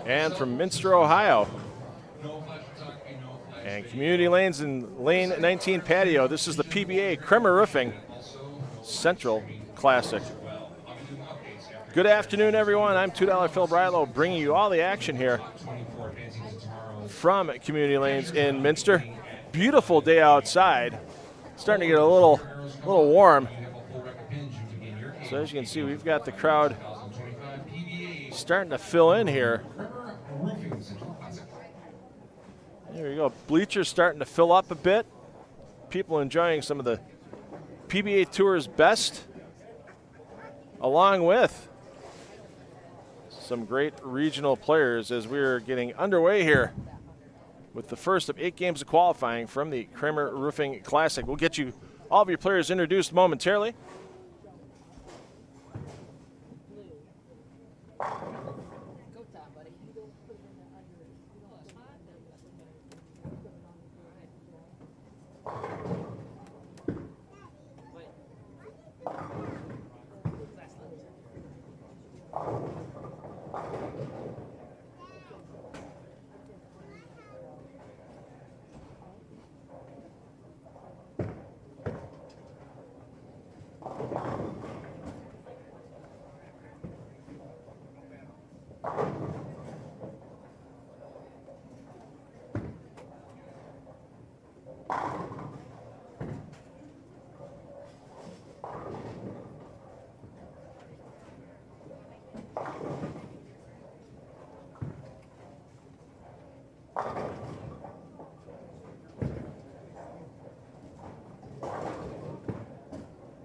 And from Minster, Ohio, and Community Lanes in Lane 19 patio, this is the PBA Kremer Roofing Central Classic. Good afternoon, everyone. I'm $2 Phil Brylow, bringing you all the action here from Community Lanes in Minster. Beautiful day outside. starting to get a little warm. So as you can see, we've got the crowd starting to fill in here. There you go. Bleachers starting to fill up a bit. People enjoying some of the PBA Tour's best, along with some great regional players as we're getting underway here with the first of 8 games of qualifying from the Kremer Roofing Classic. We'll get you all of your players introduced momentarily.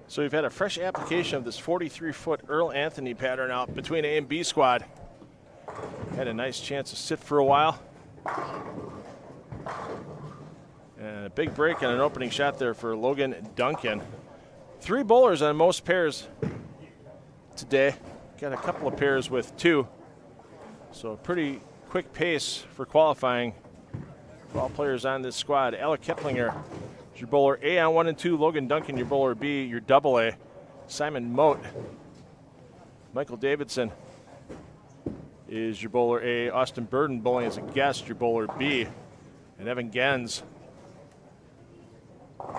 So we've had a fresh application of this 43-foot Earl Anthony pattern out between A and B squad. Had a nice chance to sit for a while. And a big break and an opening shot there for Logan Duncan. 3 bowlers on most pairs today. Got a couple of pairs with 2. So a pretty quick pace for qualifying for all players on this squad. Alec Keplinger, your bowler A on 1 and 2. Logan Duncan, your bowler B, your double A. Simon Moat. Michael Davidson is your bowler A. Austin Burden bowling as a guest, your bowler B. And Evan Gens,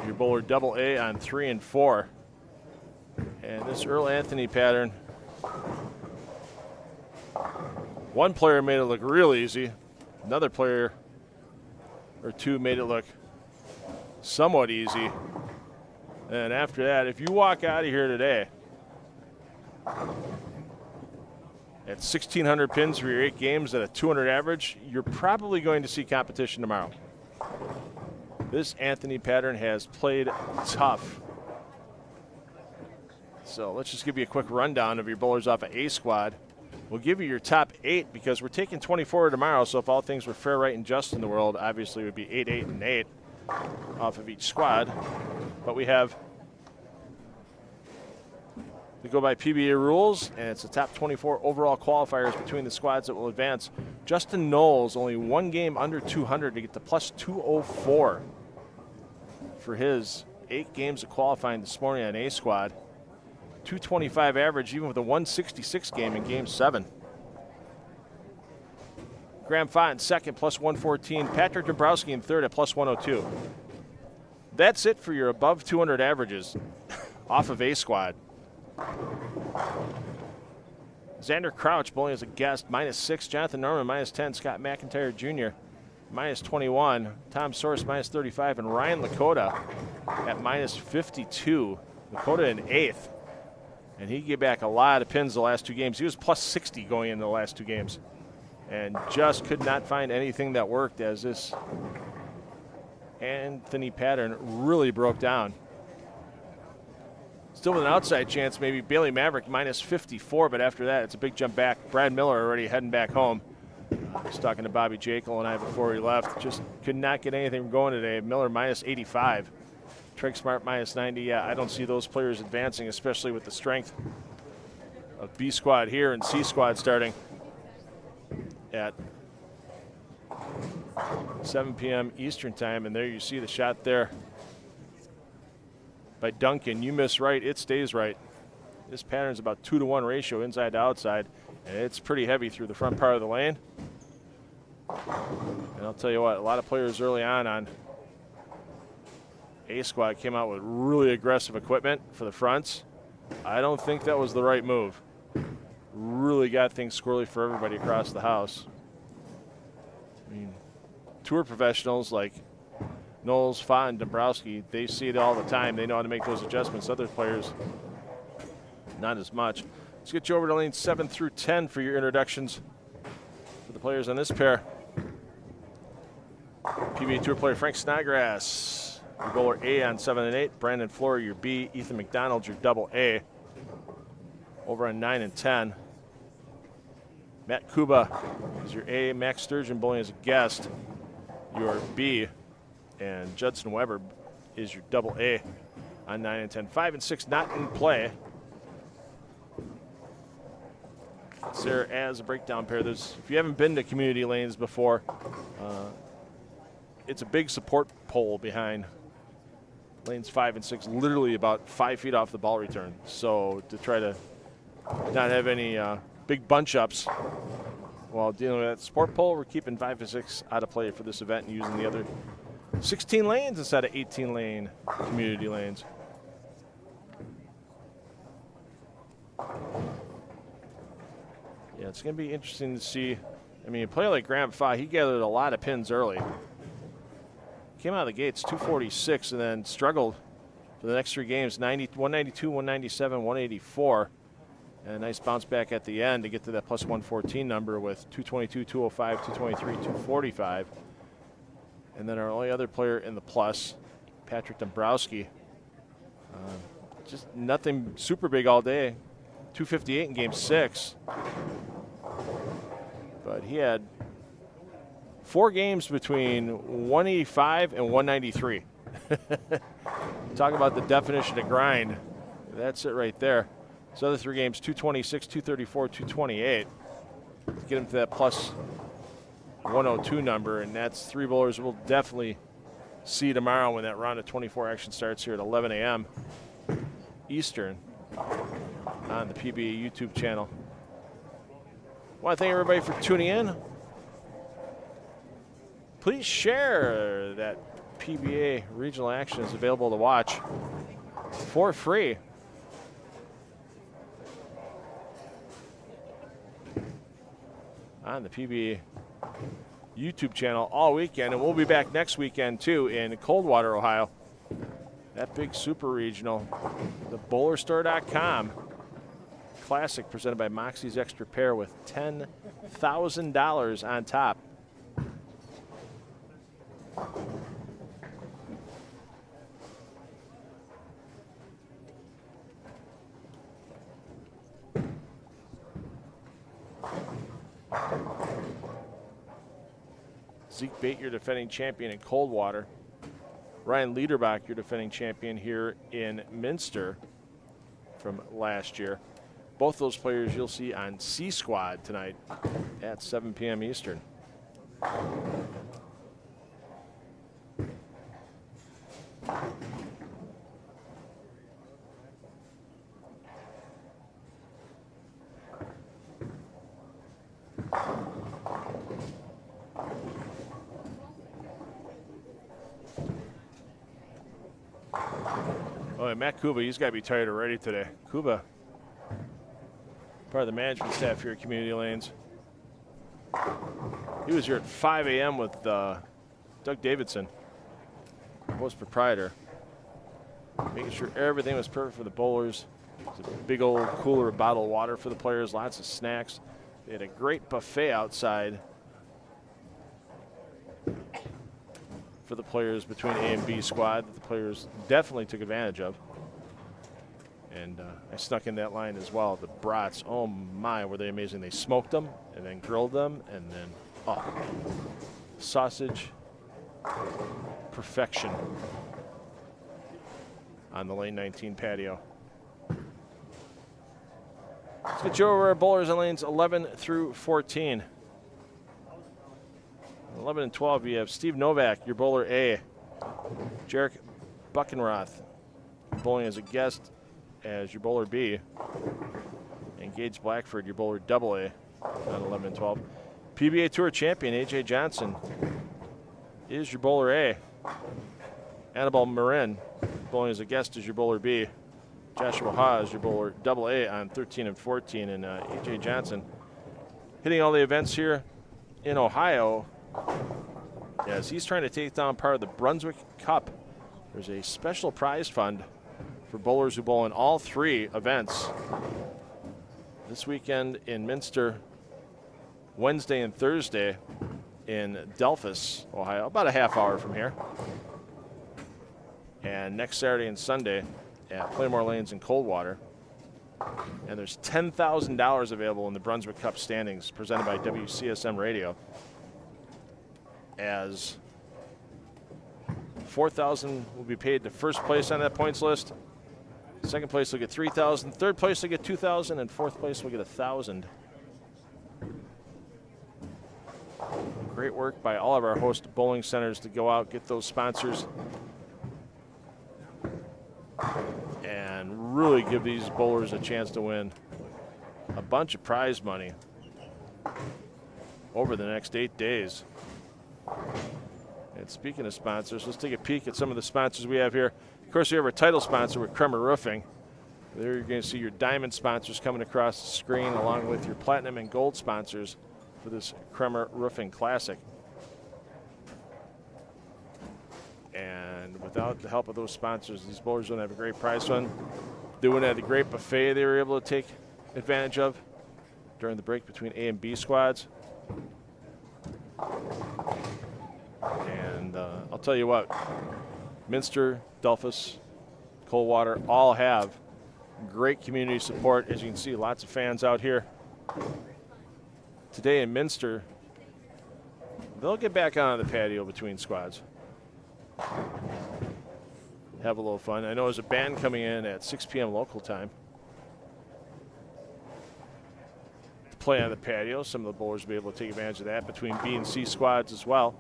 your bowler double A on 3 and 4. And this Earl Anthony pattern, one player made it look real easy. Another player or 2 made it look somewhat easy. And after that, if you walk out of here today at 1,600 pins for your 8 games at a 200 average, you're probably going to see competition tomorrow. This Anthony pattern has played tough. So let's just give you a quick rundown of your bowlers off of A squad. We'll give you your top 8 because we're taking 24 tomorrow, so if all things were fair, right, and just in the world, obviously it would be 8, 8, and 8 off of each squad. But we go by PBA rules, and it's the top 24 overall qualifiers between the squads that will advance. Justin Knowles, only 1 game under 200 to get to plus 204 for his 8 games of qualifying this morning on A squad. 225 average, even with a 166 game in Game 7. Graham Fott in second, plus 114. Patrick Dombrowski in third at plus 102. That's it for your above 200 averages off of A squad. Xander Crouch bowling as a guest, -6. Jonathan Norman, -10. Scott McIntyre Jr., -21. Tom Source, -35. And Ryan Lakota at -52. Lakota in 8th. And he gave back a lot of pins the last 2 games. He was plus 60 going into the last 2 games. And just could not find anything that worked as this Anthony pattern really broke down. Still with an outside chance, maybe Bailey Maverick -54, but after that, it's a big jump back. Brad Miller already heading back home. I was talking to Bobby Jekyll and I before he left. Just could not get anything going today. Miller -85. Treg Smart -90. Yeah, I don't see those players advancing, especially with the strength of B squad here and C squad starting at 7 p.m. Eastern time. And there you see the shot there by Duncan. You miss right, it stays right. This pattern's about 2-to-1 ratio inside to outside, and it's pretty heavy through the front part of the lane. And I'll tell you what, a lot of players early on A squad came out with really aggressive equipment for the fronts. I don't think that was the right move. Really got things squirrely for everybody across the house. I mean, tour professionals like Knowles, Fa, and Dombrowski, they see it all the time. They know how to make those adjustments. Other players, not as much. Let's get you over to lanes 7 through 10 for your introductions for the players on this pair. PBA Tour player Frank Snodgrass, your bowler A on 7 and 8. Brandon Flory, your B. Ethan McDonald, your double A. Over on 9 and 10. Matt Kuba is your A. Max Sturgeon bowling as a guest, your B. And Judson Weber is your double A on 9 and 10. 5 and 6 not in play. It's there as a breakdown pair. If you haven't been to community lanes before, it's a big support pole behind lanes 5 and 6, literally about 5 feet off the ball return. So to try to not have any big bunch ups while dealing with that support pole, we're keeping 5 and 6 out of play for this event and using the other 16 lanes instead of 18 lane community lanes. Yeah, it's going to be interesting to see. I mean, a player like Graham Fa, he gathered a lot of pins early. Came out of the gates 246 and then struggled for the next 3 games, 192, 197, 184. And a nice bounce back at the end to get to that plus 114 number with 222, 205, 223, 245. And then our only other player in the plus, Patrick Dombrowski. Just nothing super big all day. 258 in game 6. But he had 4 games between 185 and 193. Talk about the definition of grind. That's it right there. His other 3 games, 226, 234, 228. To get him to that plus 102 number, and that's 3 bowlers we'll definitely see tomorrow when that round of 24 action starts here at 11 a.m. Eastern on the PBA YouTube channel. I want to thank everybody for tuning in. Please share that PBA regional action is available to watch for free. On the PBA YouTube channel all weekend, and we'll be back next weekend too in Coldwater, Ohio. That big super regional, the bowlerstore.com Classic presented by Moxie's Extra Pair with $10,000 on top. Zeke Bate, your defending champion in Coldwater. Ryan Liederbach, your defending champion here in Minster from last year. Both those players you'll see on C Squad tonight at 7 p.m. Eastern. Oh, and Matt Kuba, he's got to be tired already today. Kuba, part of the management staff here at Community Lanes. He was here at 5 a.m. with Doug Davidson, host proprietor, making sure everything was perfect for the bowlers. It's a big old cooler of bottled water for the players, lots of snacks. They had a great buffet outside for the players between A and B squad that the players definitely took advantage of. And I snuck in that line as well. The brats, oh my, were they amazing. They smoked them and then grilled them and then, oh, sausage perfection on the lane 19 patio. Let's get you over our bowlers on lanes 11 through 14. 11 and 12, you have Steve Novak, your bowler A. Jarek Buckenroth, bowling as a guest as your bowler B. And Gage Blackford, your bowler double A on 11 and 12. PBA Tour champion A.J. Johnson is your bowler A. Annabelle Marin, bowling as a guest, is your bowler B. Joshua Ha is your bowler double A on 13 and 14. And A.J. Johnson hitting all the events here in Ohio as he's trying to take down part of the Brunswick Cup. There's a special prize fund for bowlers who bowl in all 3 events this weekend in Minster, Wednesday and Thursday in Delphus, Ohio, about a half hour from here. And next Saturday and Sunday at Playmore Lanes in Coldwater. And there's $10,000 available in the Brunswick Cup standings presented by WCSM Radio, as $4,000 will be paid to first place on that points list. Second place will get $3,000. Third place will get $2,000, and fourth place will get $1,000. Great work by all of our host bowling centers to go out, get those sponsors, and really give these bowlers a chance to win a bunch of prize money over the next 8 days. And speaking of sponsors, let's take a peek at some of the sponsors we have here. Of course, we have our title sponsor with Kremer Roofing. There you're going to see your diamond sponsors coming across the screen, along with your platinum and gold sponsors for this Kremer Roofing Classic. And without the help of those sponsors, these bowlers wouldn't have a great prize fund. They wouldn't have the great buffet they were able to take advantage of during the break between A and B squads. And I'll tell you what, Minster, Delphus, Coldwater all have great community support. As you can see, lots of fans out here. Today in Minster, they'll get back on the patio between squads. Have a little fun. I know there's a band coming in at 6 p.m. local time to play on the patio. Some of the bowlers will be able to take advantage of that between B and C squads as well.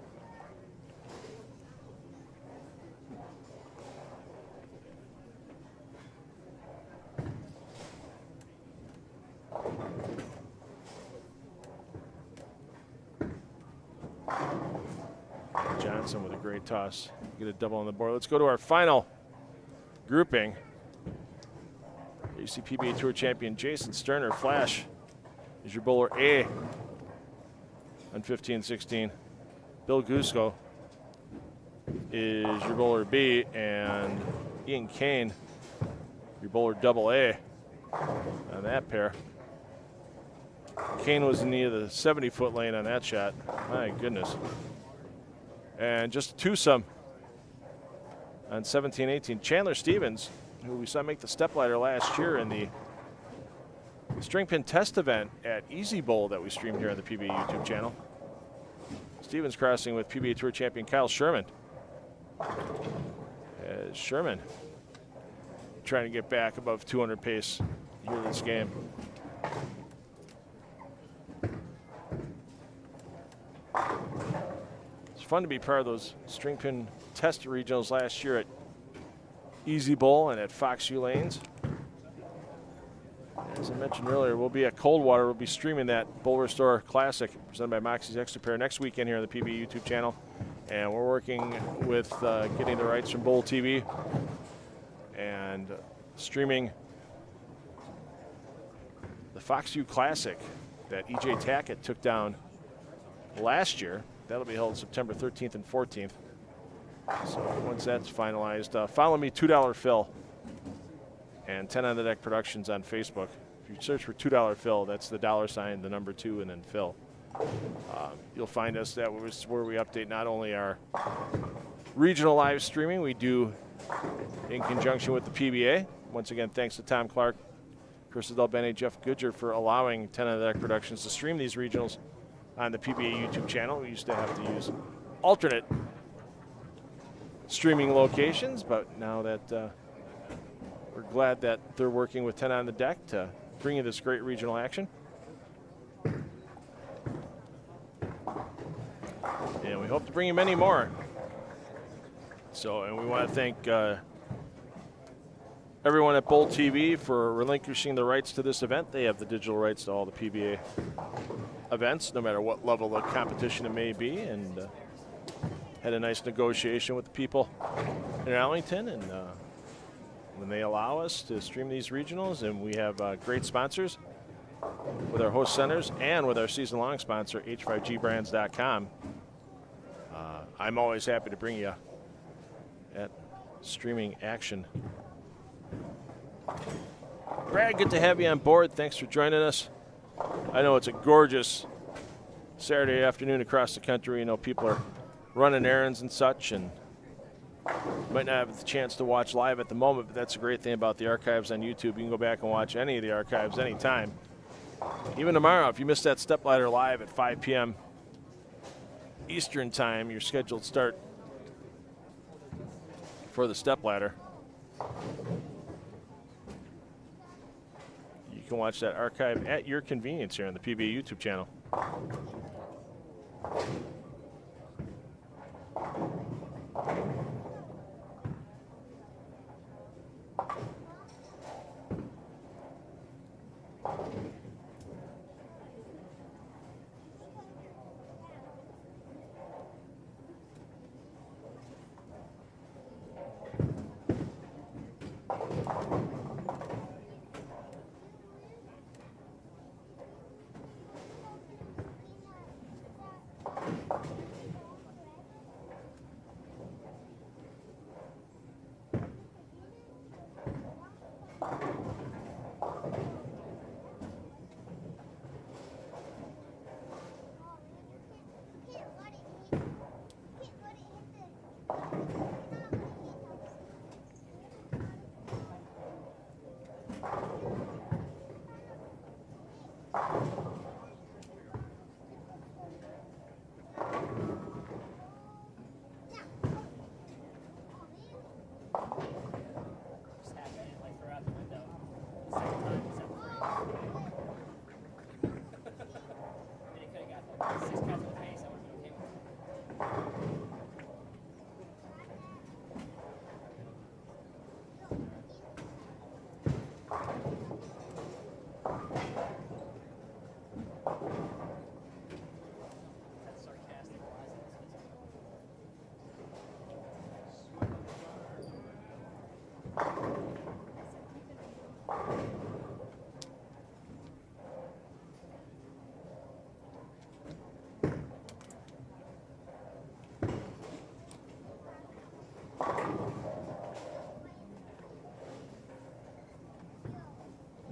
Johnson with a great toss. Get a double on the board. Let's go to our final grouping. You see PBA Tour champion Jason Sterner. Flash is your bowler A on 15-16. Bill Gusko is your bowler B, and Ian Kane, your bowler double A on that pair. Kane was in the 70-foot lane on that shot. My goodness. And just a twosome on 17-18. Chandler Stevens, who we saw make the step ladder last year in the string pin test event at Easy Bowl that we streamed here on the PBA YouTube channel. Stevens crossing with PBA Tour champion Kyle Sherman. As Sherman trying to get back above 200 pace here in this game. Fun to be part of those string pin test regionals last year at Easy Bowl and at Fox U Lanes. As I mentioned earlier, we'll be at Coldwater. We'll be streaming that Bowl Restore Classic presented by Moxie's Extra Pair next weekend here on the PBA YouTube channel. And we're working with getting the rights from Bowl TV and streaming the Fox U Classic that E.J. Tackett took down last year. That'll be held September 13th and 14th. So once that's finalized, follow me, $2 Phil, and 10 on the Deck Productions on Facebook. If you search for $2 Phil, that's the $, the number 2, and then Phil. You'll find us. That was where we update not only our regional live streaming we do in conjunction with the PBA. Once again, thanks to Tom Clark, Chris Del Bene, Jeff Goodger for allowing 10 on the Deck Productions to stream these regionals on the PBA YouTube channel. We used to have to use alternate streaming locations, but now that we're glad that they're working with 10 on the Deck to bring you this great regional action. And we hope to bring you many more. So, and we want to thank everyone at Bowl TV for relinquishing the rights to this event. They have the digital rights to all the PBA events, no matter what level of competition it may be, and had a nice negotiation with the people in Arlington, and when they allow us to stream these regionals, and we have great sponsors with our host centers and with our season-long sponsor, h5gbrands.com. I'm always happy to bring you at streaming action. Brad, good to have you on board. Thanks for joining us. I know it's a gorgeous Saturday afternoon across the country. You know, people are running errands and such, and might not have the chance to watch live at the moment, but that's a great thing about the archives on YouTube. You can go back and watch any of the archives anytime. Even tomorrow, if you missed that stepladder live at 5 p.m. Eastern time, your scheduled start for the stepladder, you can watch that archive at your convenience here on the PBA YouTube channel.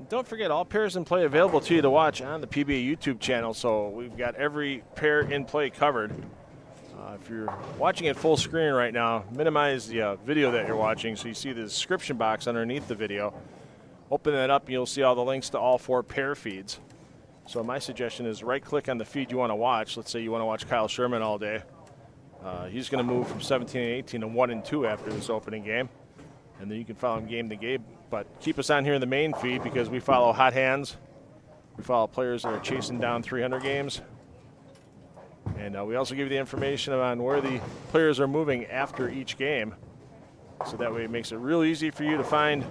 Don't forget, all pairs in play available to you to watch on the PBA YouTube channel, so we've got every pair in play covered. If you're watching it full screen right now, minimize the video that you're watching so you see the description box underneath the video. Open that up and you'll see all the links to all 4 pair feeds. So my suggestion is right-click on the feed you want to watch. Let's say you want to watch Kyle Sherman all day. He's going to move from 17 and 18 to 1 and 2 after this opening game. And then you can follow him game to game. But keep us on here in the main feed because we follow hot hands. We follow players that are chasing down 300 games. And we also give you the information on where the players are moving after each game. So that way it makes it real easy for you to find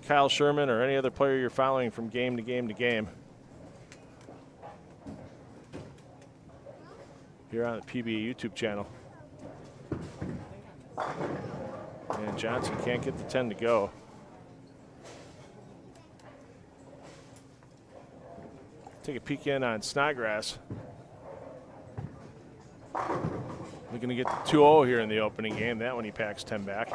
Kyle Sherman or any other player you're following from game to game to game. Here on the PBA YouTube channel. And Johnson can't get the 10 to go. Take a peek in on Snodgrass. Looking to get the 2-0 here in the opening game. That one he packs 10 back.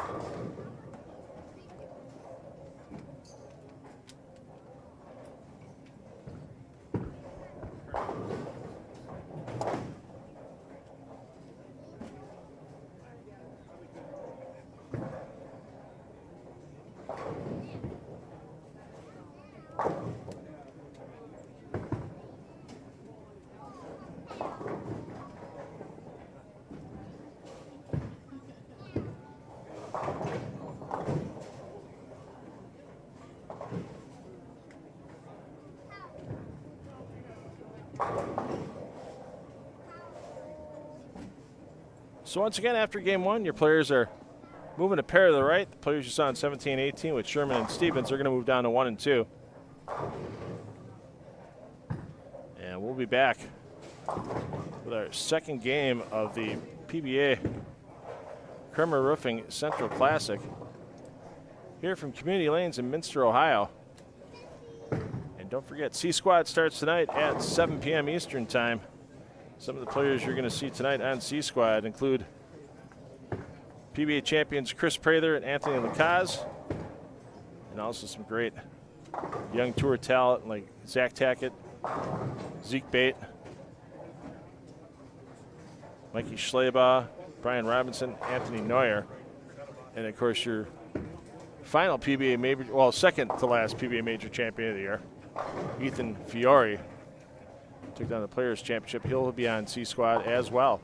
So once again, after game 1, your players are moving a pair to the right. The players you saw in 17-18 with Sherman and Stevens are going to move down to 1 and 2. And we'll be back with our second game of the PBA Kremer Roofing Central Classic here from Community Lanes in Minster, Ohio. And don't forget, C Squad starts tonight at 7 p.m. Eastern time. Some of the players you're going to see tonight on C Squad include PBA champions Chris Prather and Anthony Lacaz, and also some great young tour talent like Zach Tackett, Zeke Bate, Mikey Schleybaugh, Brian Robinson, Anthony Neuer, and of course your final PBA major, well, second to last PBA major champion of the year, Ethan Fiore, took down the Players Championship. He'll be on C Squad as well.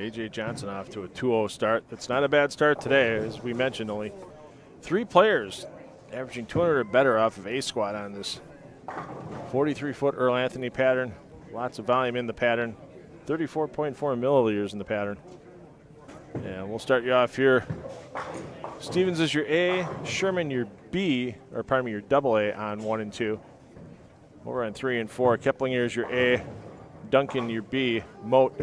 A.J. Johnson off to a 2-0 start. That's not a bad start today. As we mentioned, only 3 players averaging 200 or better off of A squad on this 43-foot Earl Anthony pattern. Lots of volume in the pattern. 34.4 milliliters in the pattern. And we'll start you off here. Stevens is your A, Sherman your B, or pardon me, your double A on 1 and 2. Over on 3 and 4. Keplinger is your A, Duncan your B, Moat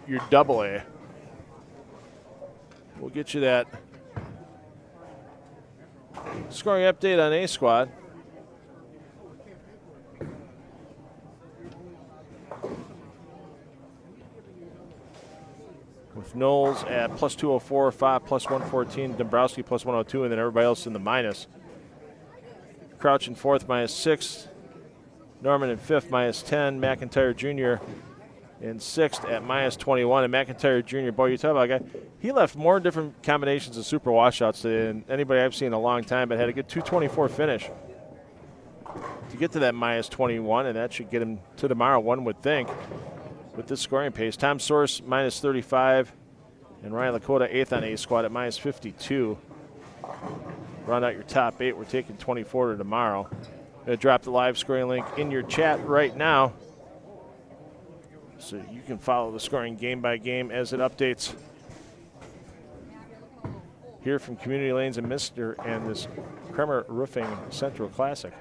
your double A. We'll get you that scoring update on A squad. With Knowles at plus 204, Fopp plus 114, Dombrowski plus 102, and then everybody else in the minus. Crouch in 4th, -6. Norman in 5th, -10. McIntyre Jr. in 6th at -21. And McIntyre Jr., boy, you talk about a guy, he left more different combinations of super washouts than anybody I've seen in a long time, but had a good 224 finish to get to that -21, and that should get him to tomorrow, one would think, with this scoring pace. Tom Source -35, and Ryan Lakota 8th on A squad at -52. Round out your top 8. We're taking 24 to tomorrow. Going to drop the live scoring link in your chat right now, so you can follow the scoring game by game as it updates here from Community Lanes and Minster and this Kremer Roofing Central Classic.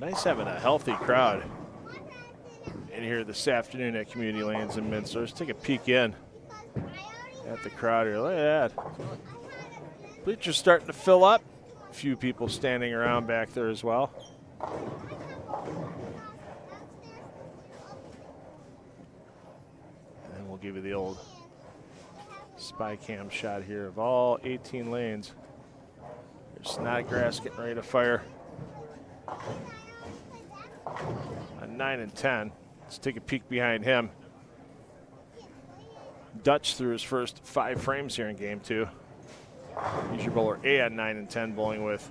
Nice having a healthy crowd in here this afternoon at Community Lanes in Minster. Let's take a peek in at the crowd here. Look at that. Bleachers starting to fill up. A few people standing around back there as well. And then we'll give you the old spy cam shot here of all 18 lanes. There's Snodgrass getting ready to fire on 9 and 10. Let's take a peek behind him. Dutch threw his first 5 frames here in game 2. He's your bowler A on 9 and 10, bowling with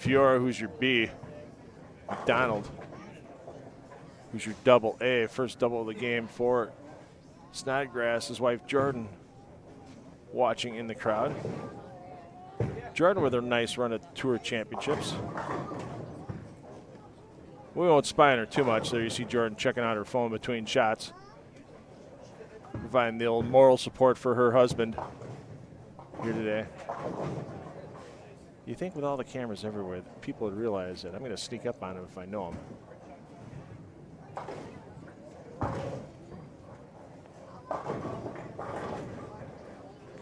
Fiora, who's your B. McDonald, who's your double A. First double of the game for Snodgrass. His wife Jordan watching in the crowd. Jordan with a nice run at Tour Championships. We won't spy on her too much. There you see Jordan checking out her phone between shots, providing the old moral support for her husband here today. You think with all the cameras everywhere, people would realize that I'm going to sneak up on him if I know him.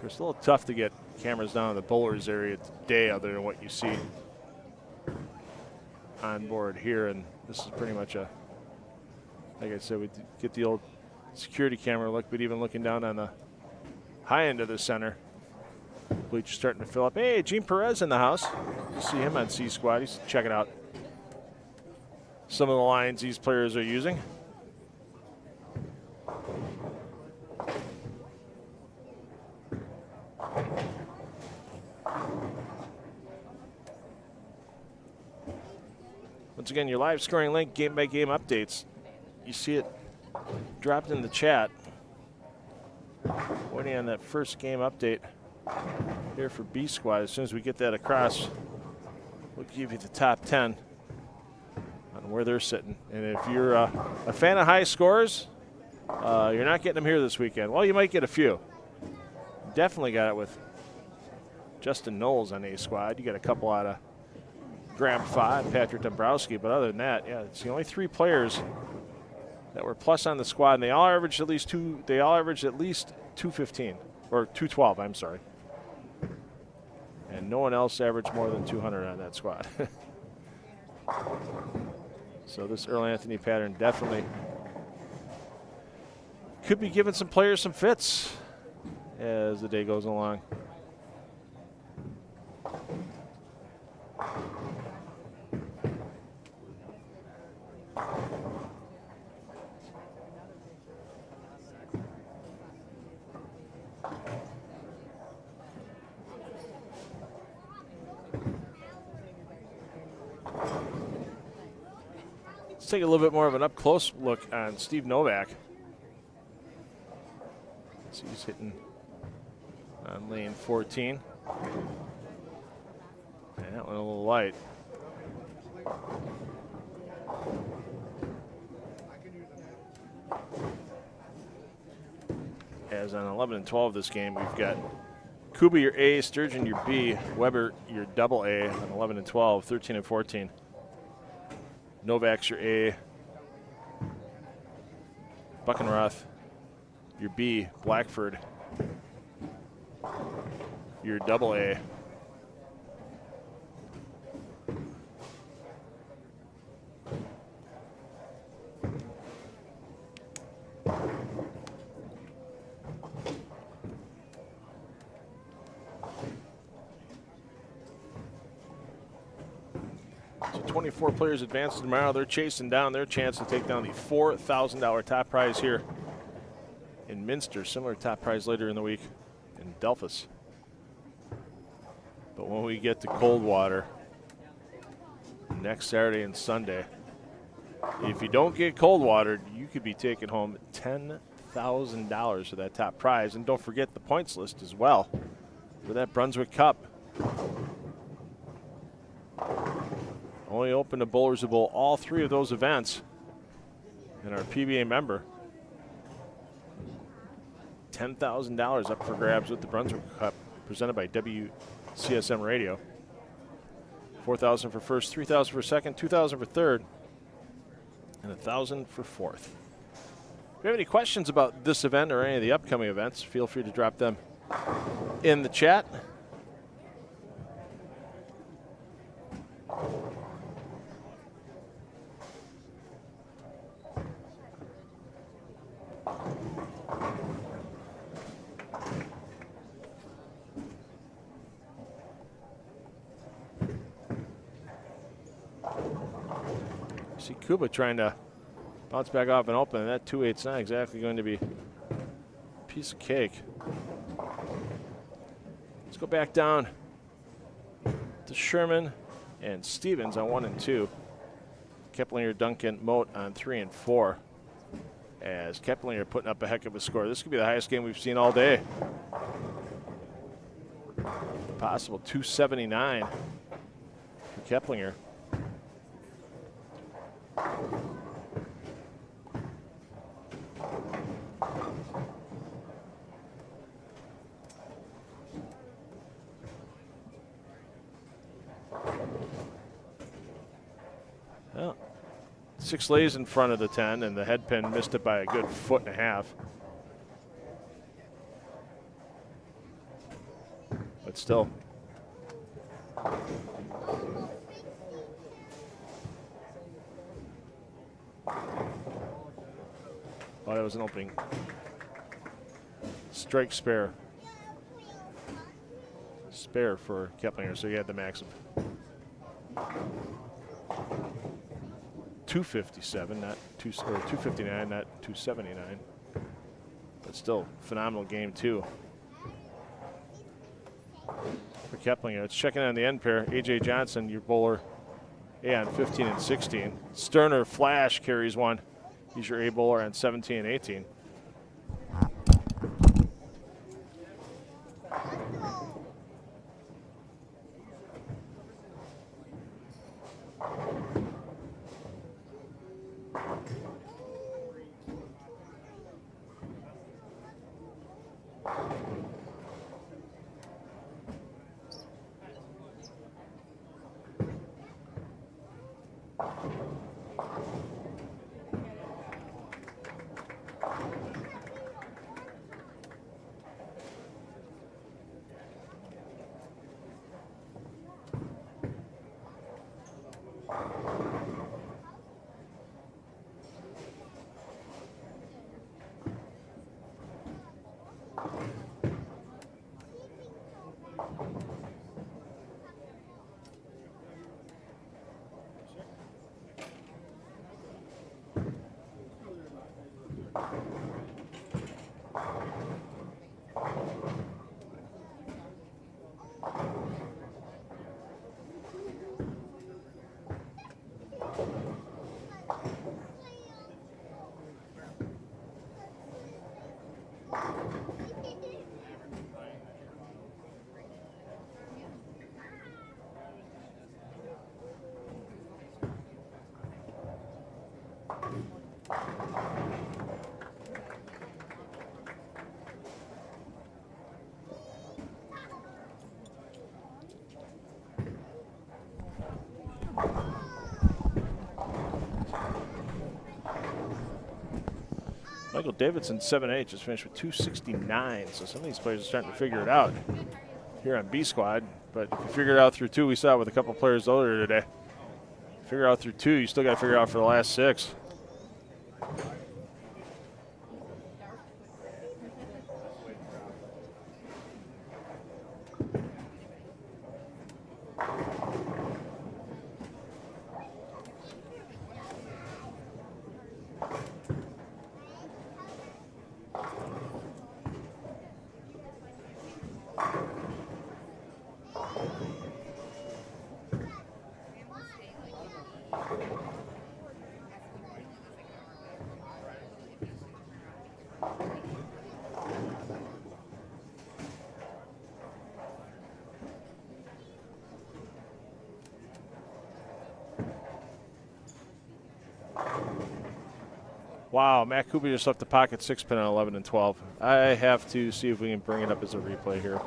It's a little tough to get cameras down in the bowlers area today other than what you see on board here, and this is pretty much a, like I said, we get the old security camera look, but even looking down on the high end of the center, bleachers starting to fill up. Hey, Gene Perez in the house. You see him on C Squad. He's checking out some of the lines these players are using. Once again, your live scoring link, game-by-game updates. You see it dropped in the chat. Waiting on that first game update here for B Squad. As soon as we get that across, we'll give you the top 10 on where they're sitting. And if you're a fan of high scores, you're not getting them here this weekend. Well, you might get a few. Definitely got it with Justin Knowles on A Squad. You got a couple out of Graham Fott, Patrick Dombrowski, but other than that, yeah, it's the only 3 players that were plus on the squad, and they all averaged at least 215 or 212. I'm sorry, and no one else averaged more than 200 on that squad. So this Earl Anthony pattern definitely could be giving some players some fits as the day goes along. Let's take a little bit more of an up-close look on Steve Novak. So he's hitting on lane 14. And that one a little light. As on 11 and 12 this game, we've got Kuba your A, Sturgeon your B, Weber your double A on 11 and 12, 13 and 14. Novak's your A, Buckenroth your B, Blackford your double A. So 24 players advance tomorrow. They're chasing down their chance to take down the $4,000 top prize here in Minster. Similar top prize later in the week in Delphus. But when we get to Coldwater next Saturday and Sunday, if you don't get Coldwater, you could be taking home $10,000 for that top prize. And don't forget the points list as well for that Brunswick Cup. Only open to bowlers who bowl all 3 of those events and are a PBA member. $10,000 up for grabs with the Brunswick Cup, presented by WCSM Radio. 4,000 for first, 3,000 for second, 2,000 for third, and 1,000 for fourth. If you have any questions about this event or any of the upcoming events, feel free to drop them in the chat. See Kuba trying to bounce back off and open, and that 2.8's not exactly going to be a piece of cake. Let's go back down to Sherman and Stevens on 1 and 2. Keplinger, Duncan, Moat on 3 and 4. As Keplinger putting up a heck of a score. This could be the highest game we've seen all day. Possible 279 for Keplinger. Well, 6 lays in front of the 10, and the head pin missed it by a good 1.5 feet. But still. Oh, that was an opening strike spare. Spare for Keplinger, so he had the max of 257, not 259, not 279. But still, phenomenal game too for Keplinger. It's checking on the end pair. A.J. Johnson, your bowler, A on 15 and 16. Sterner Flash carries one. He's your A bowler on 17 and 18. Michael Davidson, 7-8, just finished with 269. So some of these players are starting to figure it out here on B Squad. But if you figure it out through 2, we saw it with a couple players earlier today. Figure out through 2, you still got to figure out for the last 6. Wow, Matt Kuba just left the pocket 6-pin on 11 and 12. I have to see if we can bring it up as a replay here.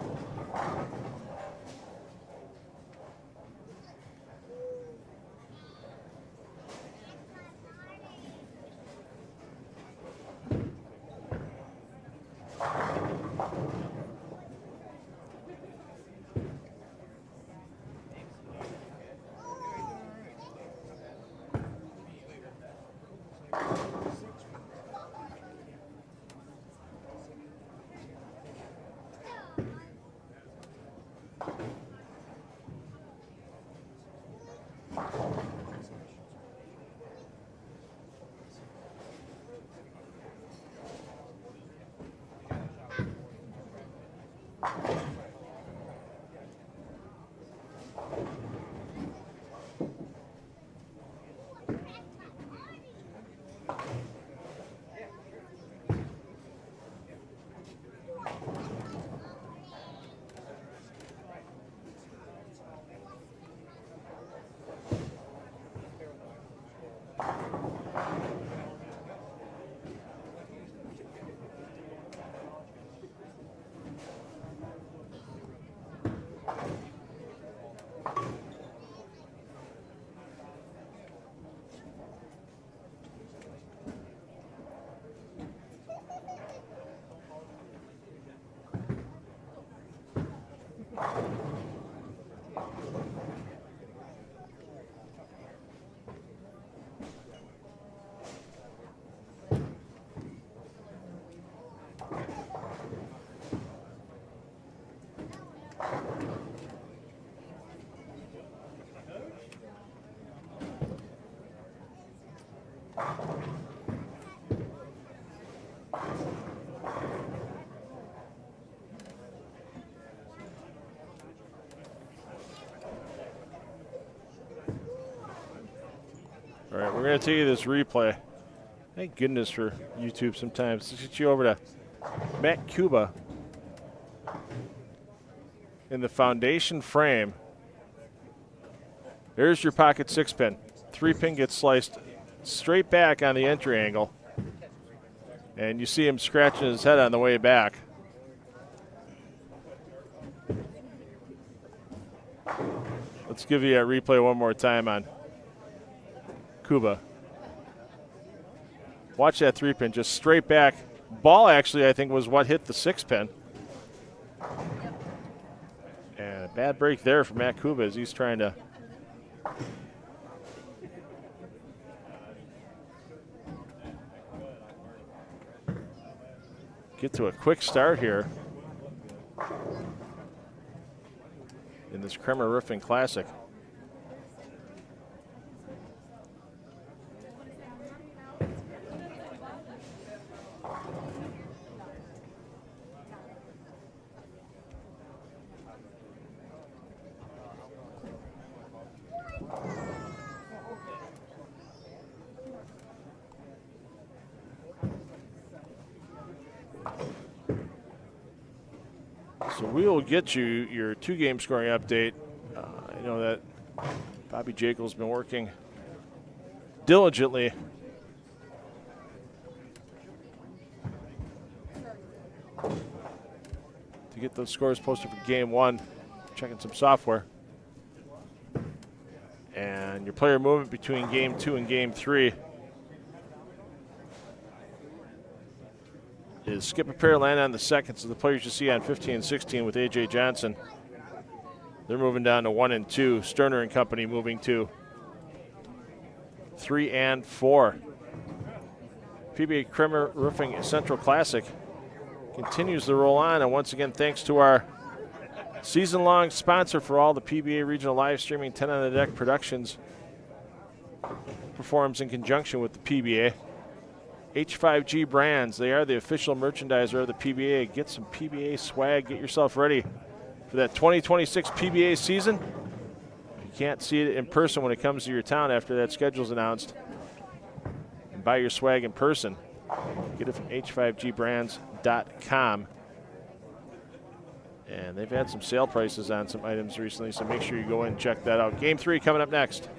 All right, we're going to take you this replay. Thank goodness for YouTube sometimes. Let's get you over to Matt Kuba in the foundation frame. There's your pocket 6-pin. 3-pin gets sliced straight back on the entry angle. And you see him scratching his head on the way back. Let's give you a replay one more time on Kuba. Watch that 3-pin just straight back. Ball actually, I think, was what hit the 6-pin. And a bad break there for Matt Kuba as he's trying to get to a quick start here in this Kremer Roofing Classic. So we will get you your 2-game scoring update. I know that Bobby Jekyll's been working diligently to get those scores posted for Game 1, checking some software. And your player movement between Game 2 and Game 3 is skip a pair, land on the second. So the players you see on 15 and 16 with A.J. Johnson, they're moving down to 1 and 2. Sterner and company moving to 3 and 4. PBA Kremer Roofing Central Classic continues to roll on. And once again, thanks to our season-long sponsor for all the PBA regional live streaming, 10 on the Deck Productions, performs in conjunction with the PBA. H5G Brands, they are the official merchandiser of the PBA. Get some PBA swag. Get yourself ready for that 2026 PBA season. If you can't see it in person when it comes to your town after that schedule's announced, and buy your swag in person, get it from h5gbrands.com. And they've had some sale prices on some items recently, so make sure you go in and check that out. Game 3 coming up next.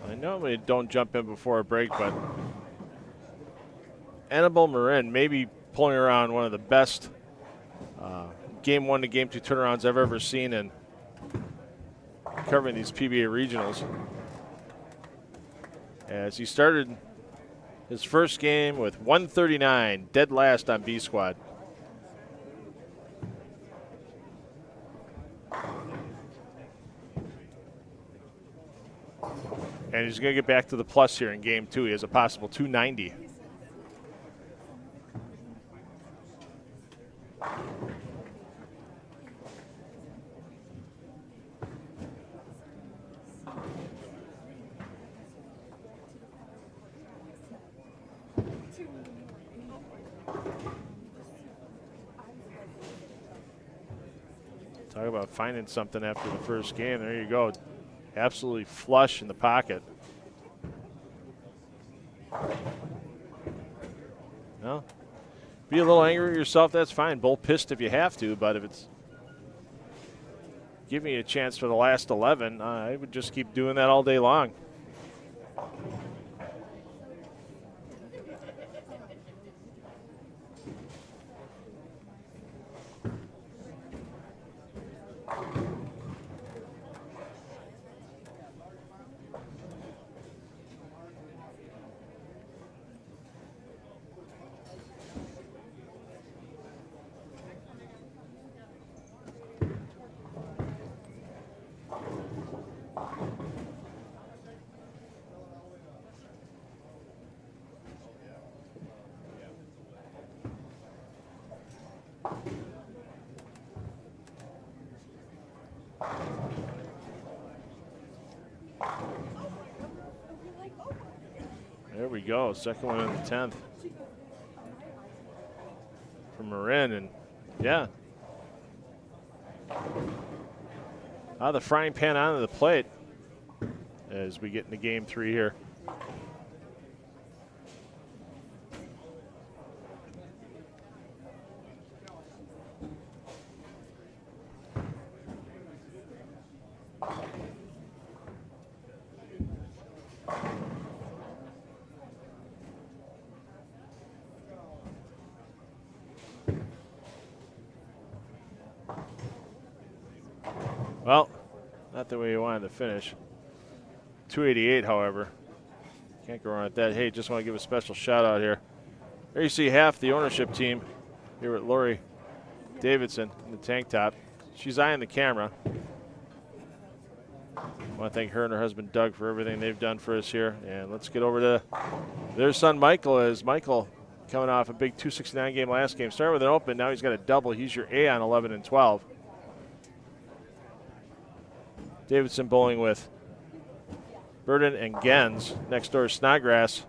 I normally don't jump in before a break, but Annabelle Marin may be pulling around one of the best Game 1 to Game 2 turnarounds I've ever seen in covering these PBA regionals. As he started his first game with 139, dead last on B squad. And he's going to get back to the plus here in Game 2. He has a possible 290. Talk about finding something after the first game. There you go. Absolutely flush in the pocket. Well, be a little angry at yourself, that's fine. Bowl pissed if you have to, but if it's giving you a chance for the last 11, I would just keep doing that all day long. There we go, second one in the 10th from Marin, and yeah. Out of the frying pan onto the plate as we get into Game 3 here. Well, not the way you wanted to finish. 288, however. Can't go wrong with that. Hey, just want to give a special shout out here. There you see half the ownership team here at Lori Davidson in the tank top. She's eyeing the camera. I want to thank her and her husband Doug for everything they've done for us here. And let's get over to their son Michael, as Michael coming off a big 269 game last game. Started with an open, now he's got a double. He's your A on 11 and 12. Davidson bowling with Burden and Gens. Next door is Snodgrass.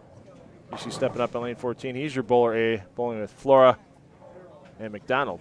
You see stepping up in lane 14. He's your bowler A, bowling with Flora and McDonald.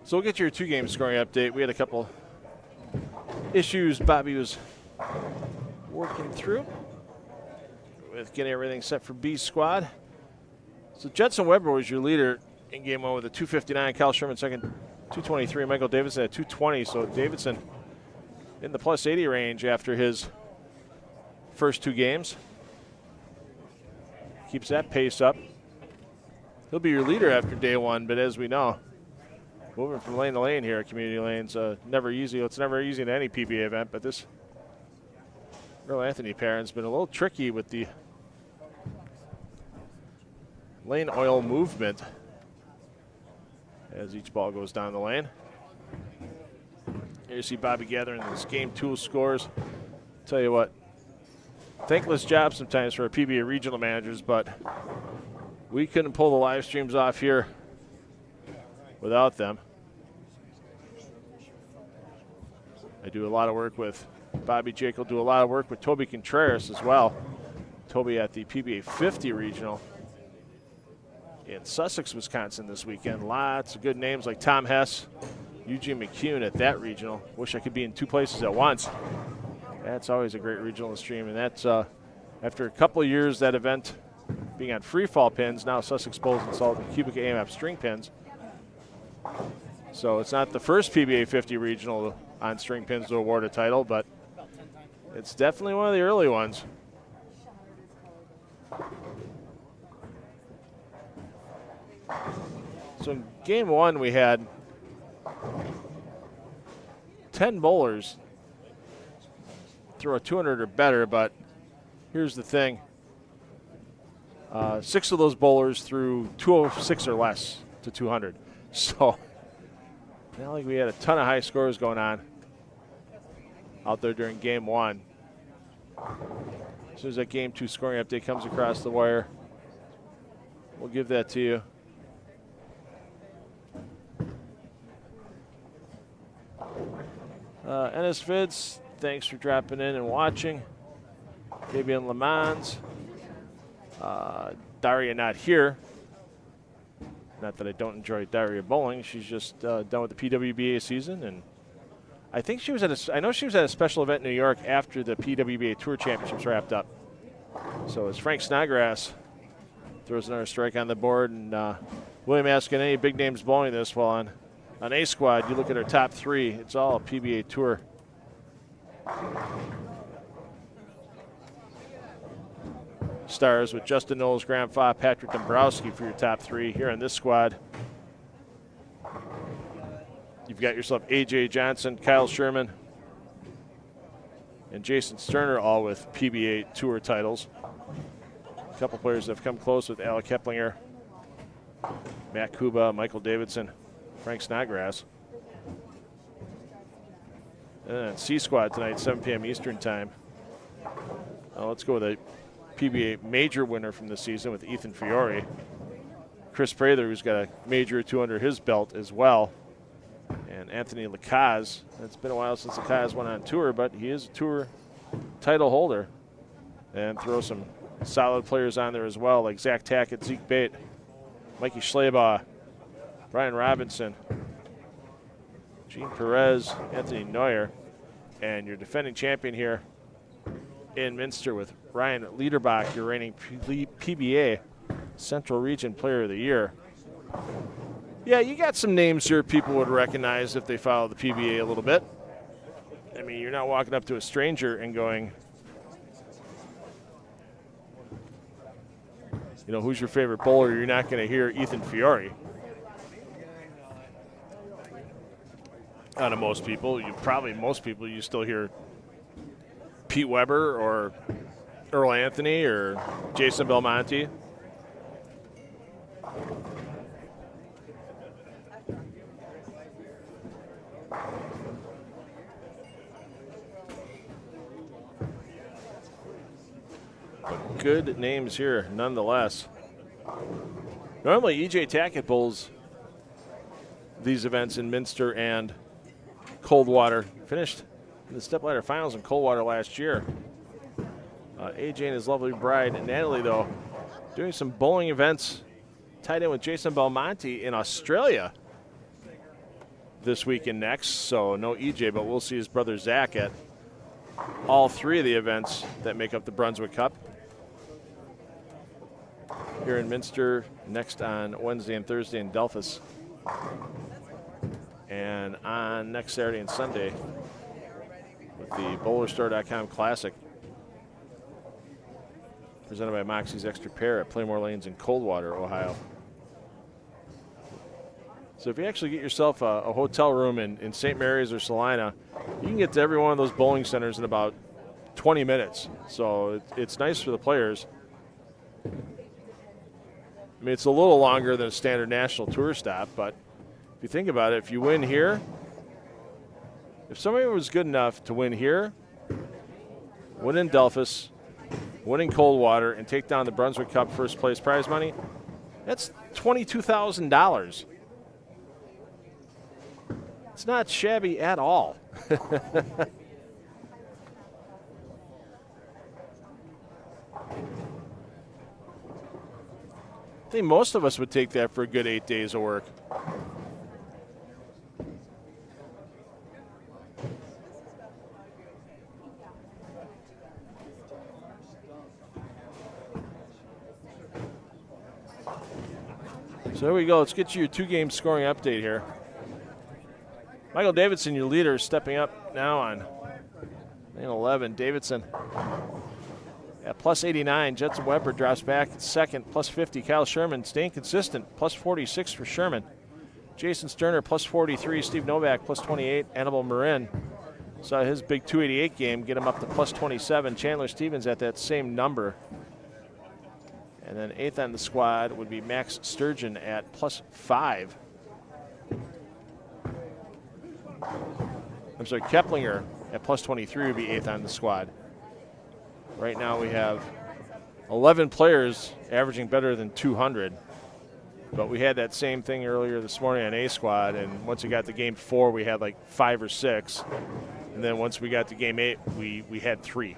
So we'll get your two-game scoring update. We had a couple issues Bobby was working through with getting everything set for B squad. So Judson Weber was your leader in game one with a 259. Kyle Sherman second, 223. Michael Davidson at 220. So Davidson in the plus 80 range after his first two games. Keeps that pace up. He'll be your leader after day one, but as we know, moving from lane to lane here at Community Lane's never easy. It's never easy in any PBA event, but this Earl Anthony pairing's been a little tricky with the lane oil movement as each ball goes down the lane. Here you see Bobby gathering his game tool scores. Tell you what, thankless job sometimes for our PBA regional managers, but we couldn't pull the live streams off here without them. I do a lot of work with Bobby Jekyll, do a lot of work with Toby Contreras as well. Toby at the PBA 50 regional in Sussex, Wisconsin this weekend. Lots of good names like Tom Hess, Eugene McCune at that regional. Wish I could be in two places at once. That's always a great regional to stream, and that's after a couple of years, that event being on free fall pins, now Sussex Bowls installed in cubic AMAP string pins. So it's not the first PBA 50 regional on string pins to award a title, but it's definitely one of the early ones. So in game one, we had 10 bowlers throw a 200 or better, but here's the thing. 6 of those bowlers threw 206 or less to 200. So not like we had a ton of high scores going on out there during game one. As soon as that game two scoring update comes across the wire, we'll give that to you. Ennis Vids, thanks for dropping in and watching. Fabian Lemans. Daria not here. Not that I don't enjoy Daria bowling. She's just done with the PWBA season, and I think she was at I know she was at a special event in New York after the PWBA Tour Championships wrapped up. So as Frank Snodgrass throws another strike on the board, and William asking any big names bowling this while on On A squad, you look at our top 3, it's all PBA Tour. Stars with Justin Knowles, Graham Fa, Patrick Dombrowski for your top 3. Here on this squad, you've got yourself A.J. Johnson, Kyle Sherman, and Jason Sterner, all with PBA Tour titles. A couple players that have come close with Alec Keplinger, Matt Kuba, Michael Davidson, Frank Snodgrass. And then C squad tonight, 7 p.m. Eastern time. Let's go with a PBA major winner from the season with Ethan Fiore. Chris Prather, who's got a major or 2 under his belt as well. And Anthony Lacaze. It's been a while since Lacaze went on tour, but he is a tour title holder. And throw some solid players on there as well, like Zach Tackett, Zeke Bate, Mikey Schleybaugh, Brian Robinson, Gene Perez, Anthony Neuer. And your defending champion here in Minster with Ryan Liederbach, your reigning PBA Central Region Player of the Year. Yeah, you got some names here people would recognize if they follow the PBA a little bit. I mean, you're not walking up to a stranger and going, you know, who's your favorite bowler? You're not going to hear Ethan Fiore. Out of most people, you still hear Pete Weber or Earl Anthony or Jason Belmonte. But good names here, nonetheless. Normally, E.J. Tackett bowls these events in Minster and Coldwater. Finished in the stepladder finals in Coldwater last year. AJ and his lovely bride, Natalie, though, doing some bowling events tied in with Jason Belmonte in Australia this week and next. So no EJ, but we'll see his brother Zach at all 3 of the events that make up the Brunswick Cup here in Minster, next on Wednesday and Thursday in Delphus, and on next Saturday and Sunday with the BowlerStore.com Classic presented by Moxie's Extra Pair at Playmore Lanes in Coldwater, Ohio. So if you actually get yourself a hotel room in St. Mary's or Salina, you can get to every one of those bowling centers in about 20 minutes. So it's nice for the players. I mean, it's a little longer than a standard national tour stop, but if you think about it, if you win here, if somebody was good enough to win here, win in Delphus, win in Coldwater, and take down the Brunswick Cup first place prize money, that's $22,000. It's not shabby at all. I think most of us would take that for a good 8 days of work. So here we go. Let's get you your 2-game scoring update here. Michael Davidson, your leader, stepping up now on lane 11. Davidson at plus 89. Jetson Weber drops back at second, plus 50. Kyle Sherman staying consistent, plus 46 for Sherman. Jason Sterner, plus 43. Steve Novak, plus 28. Annabelle Marin saw his big 288 game get him up to plus 27. Chandler Stevens at that same number. And then 8th on the squad would be Max Sturgeon at plus 5. I'm sorry, Keplinger at plus 23 would be 8th on the squad. Right now we have 11 players averaging better than 200. But we had that same thing earlier this morning on A squad, and once we got to game 4, we had like 5 or 6. And then once we got to game 8, we had 3.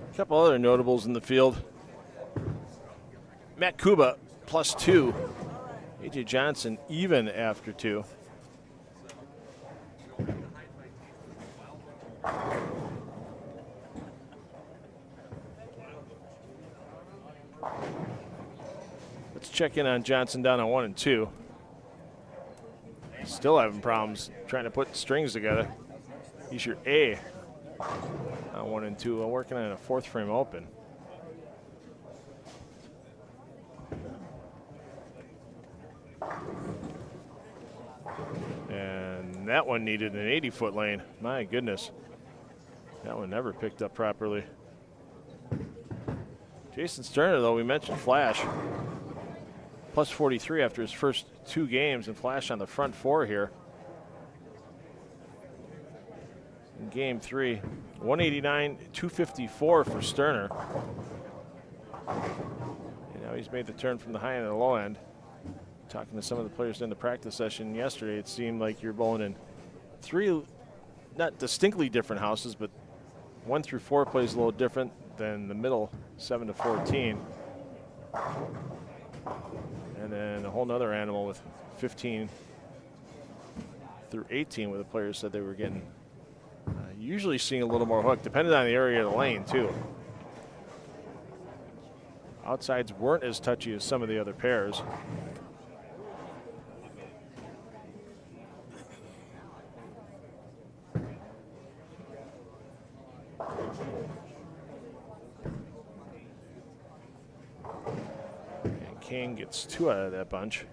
A couple other notables in the field. Matt Kuba +2. A.J. Johnson even after 2. Let's check in on Johnson down on 1 and 2. Still having problems trying to put strings together. He's your A on 1 and 2. I'm working on a 4th frame open. And that one needed an 80-foot lane. My goodness. That one never picked up properly. Jason Sterner, though, we mentioned Flash. +43 after his first 2 games, and Flash on the front 4 here. In game 3, 189, 254 for Sterner. And now he's made the turn from the high end to the low end. Talking to some of the players in the practice session yesterday, it seemed like you're bowling in 3, not distinctly different houses, but 1 through 4 plays a little different than the middle 7 to 14. And then a whole nother animal with 15 through 18 where the players said they were getting, usually seeing a little more hook, depending on the area of the lane too. Outsides weren't as touchy as some of the other pairs. King gets 2 out of that bunch.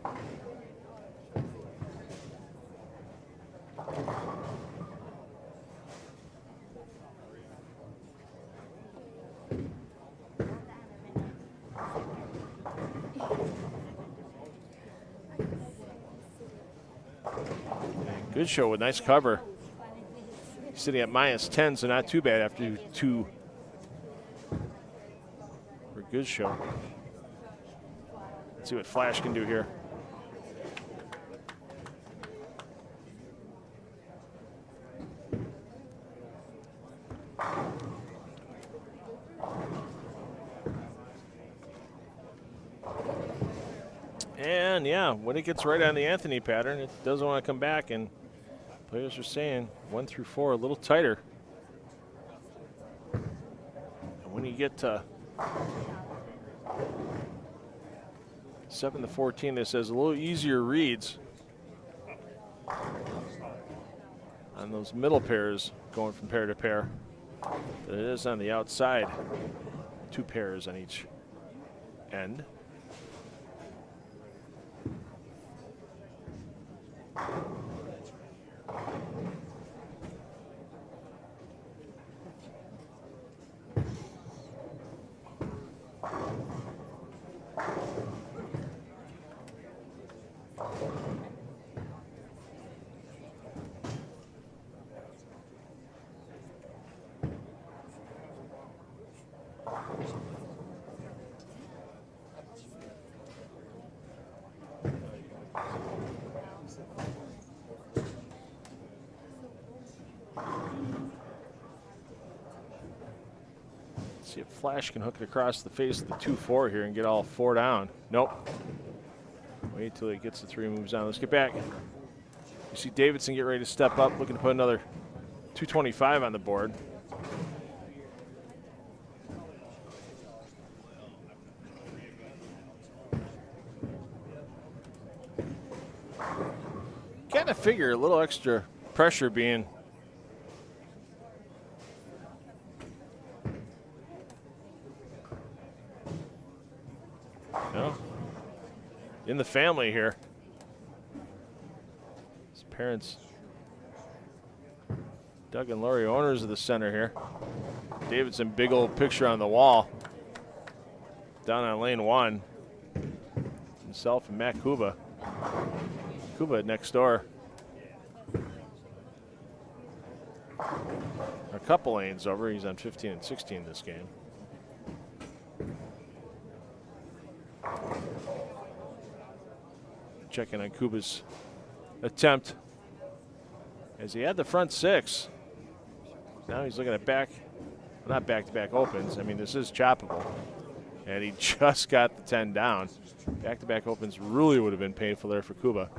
And good show with nice cover. Sitting at -10, so not too bad after 2 for good show. Let's see what Flash can do here. And yeah, when it gets right on the Anthony pattern, it doesn't want to come back, and players are saying 1 through 4 a little tighter. And when you get to 7 to 14, this says a little easier reads on those middle pairs going from pair to pair than it is on the outside. 2 pairs on each end. See if Flash can hook it across the face of the 2-4 here and get all 4 down. Nope. Wait till he gets the 3 moves down. Let's get back. You see Davidson get ready to step up, looking to put another 225 on the board. Kind of figure a little extra pressure being in the family here. His parents, Doug and Lori, owners of the center here. Davidson, big old picture on the wall down on lane 1. Himself and Matt Kuba. Kuba next door. A couple lanes over. He's on 15 and 16 this game. Checking on Kuba's attempt as he had the front 6. Now he's looking at not back-to-back opens. I mean, this is choppable. And he just got the 10 down. Back-to-back opens really would have been painful there for Kuba.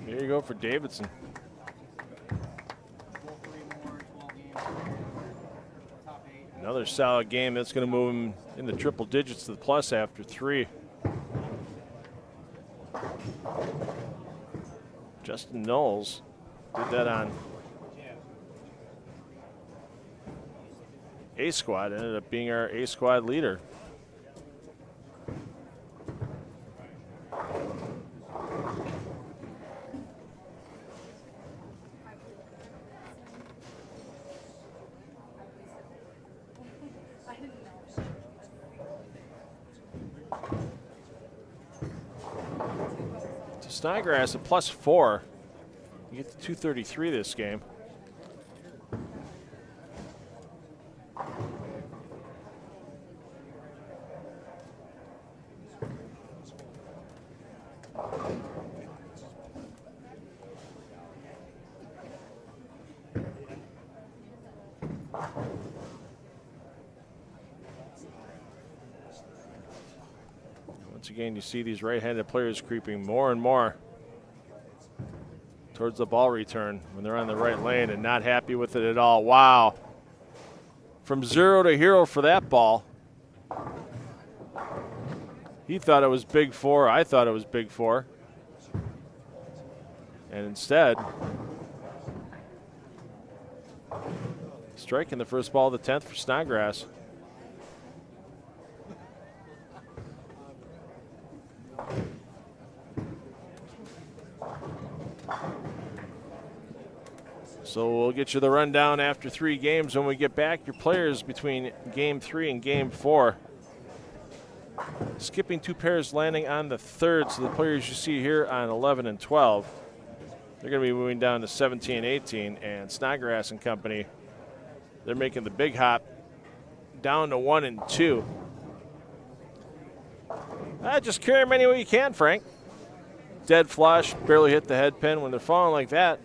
Here you go for Davidson. Another solid game that's going to move him in the triple digits to the plus after 3. Justin Knowles did that on A squad, ended up being our A squad leader. Snodgrass at plus 4. You get to 233 this game. Once again, you see these right-handed players creeping more and more towards the ball return when they're on the right lane and not happy with it at all. Wow. From 0 to hero for that ball. He thought it was big 4. I thought it was big 4. And instead, striking the first ball of the 10th for Snodgrass. So we'll get you the rundown after 3 games when we get back. Your players between game 3 and game 4. Skipping 2 pairs landing on the 3rd. So the players you see here on 11 and 12, they're going to be moving down to 17 and 18. And Snodgrass and company, they're making the big hop down to 1 and 2. Just carry them any way you can, Frank. Dead flush, barely hit the head pin. When they're falling like that,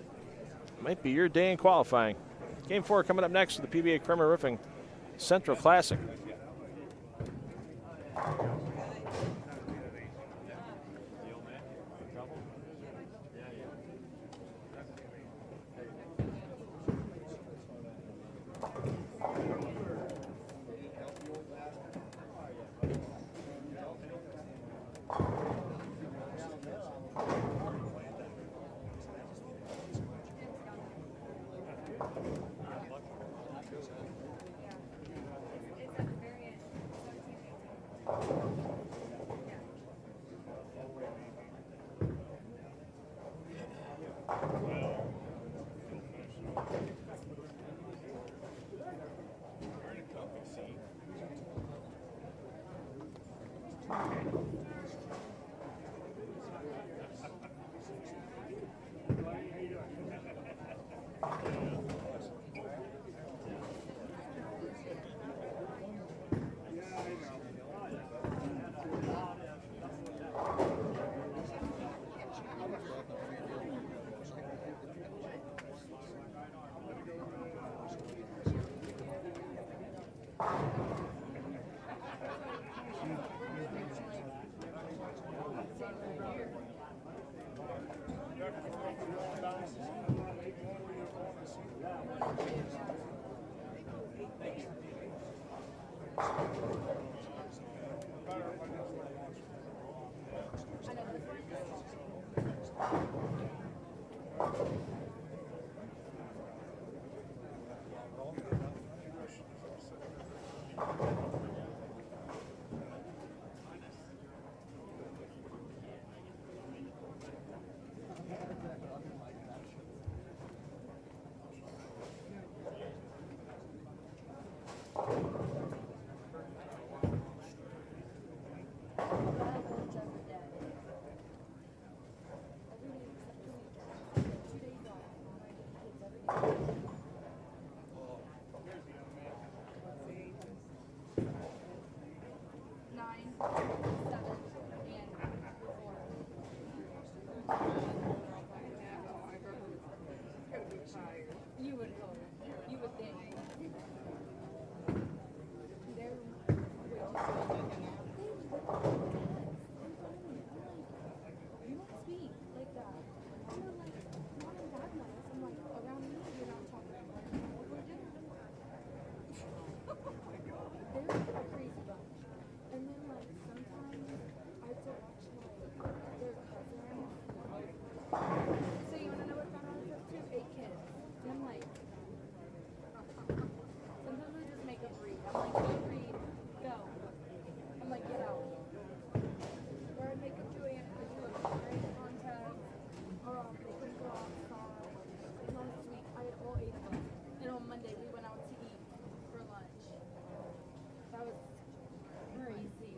might be your day in qualifying. Game 4 coming up next with the PBA Kremer Roofing Central Classic. You would hope. You would think. They're you don't speak like that. I'm not like, mom and dad knows. I'm like, around me, you're not talking about what we're doing. They're a crazy bunch. And then, like, sometimes I have to watch, like, their cousins. So you want to know what got on the trip too? 8 kids. And I'm like, sometimes I just make up read. I'm like, go read, go. I'm like, get out. Or I'd make up Joanne because she looked great contest. They couldn't go outside. And last week, I had all 8 of them. And on Monday, we went out to eat for lunch. That was crazy.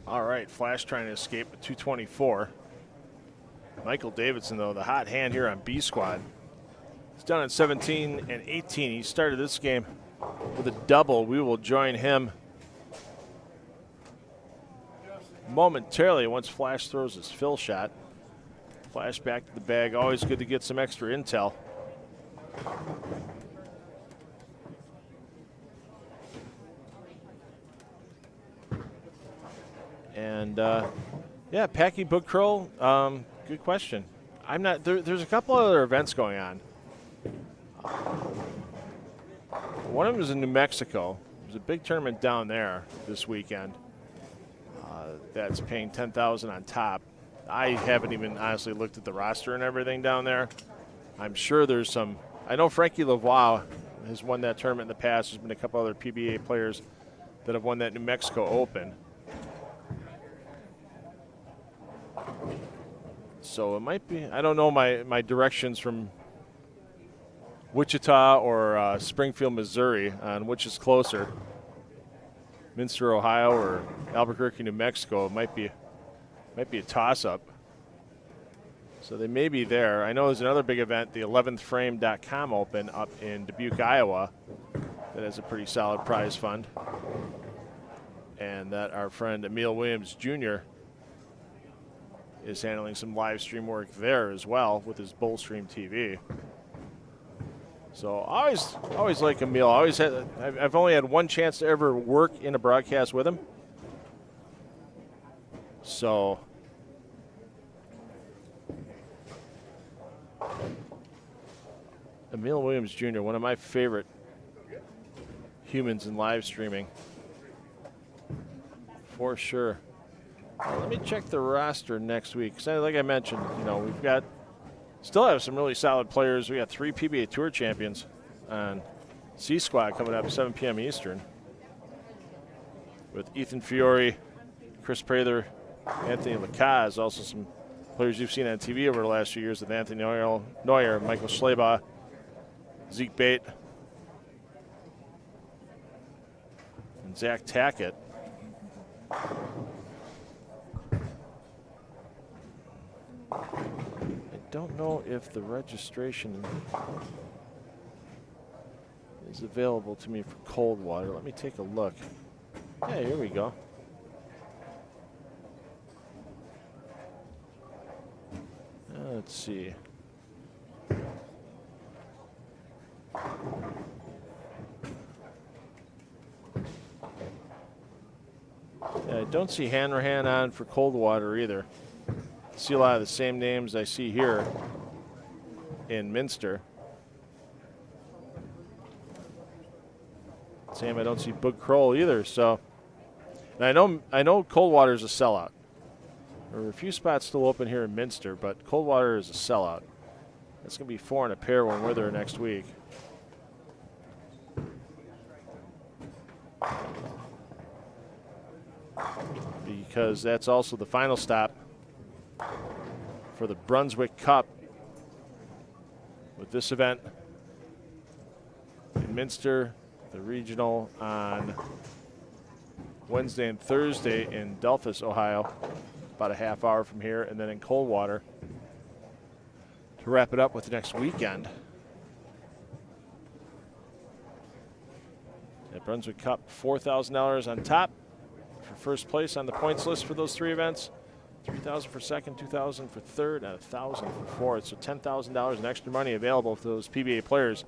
All right, Flash trying to escape at 224. Michael Davidson, though, the hot hand here on B squad. He's done at 17 and 18. He started this game with a double. We will join him momentarily once Flash throws his fill shot. Flash back to the bag. Always good to get some extra intel. And yeah, Packy Book Curl, good question. I'm not there's a couple other events going on. One of them is in New Mexico. There's a big tournament down there this weekend that's paying $10,000 on top. I haven't even honestly looked at the roster and everything down there. I'm sure there's some. I know Frankie Lavoie has won that tournament in the past. There's been a couple other PBA players that have won that New Mexico Open. So it might be, I don't know my directions from Wichita or Springfield, Missouri on which is closer. Minster, Ohio or Albuquerque, New Mexico. It might be a toss-up. So they may be there. I know there's another big event, the 11thframe.com Open up in Dubuque, Iowa, that has a pretty solid prize fund. And that our friend Emil Williams Jr. is handling some live stream work there as well with his Bullstream TV. So I always like Emil. I've only had one chance to ever work in a broadcast with him. So Emil Williams Jr., one of my favorite humans in live streaming, for sure. Let me check the roster next week. So like I mentioned, we've still have some really solid players. We got 3 PBA Tour champions on C Squad coming up 7 p.m. Eastern with Ethan Fiore, Chris Prather, Anthony Lacaze, also some players you've seen on TV over the last few years with Anthony Neuer, Michael Schleba, Zeke Bate, and Zach Tackett. I don't know if the registration is available to me for Coldwater. Let me take a look. Yeah, here we go. Let's see. Yeah, I don't see Hanrahan on for Coldwater either. I see a lot of the same names I see here in Minster. Same, I don't see Boog Kroll either. So, and I know Coldwater is a sellout. There are a few spots still open here in Minster, but Coldwater is a sellout. That's going to be 4 in a pair when we're there next week. Because that's also the final stop for the Brunswick Cup with this event in Minster, the regional on Wednesday and Thursday in Delphus, Ohio, about a half hour from here, and then in Coldwater to wrap it up with the next weekend. At Brunswick Cup, $4,000 on top for first place on the points list for those 3 events. $3,000 for second, $2,000 for third, and $1,000 for fourth. So $10,000 in extra money available for those PBA players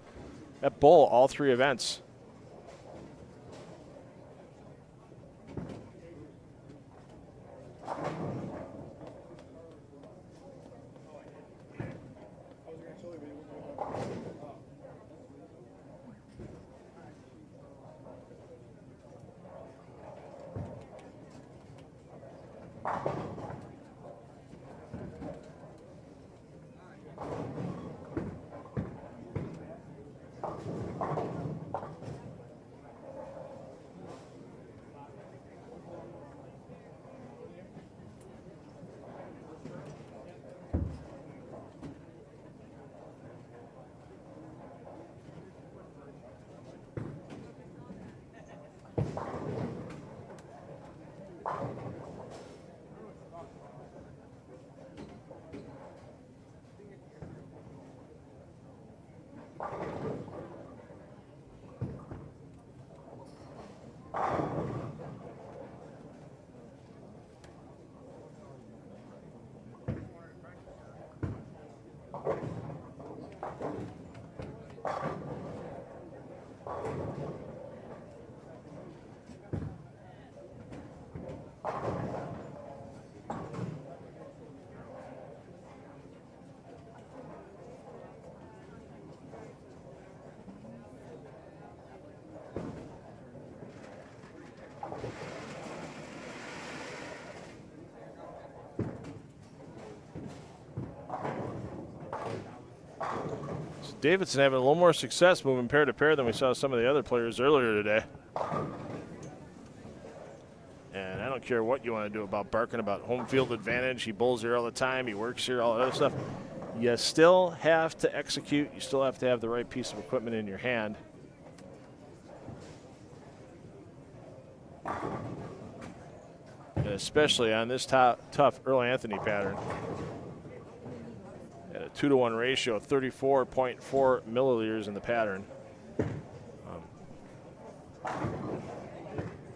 at bowl all 3 events. Davidson having a little more success moving pair to pair than we saw some of the other players earlier today. And I don't care what you want to do about barking about home field advantage. He bowls here all the time. He works here, all that other stuff. You still have to execute. You still have to have the right piece of equipment in your hand. And especially on this tough Earl Anthony pattern. At a 2-to-1 ratio, 34.4 milliliters in the pattern.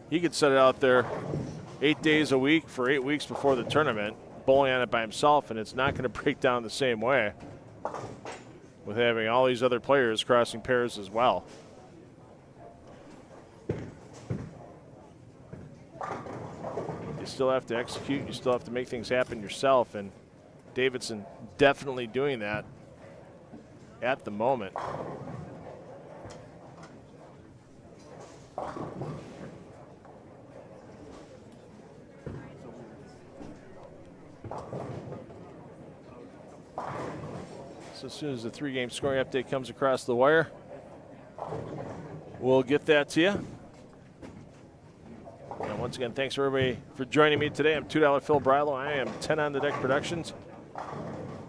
He could set it out there 8 days a week for 8 weeks before the tournament, bowling on it by himself, and it's not going to break down the same way with having all these other players crossing pairs as well. You still have to execute. You still have to make things happen yourself, and Davidson definitely doing that at the moment. So as soon as the 3-game scoring update comes across the wire, we'll get that to you. And once again, thanks for everybody for joining me today. I'm $2 Phil Brylow. I am 10 on the Deck Productions,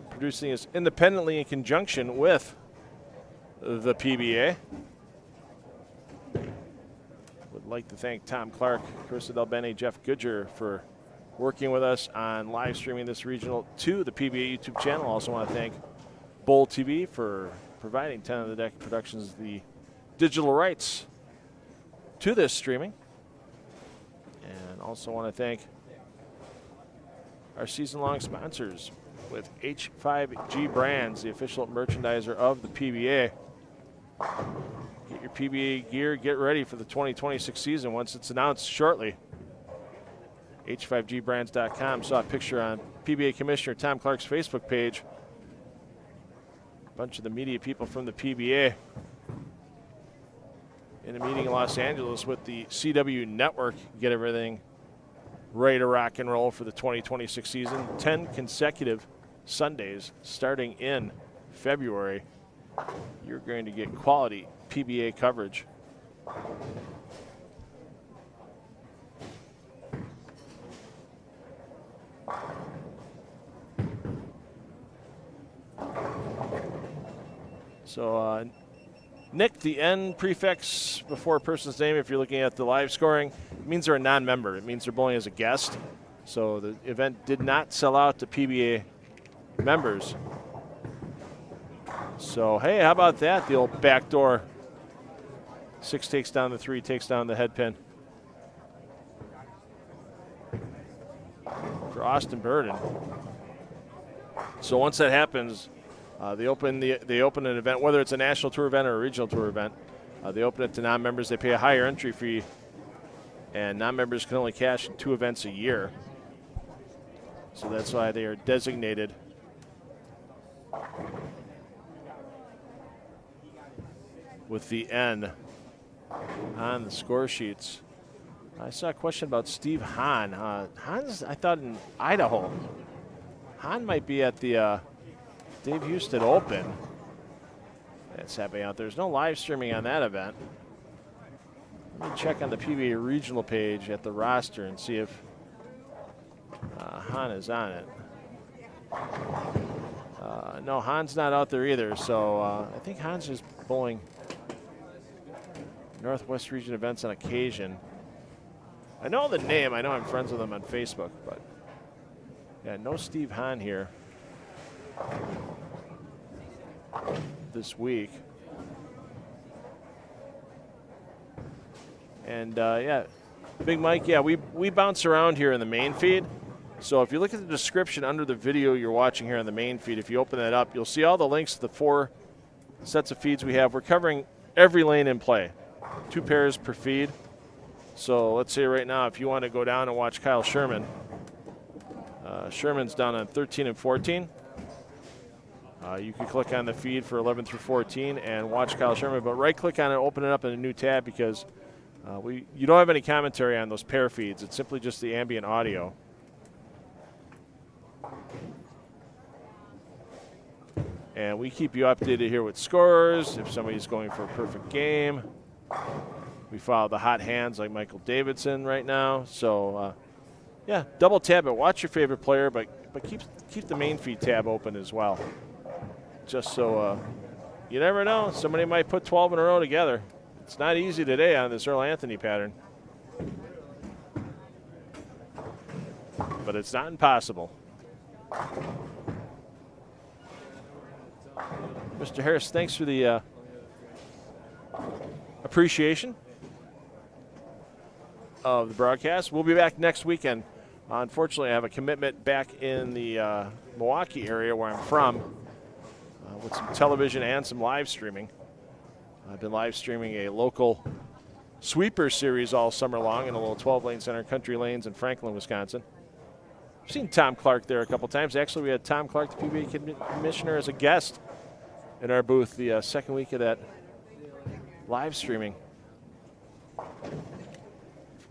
producing this independently in conjunction with the PBA. Would like to thank Tom Clark, Carissa Del Bene, Jeff Goodger for working with us on live streaming this regional to the PBA YouTube channel. Also want to thank Bowl TV for providing 10 on the Deck Productions the digital rights to this streaming. And also want to thank our season-long sponsors with H5G Brands, the official merchandiser of the PBA. Get your PBA gear, get ready for the 2026 season once it's announced shortly. H5gbrands.com. Saw a picture on PBA Commissioner Tom Clark's Facebook page. A bunch of the media people from the PBA in a meeting in Los Angeles with the CW Network, get everything ready to rock and roll for the 2026 season. 10 consecutive Sundays starting in February. You're going to get quality PBA coverage. So, Nick, the N prefix before a person's name, if you're looking at the live scoring, it means they're a non-member. It means they're bowling as a guest. So the event did not sell out to PBA members. So, hey, how about that? The old backdoor. 6 takes down the 3, takes down the head pin for Austin Burden. So once that happens, they open an event, whether it's a national tour event or a regional tour event. They open it to non-members. They pay a higher entry fee, and non-members can only cash in 2 events a year. So that's why they are designated with the N on the score sheets. I saw a question about Steve Hahn. Hahn's, I thought, in Idaho. Hahn might be at the Dave Houston Open. events happening out there. There's no live streaming on that event. Let me check on the PBA regional page at the roster and see if Han is on it. No, Han's not out there either, so I think Han's just bowling Northwest Region events on occasion. I know the name. I know I'm friends with him on Facebook, but yeah, no Steve Hahn here this week. And yeah, Big Mike, yeah, we bounce around here in the main feed. So if you look at the description under the video you're watching here on the main feed, if you open that up, you'll see all the links to the 4 sets of feeds we have. We're covering every lane in play, 2 pairs per feed. So let's say right now, if you want to go down and watch Kyle Sherman, Sherman's down on 13 and 14. You can click on the feed for 11 through 14 and watch Kyle Sherman, but right-click on it, open it up in a new tab because you don't have any commentary on those pair feeds. It's simply just the ambient audio. And we keep you updated here with scores, if somebody's going for a perfect game. We follow the hot hands like Michael Davidson right now. So, yeah, double tab it. Watch your favorite player, but keep the main feed tab open as well. Just so you never know. Somebody might put 12 in a row together. It's not easy today on this Earl Anthony pattern. But it's not impossible. Mr. Harris, thanks for the appreciation of the broadcast. We'll be back next weekend. Unfortunately, I have a commitment back in the Milwaukee area where I'm from with some television and some live streaming. I've been live streaming a local sweeper series all summer long in a little 12-lane center, Country Lanes in Franklin, Wisconsin. I've seen Tom Clark there a couple times. Actually, we had Tom Clark, the PBA commissioner, as a guest in our booth the second week of that live streaming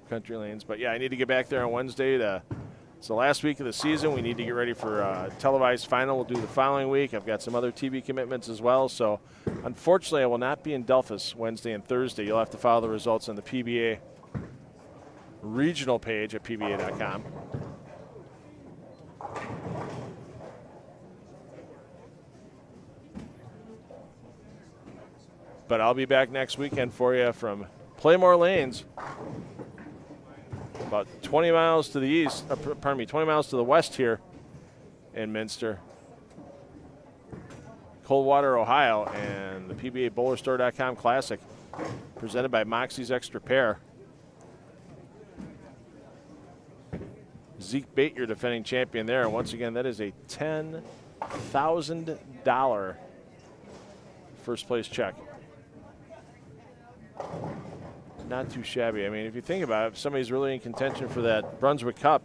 Country Lanes. But yeah, I need to get back there on Wednesday. It's the last week of the season. We need to get ready for a televised final. We'll do the following week. I've got some other TV commitments as well. So unfortunately, I will not be in Delphus Wednesday and Thursday. You'll have to follow the results on the PBA regional page at PBA.com. But I'll be back next weekend for you from Playmore Lanes, about 20 miles to the east, 20 miles to the west here in Minster, Coldwater, Ohio, and the PBA BowlerStore.com Classic presented by Moxie's Extra Pair. Zeke Bate, your defending champion there. And once again, that is a $10,000 first place check. Not too shabby. I mean, if you think about it, if somebody's really in contention for that Brunswick Cup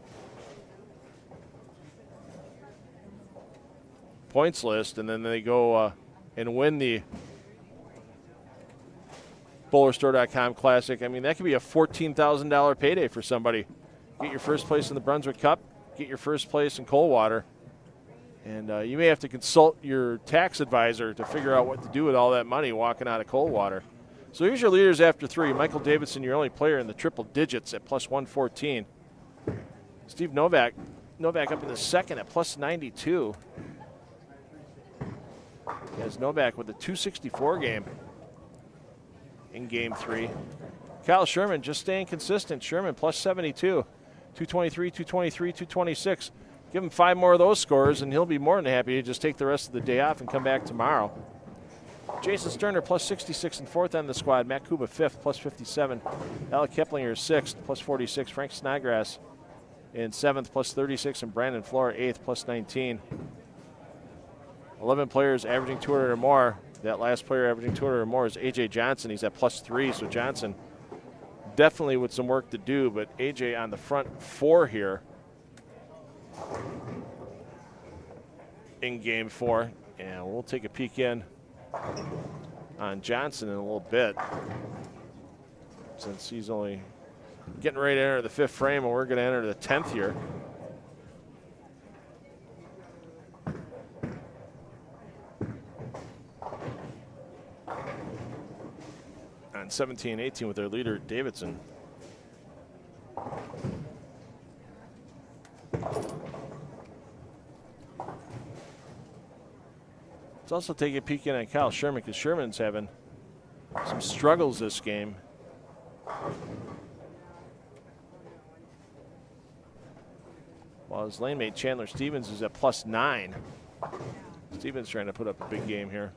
points list, and then they go and win the BowlerStore.com Classic, I mean, that could be a $14,000 payday for somebody. Get your first place in the Brunswick Cup, get your first place in Coldwater, and you may have to consult your tax advisor to figure out what to do with all that money walking out of Coldwater. So here's your leaders after 3. Michael Davidson, your only player in the triple digits at plus 114. Steve Novak up in the second at plus 92. He has Novak with a 264 game in game 3. Kyle Sherman just staying consistent. Sherman plus 72, 223, 223, 226. Give him 5 more of those scores, and he'll be more than happy to just take the rest of the day off and come back tomorrow. Jason Sterner plus 66 and 4th on the squad. Matt Kuba 5th plus 57. Alec Keplinger 6th plus 46. Frank Snodgrass in 7th plus 36. And Brandon Flora 8th plus 19. 11 players averaging 200 or more. That last player averaging 200 or more is A.J. Johnson. He's at plus 3. So Johnson definitely with some work to do. But A.J. on the front 4 here in game 4. And we'll take a peek in on Johnson in a little bit, since he's only getting ready to enter the 5th frame, and we're going to enter the 10th here. on 17-18 with their leader, Davidson. Let's also take a peek in at Kyle Sherman, because Sherman's having some struggles this game. While his lane mate Chandler Stevens is at +9. Stevens trying to put up a big game here.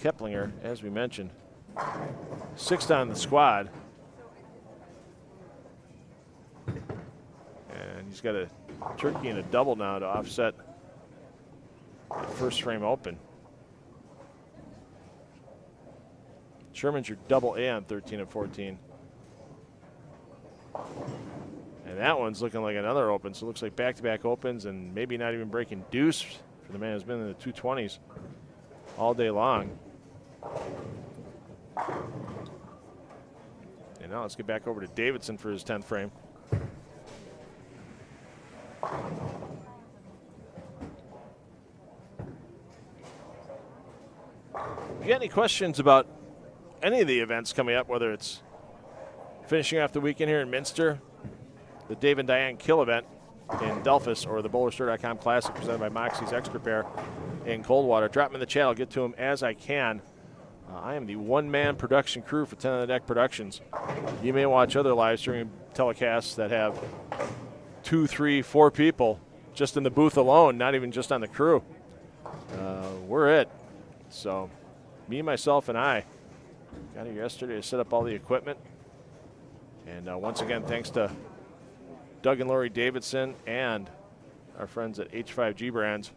Keplinger, as we mentioned, 6th on the squad. And he's got a turkey and a double now to offset the first frame open. Sherman's your double A on 13 and 14. And that one's looking like another open, so it looks like back-to-back opens and maybe not even breaking deuce for the man who's been in the 220s all day long. And now let's get back over to Davidson for his 10th frame. If you got any questions about any of the events coming up, whether it's finishing off the weekend here in Minster, the Dave and Diane Kill event in Delphus, or the BowlerStore.com Classic presented by Moxie's X Repair in Coldwater, drop them in the chat. I'll get to them as I can. I am the one-man production crew for 10 on the Deck Productions. You may watch other live streaming telecasts that have 2, 3, 4 people just in the booth alone, not even just on the crew. We're it. So me, myself, and I got here yesterday to set up all the equipment. And once again, thanks to Doug and Lori Davidson and our friends at H5G Brands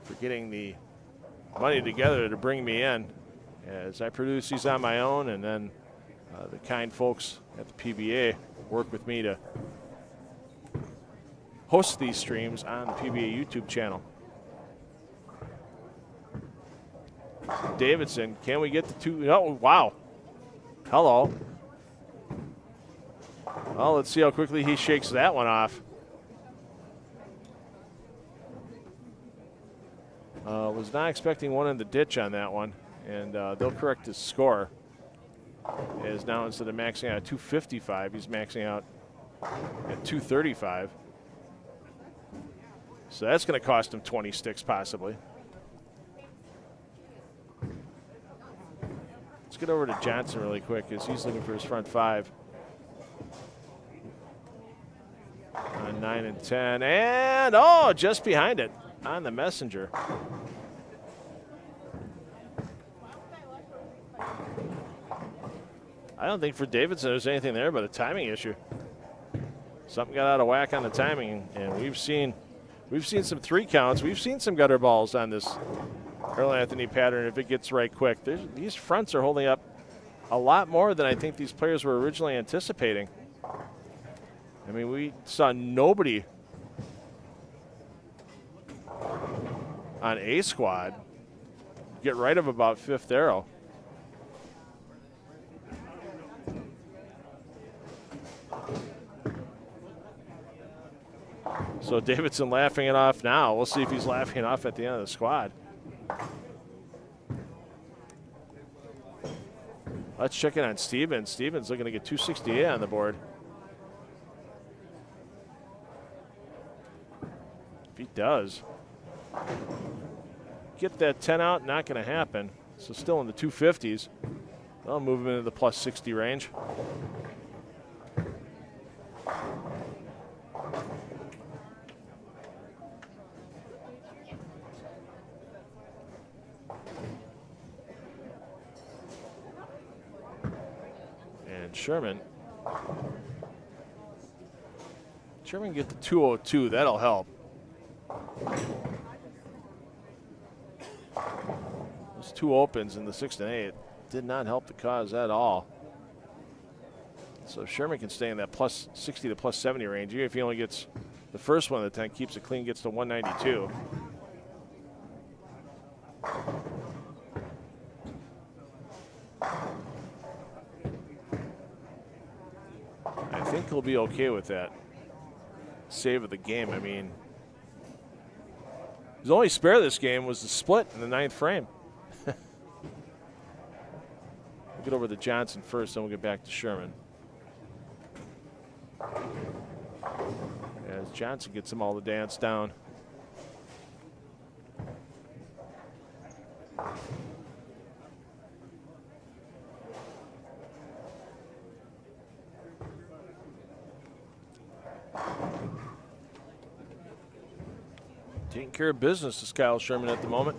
for getting the money together to bring me in as I produce these on my own, and then the kind folks at the PBA work with me to host these streams on the PBA YouTube channel. Davidson, can we get the 2? Oh, wow. Hello. Well, let's see how quickly he shakes that one off. Was not expecting one in the ditch on that one, and they'll correct his score. As now, instead of maxing out at 255, he's maxing out at 235. So that's going to cost him 20 sticks possibly. Let's get over to Johnson really quick as he's looking for his front 5. On 9 and 10, and oh, just behind it on the messenger. I don't think for Davidson there's anything there but a timing issue. Something got out of whack on the timing, and we've seen some 3 counts. We've seen some gutter balls on this Earl Anthony pattern if it gets right quick. These fronts are holding up a lot more than I think these players were originally anticipating. I mean, we saw nobody on A squad get right of about 5th arrow. So Davidson laughing it off now. We'll see if he's laughing it off at the end of the squad. Let's check in on Stevens. Stevens looking to get 268 on the board. If he does, get that 10 out, not going to happen. So still in the 250s. I'll move him into the +60 range. And Sherman get the 202. That'll help. Those 2 opens in the 6 and 8 did not help the cause at all. So Sherman can stay in that +60 to +70 range. Even if he only gets the first one of the 10, keeps it clean, gets to 192. I think he'll be okay with that. save of the game. I mean, his only spare this game was the split in the 9th frame. We'll get over to Johnson first, then we'll get back to Sherman. As Johnson gets them all to dance down. Taking care of business is Kyle Sherman at the moment.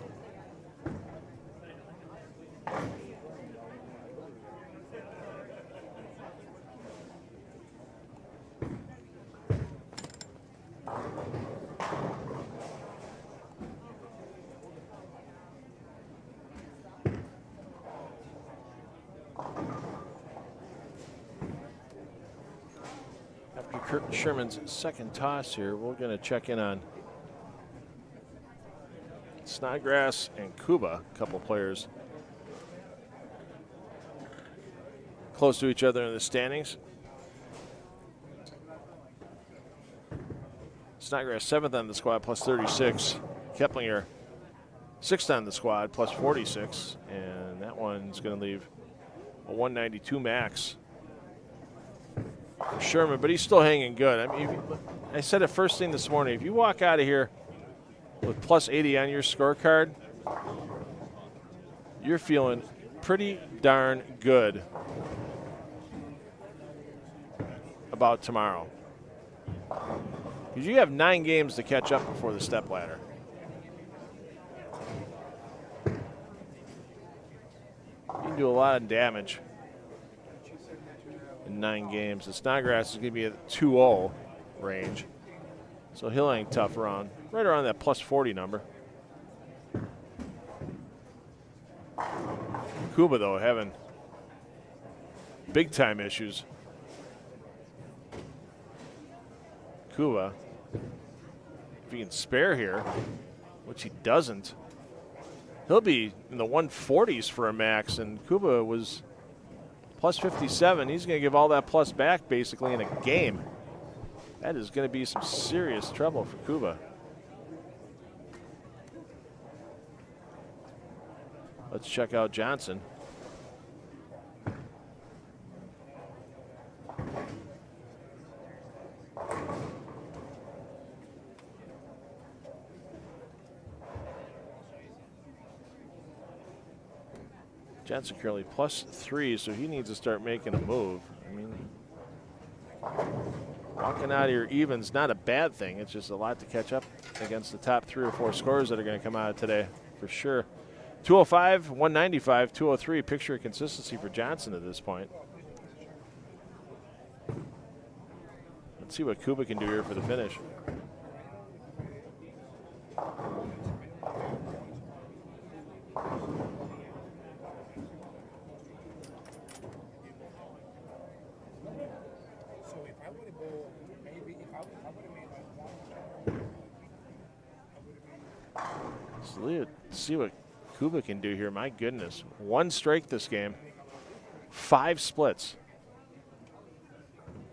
After Sherman's second toss here, we're going to check in on Snodgrass and Kuba, a couple players close to each other in the standings. Snodgrass 7th on the squad, plus 36. Keplinger 6th on the squad, plus 46. And that one's going to leave a 192 max for Sherman, but he's still hanging good. I mean, I said it first thing this morning. If you walk out of here with plus 80 on your scorecard, you're feeling pretty darn good about tomorrow. Because you have 9 games to catch up before the step ladder. You can do a lot of damage in 9 games. The Snodgrass is going to be at the 2-0 range. So he'll hang tough around, right around that plus 40 number. Kuba, though, having big-time issues. Kuba, if he can spare here, which he doesn't, he'll be in the 140s for a max, and Kuba was plus 57. He's going to give all that plus back basically in a game. That is going to be some serious trouble for Kuba. Let's check out Johnson. Johnson currently plus 3, so he needs to start making a move. I mean, walking out of your even's not a bad thing. It's just a lot to catch up against the top 3 or 4 scores that are going to come out today, for sure. 205, 195, 203. Picture of consistency for Johnson at this point. Let's see what Kuba can do here for the finish. Let's see what Kuba can do here. My goodness. 1 strike this game. 5 splits,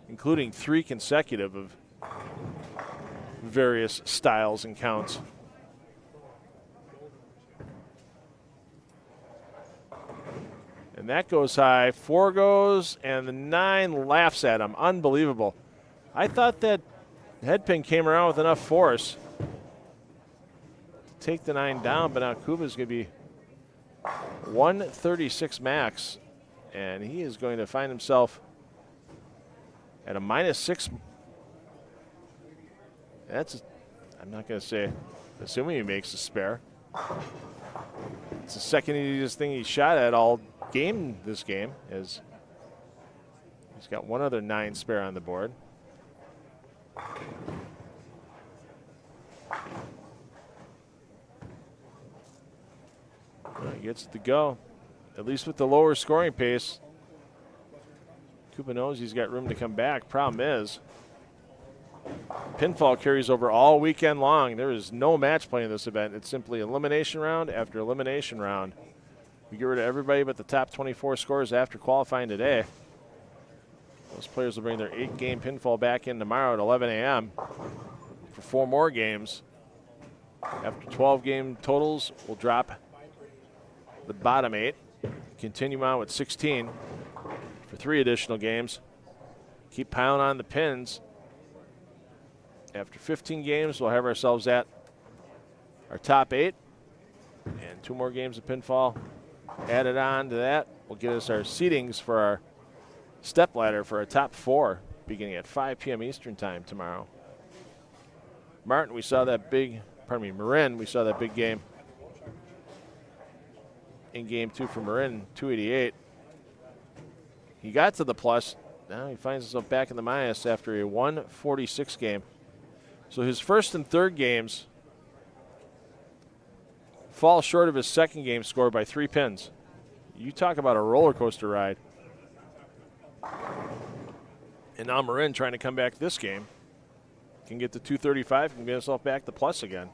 including 3 consecutive of various styles and counts. And that goes high. 4 goes, and the 9 laughs at him. Unbelievable. I thought that headpin came around with enough force take the 9 down, but now Kuba's going to be 136 max, and he is going to find himself at a -6. That's, I'm not going to say, assuming he makes a spare. It's the second easiest thing he shot at all game this game, as he's got 1 other 9 spare on the board. He gets it to go, at least with the lower scoring pace. Kuba knows he's got room to come back. Problem is, pinfall carries over all weekend long. There is no match play in this event. It's simply elimination round after elimination round. We get rid of everybody but the top 24 scorers after qualifying today. Those players will bring their 8-game pinfall back in tomorrow at 11 a.m. for 4 more games. After 12-game totals, we'll drop the bottom 8. Continue on with 16 for 3 additional games. Keep piling on the pins. After 15 games, we'll have ourselves at our top 8. And 2 more games of pinfall added on to that will get us our seedings for our step ladder for our top 4 beginning at 5 p.m. Eastern time tomorrow. Marin, we saw that big game in game 2 for Marin, 288. He got to the plus. Now he finds himself back in the minus after a 146 game. So his first and third games fall short of his second game score by 3 pins. You talk about a roller coaster ride. And now Marin trying to come back this game. Can get to 235, can get himself back to plus again.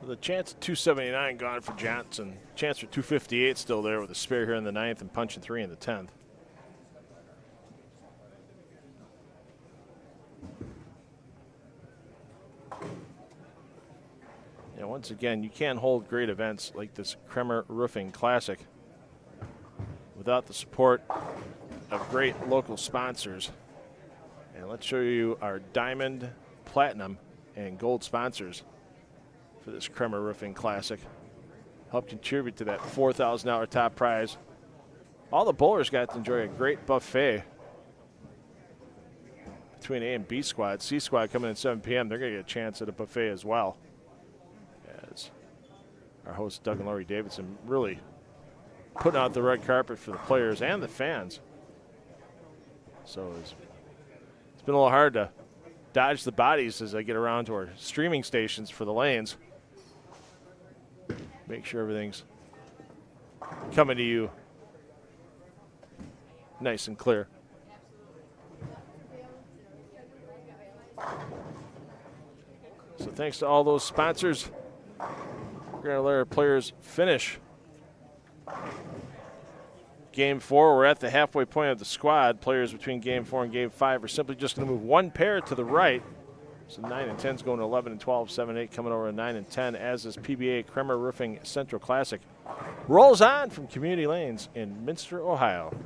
The chance of 279 gone for Johnson. Chance for 258 still there with a spare here in the 9th and punching 3 in the 10th. Yeah, once again, you can't hold great events like this Kremer Roofing Classic without the support of great local sponsors. And let's show you our Diamond, Platinum, and Gold sponsors for this Kremer Roofing Classic. Helped contribute to that $4,000 top prize. All the bowlers got to enjoy a great buffet between A and B squad. C squad coming in at 7 p.m. They're going to get a chance at a buffet as well. As our host Doug and Lori Davidson really putting out the red carpet for the players and the fans. So it's been a little hard to dodge the bodies as I get around to our streaming stations for the lanes. Make sure everything's coming to you nice and clear. So thanks to all those sponsors. We're going to let our players finish Game 4. We're at the halfway point of the squad. Players between Game 4 and Game 5 are simply just going to move one pair to the right. So 9 and 10 is going to 11 and 12, 7 and 8 coming over to 9 and 10 as this PBA Kremer Roofing Central Classic rolls on from Community Lanes in Minster, Ohio.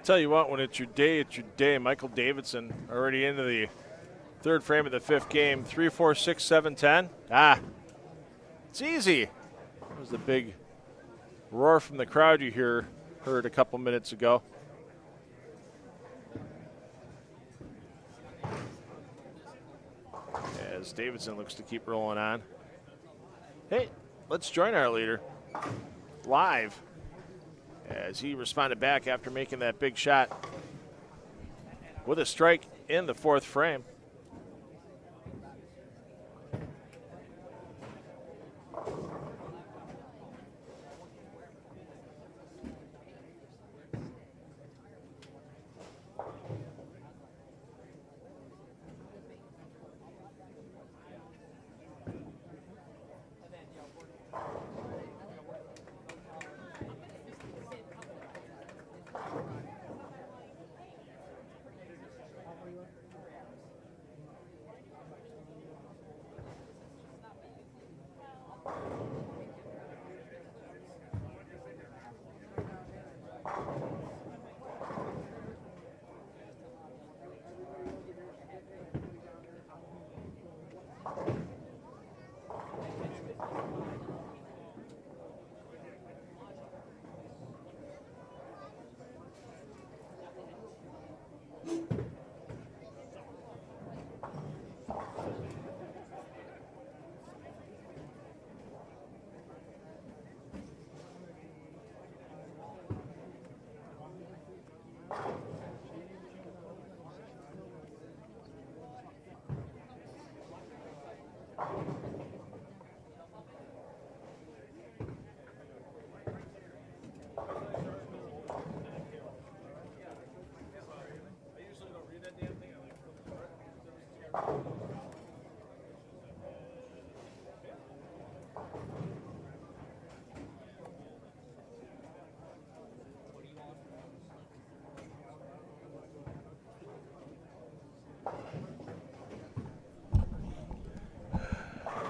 Tell you what, when it's your day, it's your day. Michael Davidson already into the third frame of the fifth game. 3, 4, 6, 7, 10. It's easy. That was the big roar from the crowd you heard a couple minutes ago. As Davidson looks to keep rolling on. Hey, let's join our leader live as he responded back after making that big shot with a strike in the fourth frame.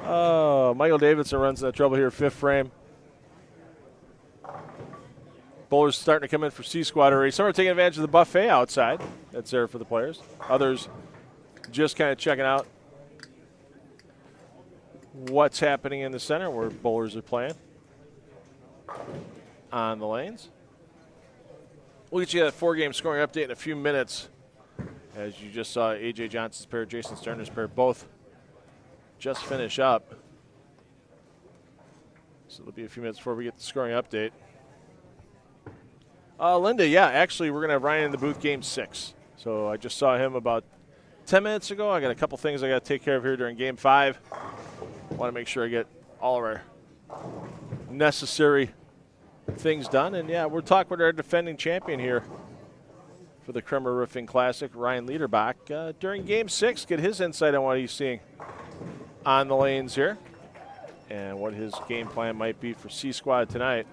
Oh, Michael Davidson runs into trouble here, fifth frame. Bowlers starting to come in for C squad already. Some are taking advantage of the buffet outside that's there for the players. Others just kind of checking out what's happening in the center where bowlers are playing on the lanes. We'll get you a four-game scoring update in a few minutes. As you just saw, A.J. Johnson's pair, Jason Sterner's pair, both just finish up. So it'll be a few minutes before we get the scoring update. Linda, yeah, actually, we're going to have Ryan in the booth game 6. So I just saw him about 10 minutes ago. I got a couple things I got to take care of here during game 5. Want to make sure I get all of our necessary things done. And, yeah, we're talking with our defending champion here for the Kremer Roofing Classic, Ryan Liederbach. During game 6, get his insight on what he's seeing on the lanes here and what his game plan might be for C Squad tonight.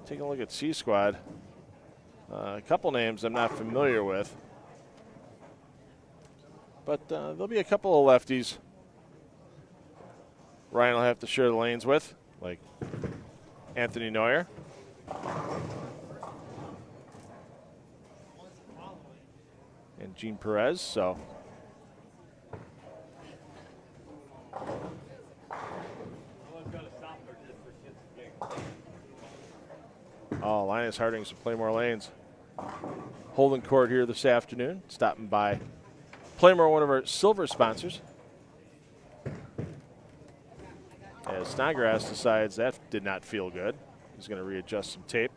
Taking a look at C Squad. A couple names I'm not familiar with. But there'll be a couple of lefties Ryan will have to share the lanes with, like Anthony Neuer. And Gene Perez, so. Oh, Linus Harding's to play more lanes. Holding court here this afternoon, stopping by Playmore, one of our silver sponsors. As Snodgrass decides that did not feel good. He's going to readjust some tape.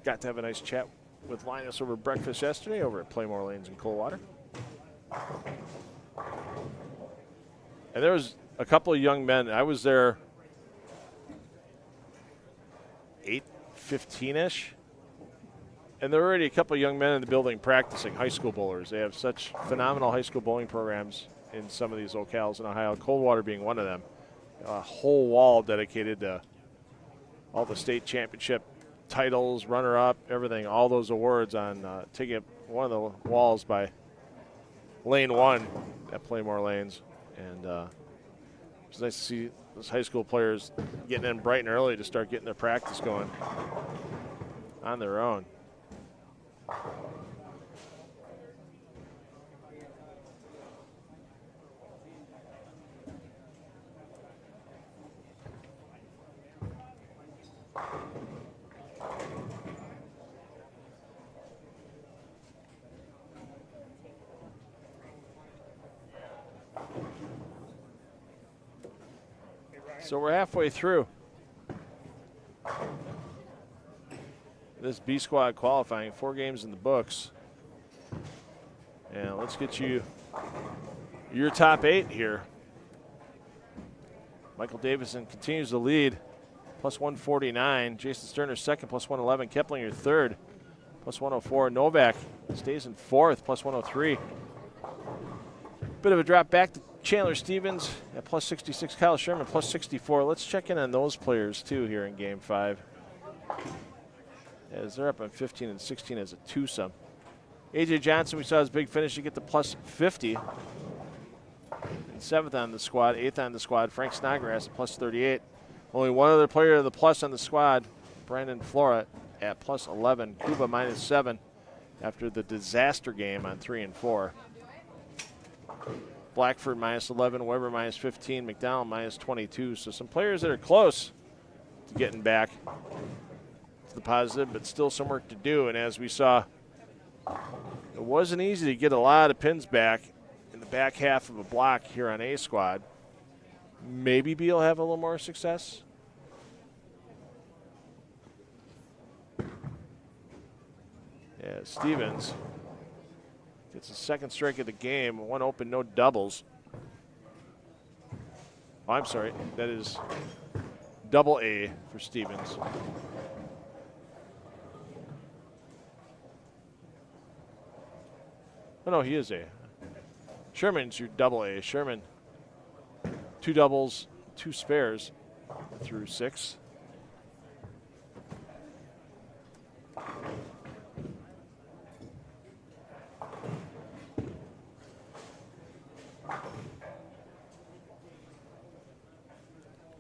Got to have a nice chat with Linus over breakfast yesterday over at Playmore Lanes in Coldwater. And there was a couple of young men. I was there 8:15-ish. And there were already a couple of young men in the building practicing, high school bowlers. They have such phenomenal high school bowling programs in some of these locales in Ohio, Coldwater being one of them. A whole wall dedicated to all the state championship titles, runner-up, everything, all those awards on taking up one of the walls by Lane 1 at Playmore Lanes. And it's nice to see those high school players getting in bright and early to start getting their practice going on their own. So we're halfway through this B Squad qualifying, 4 games in the books. And let's get you your top 8 here. Michael Davison continues to lead, plus 149. Jason Sterner second, plus 111. Keplinger third, plus 104. Novak stays in 4th, plus 103. Bit of a drop back to Chandler Stevens at plus 66. Kyle Sherman plus 64. Let's check in on those players too here in game 5. As they're up on 15 and 16 as a twosome. AJ Johnson, we saw his big finish to get to plus 50. And 7th on the squad, 8th on the squad. Frank Snodgrass at plus 38. Only one other player of the plus on the squad, Brandon Flora at plus 11. Cuba minus 7 after the disaster game on 3 and 4. Blackford minus 11, Weber minus 15, McDonald minus 22. So some players that are close to getting back to the positive, but still some work to do. And as we saw, it wasn't easy to get a lot of pins back in the back half of a block here on A Squad. Maybe B will have a little more success. Yeah, Stevens gets a second strike of the game. 1 open, no doubles. Oh, I'm sorry. That is double A for Stevens. Oh, no, he is A. Sherman's your double A. Sherman, 2 doubles, 2 spares through 6.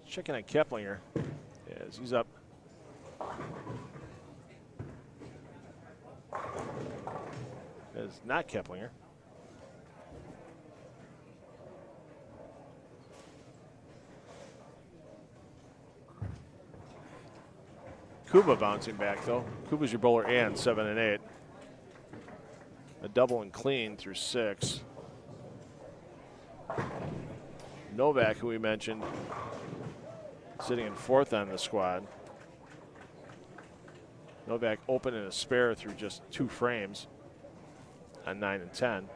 Checking at Keplinger. as he's up. It's not Keplinger. Kuba bouncing back, though. Kuba's your bowler and 7 and 8. A double and clean through 6. Novak, who we mentioned, sitting in 4th on the squad. Novak open and a spare through just 2 frames on 9 and 10.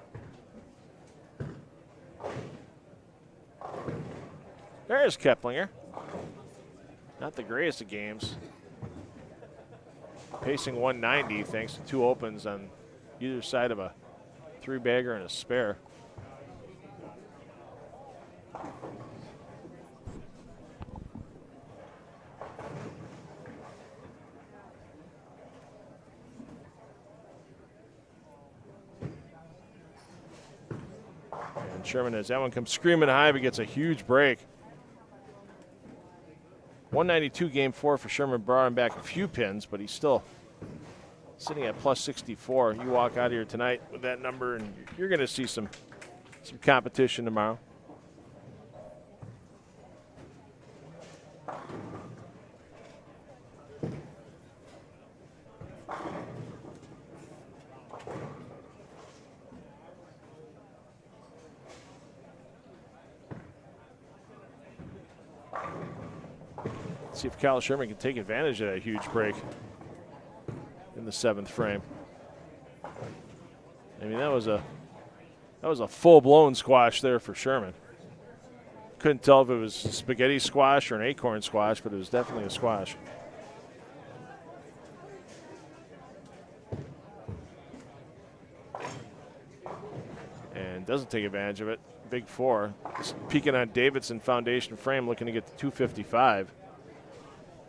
There's Keplinger. Not the greatest of games. Pacing 190 thanks to 2 opens on either side of a 3-bagger and a spare. And Sherman, as that one comes screaming high, but gets a huge break. 192 game 4 for Sherman, brought him back a few pins, but he's still sitting at plus 64. You walk out of here tonight with that number, and you're going to see some competition tomorrow. See if Kyle Sherman can take advantage of that huge break in the 7th frame. I mean, that was a full-blown squash there for Sherman. Couldn't tell if it was a spaghetti squash or an acorn squash, but it was definitely a squash. And doesn't take advantage of it. Big 4. Just peeking on Davidson foundation frame, looking to get to 255.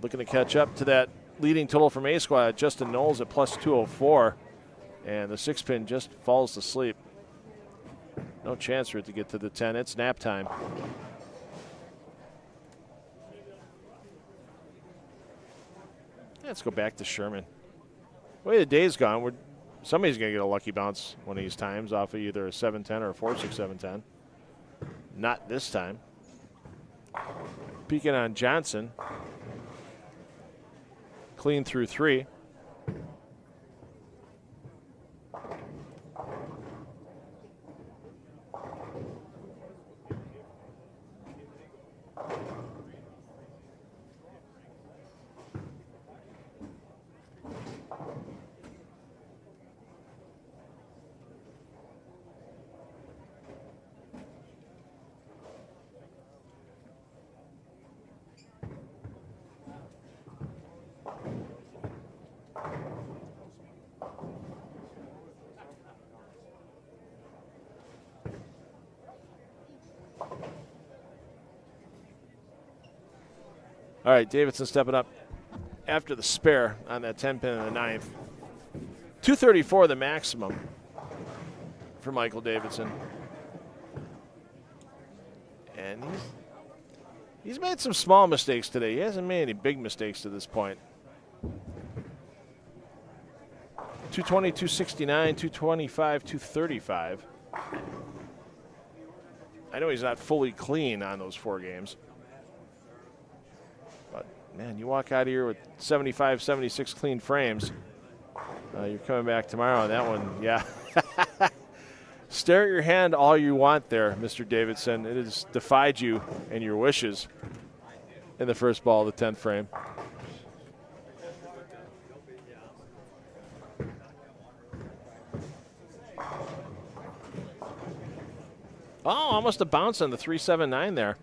Looking to catch up to that leading total from A squad, Justin Knowles at plus 204. And the 6-pin just falls to sleep. No chance for it to get to the 10. It's nap time. Let's go back to Sherman. The way the day's gone, somebody's going to get a lucky bounce one of these times off of either a 7-10 or a 4-6-7-10. Not this time. Peeking on Johnson. Clean through 3. All right, Davidson stepping up after the spare on that 10-pin in the 9th. 234 the maximum for Michael Davidson. And he's made some small mistakes today. He hasn't made any big mistakes to this point. 220, 269, 225, 235. I know he's not fully clean on those 4 games. Man, you walk out of here with 75, 76 clean frames. You're coming back tomorrow on that one. Yeah. Stare at your hand all you want there, Mr. Davidson. It has defied you and your wishes in the first ball of the 10th frame. Oh, almost a bounce on the 379 there.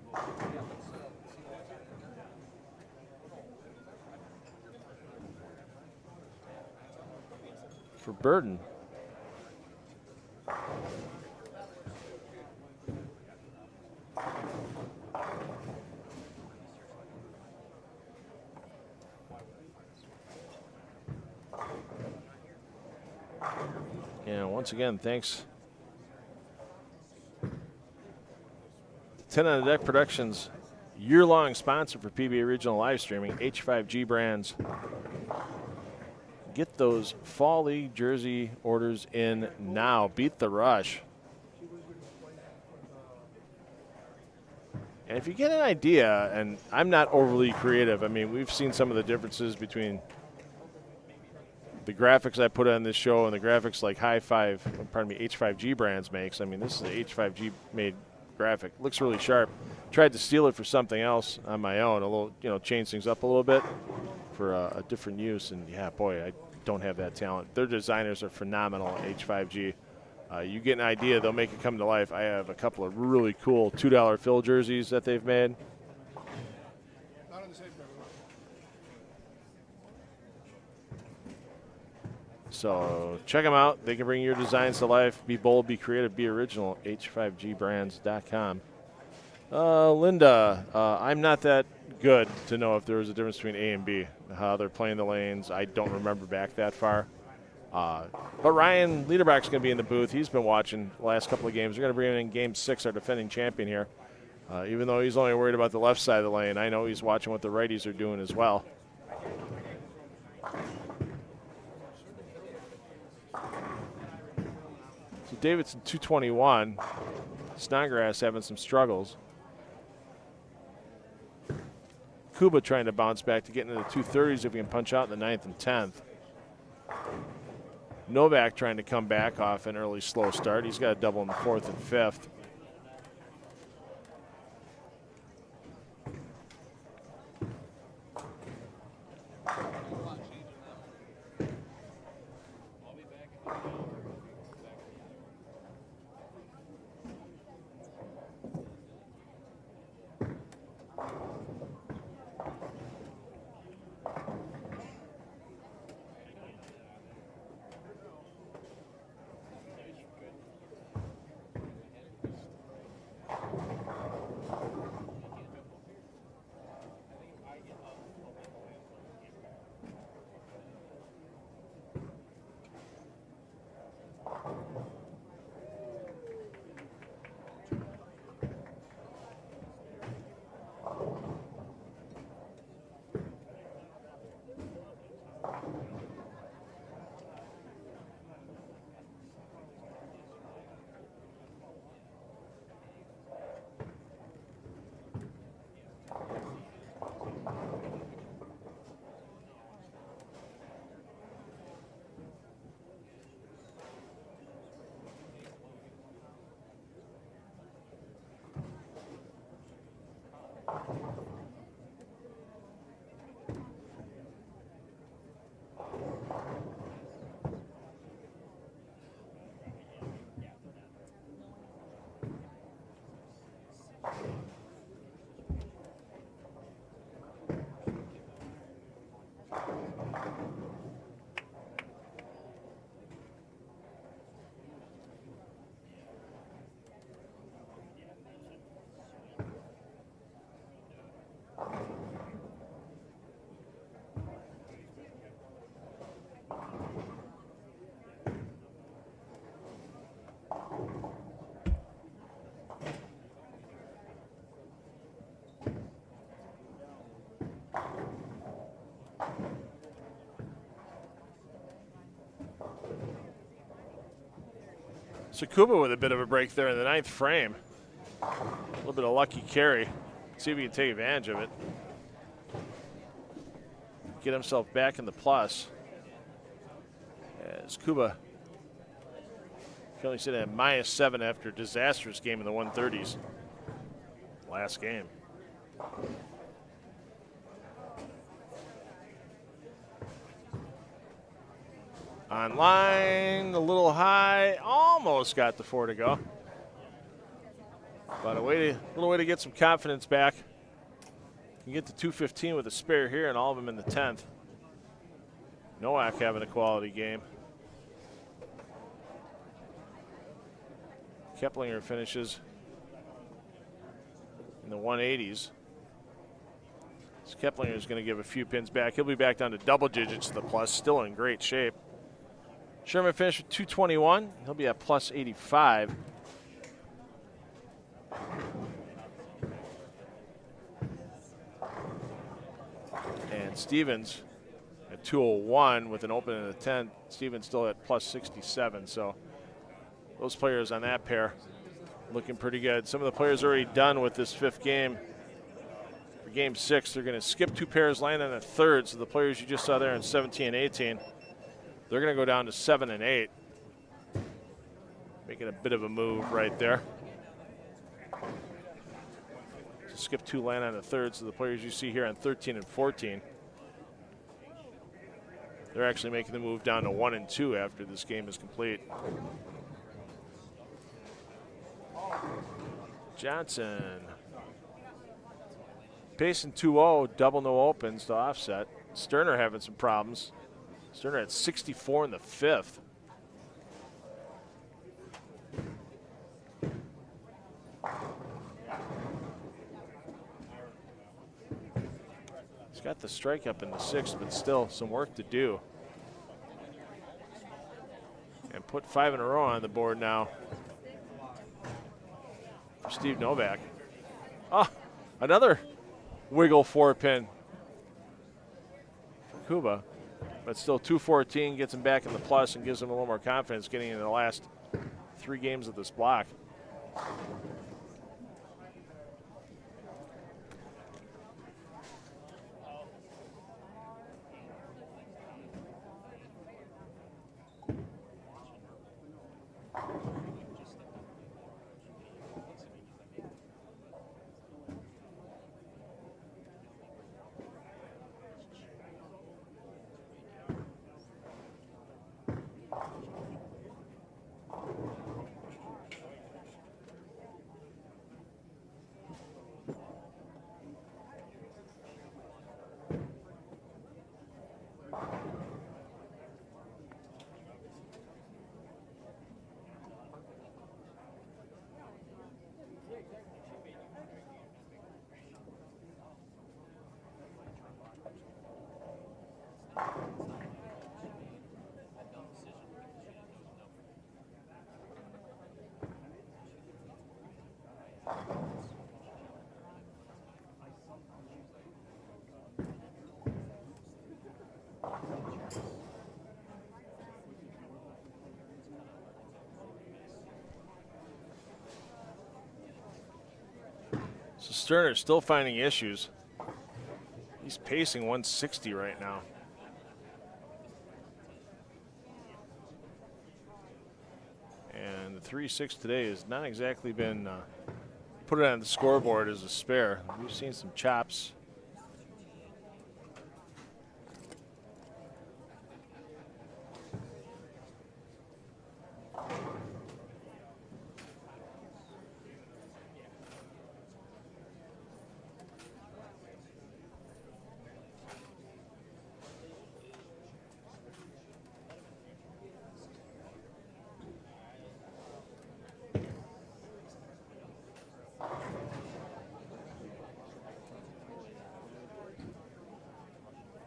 For Burden. Yeah, once again, thanks to 10 on the Deck Productions year-long sponsor for PBA Regional live streaming, H5G Brands. Get those Fall League jersey orders in now. Beat the rush. And if you get an idea, and I'm not overly creative, I mean, we've seen some of the differences between the graphics I put on this show and the graphics like H5G Brands makes. I mean, this is an H5G made graphic. Looks really sharp. Tried to steal it for something else on my own, a little, change things up a little bit for a different use. And yeah, boy, I don't have that talent. Their designers are phenomenal at H5G. You get an idea, they'll make it come to life. I have a couple of really cool $2 fill jerseys that they've made. So check them out. They can bring your designs to life. Be bold, be creative, be original. H5GBrands.com. Linda, I'm not that good to know if there was a difference between A and B, how they're playing the lanes. I don't remember back that far. But Ryan Liederbach's going to be in the booth. He's been watching the last couple of games. We're going to bring him in Game 6, our defending champion here. Even though he's only worried about the left side of the lane, I know he's watching what the righties are doing as well. So Davidson 221. Snodgrass having some struggles. Kuba trying to bounce back to get into the 230s if we can punch out in the 9th and 10th. Novak trying to come back off an early slow start. He's got a double in the 4th and 5th. So Kuba with a bit of a break there in the 9th frame. A little bit of lucky carry. See if he can take advantage of it. Get himself back in the plus. As Kuba currently sitting at -7 after a disastrous game in the 130s. Last game. On line, a little high, almost got the 4 to go. But a little way to get some confidence back. You can get to 215 with a spare here and all of them in the 10th. Nowak having a quality game. Keplinger finishes in the 180s. So Keplinger is going to give a few pins back. He'll be back down to double digits to the plus, still in great shape. Sherman finished with 221. He'll be at plus 85. Stevens at 201 with an open in the 10. Stevens still at plus 67. So those players on that pair looking pretty good. Some of the players already done with this 5th game. For game 6, they're going to skip 2 pairs, land on a 3rd. So the players you just saw there in 17 and 18, they're going to go down to 7 and 8. Making a bit of a move right there. So skip 2, land on a 3rd. So the players you see here on 13 and 14, they're actually making the move down to 1 and 2 after this game is complete. Johnson. Pacing 2-0, double no opens to offset. Sterner having some problems. Sterner at 64 in the 5th. He's got the strike up in the 6th, but still some work to do. And put 5 in a row on the board now for Steve Novak. Oh, another wiggle 4-pin for Kuba. But still 214 gets him back in the plus and gives him a little more confidence getting into the last 3 games of this block. So Sterner's still finding issues. He's pacing 160 right now. And the 3-6 today has not exactly been put it on the scoreboard as a spare. We've seen some chops.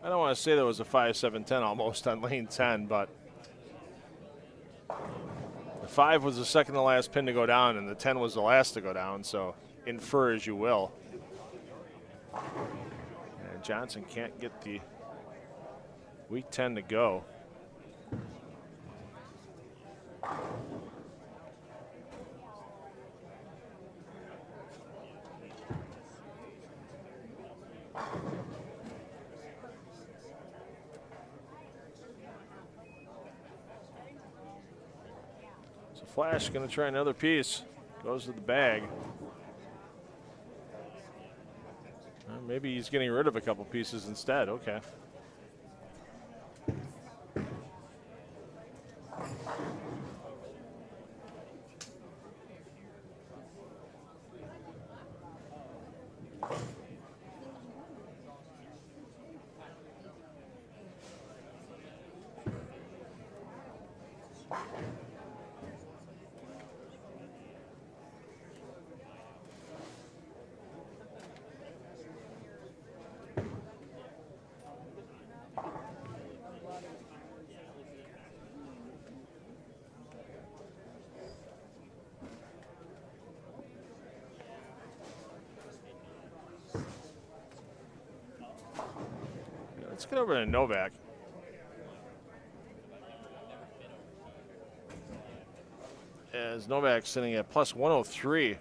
I don't want to say there was a 5-7-10 almost on lane 10, but the 5 was the second to last pin to go down, and the 10 was the last to go down, so infer as you will. And Johnson can't get the weak 10 to go. Flash going to try another piece. Goes to the bag. Maybe he's getting rid of a couple pieces instead. Okay. Let's get over to Novak. As Novak's sitting at plus 103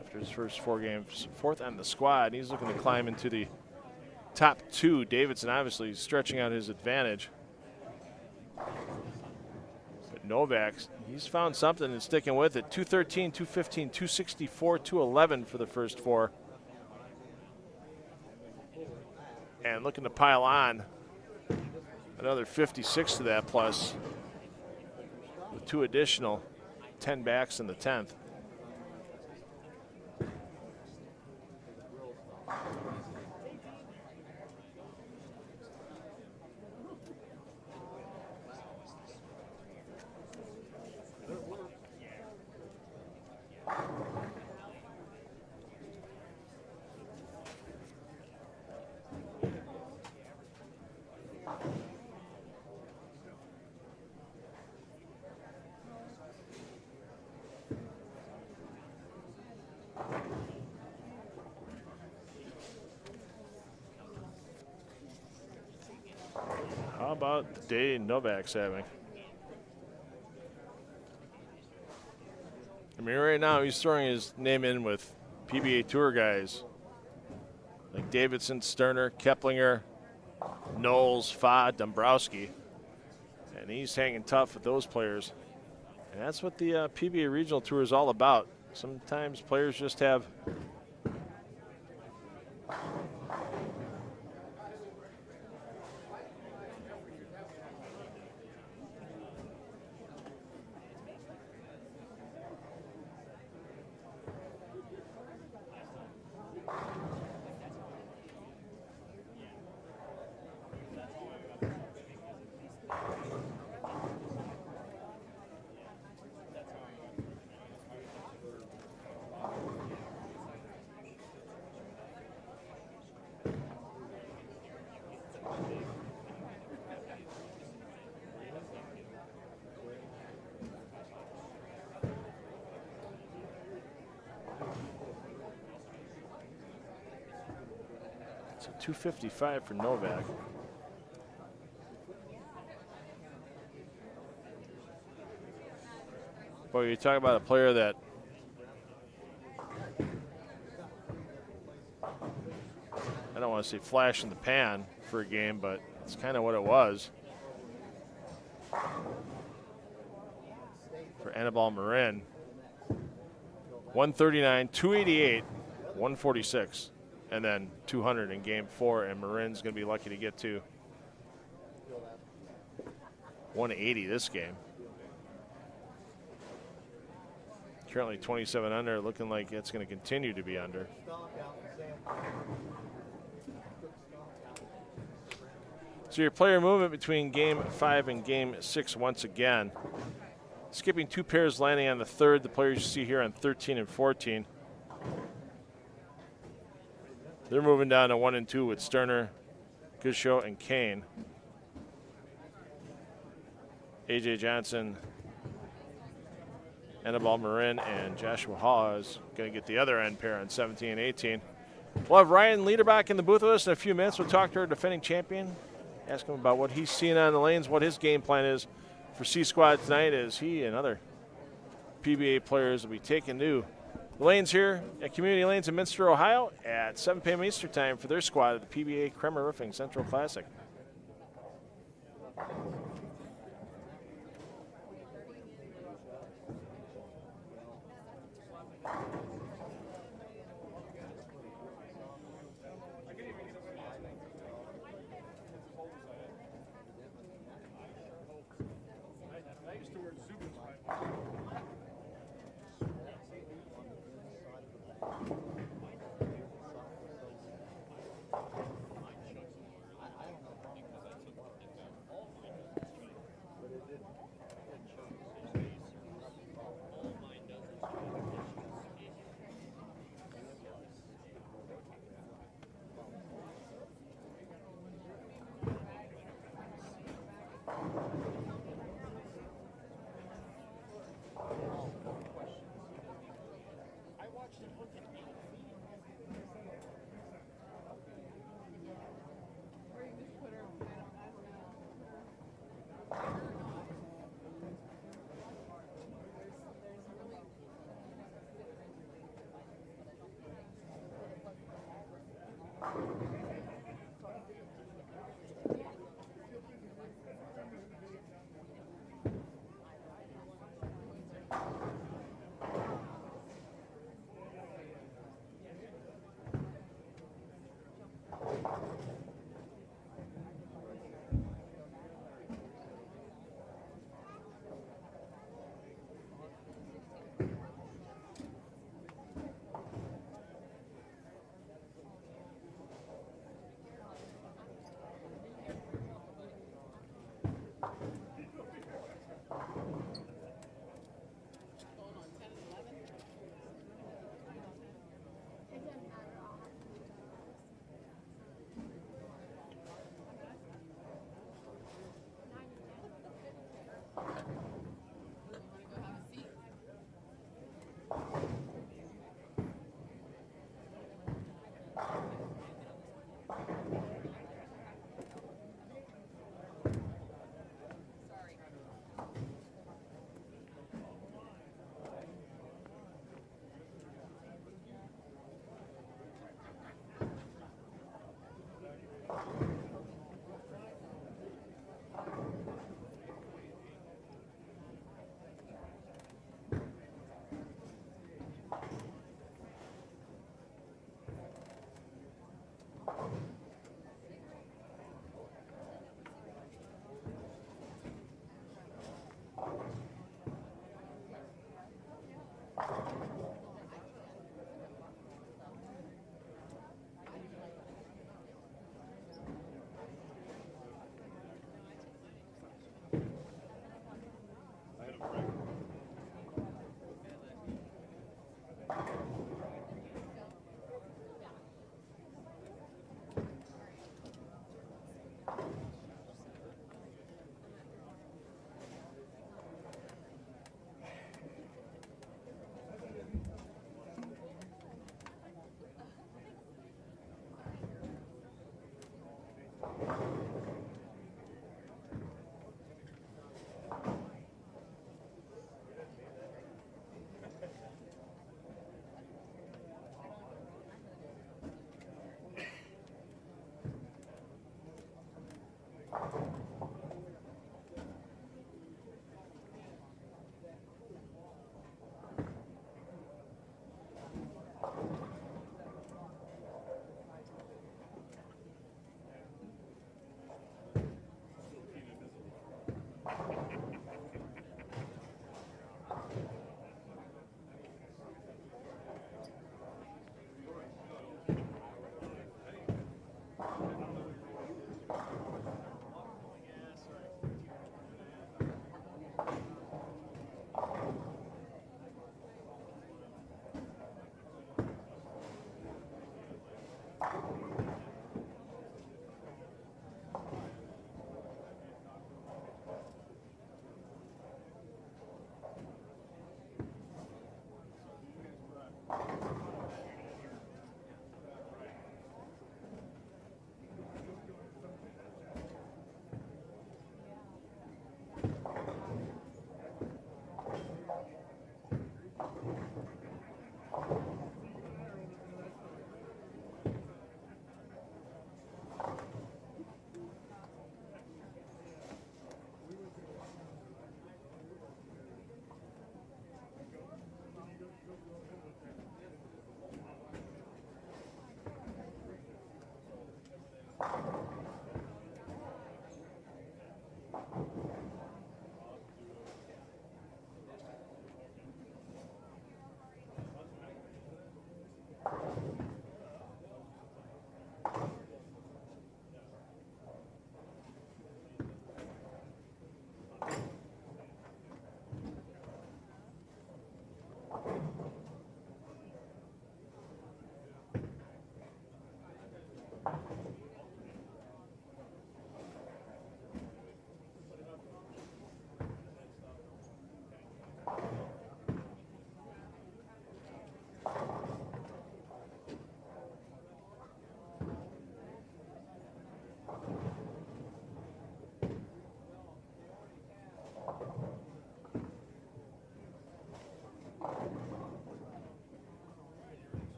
after his first 4 games, 4th on the squad. He's looking to climb into the top 2. Davidson obviously stretching out his advantage. But Novak, he's found something and sticking with it. 213, 215, 264, 211 for the first 4. And looking to pile on another 56 to that plus with 2 additional 10 backs in the 10th. How about the day Novak's having? I mean, right now he's throwing his name in with PBA Tour guys like Davidson, Sterner, Keplinger, Knowles, Fa, Dombrowski. And he's hanging tough with those players. And that's what the PBA Regional Tour is all about. Sometimes players just have it's a 255 for Novak. Boy, you talk about a player that I don't want to say flash in the pan for a game, but it's kind of what it was for Anibal Marin. 139, 288, 146, and then 200 in game 4, and Marin's going to be lucky to get to 180 this game. Currently 27 under, looking like it's going to continue to be under. So your player movement between game 5 and game 6 once again. Skipping 2 pairs, landing on the 3rd. The players you see here on 13 and 14. They're moving down to 1 and 2 with Sterner, Gusho, and Kane. A.J. Johnson, Anibal Marin, and Joshua Hall is going to get the other end pair on 17 and 18. We'll have Ryan Liederbach in the booth with us in a few minutes. We'll talk to our defending champion, ask him about what he's seeing on the lanes, what his game plan is for C Squad tonight as he and other PBA players will be taking to the lanes here at Community Lanes in Minster, Ohio at 7 p.m. Eastern time for their squad at the PBA Kremer Roofing Central Classic.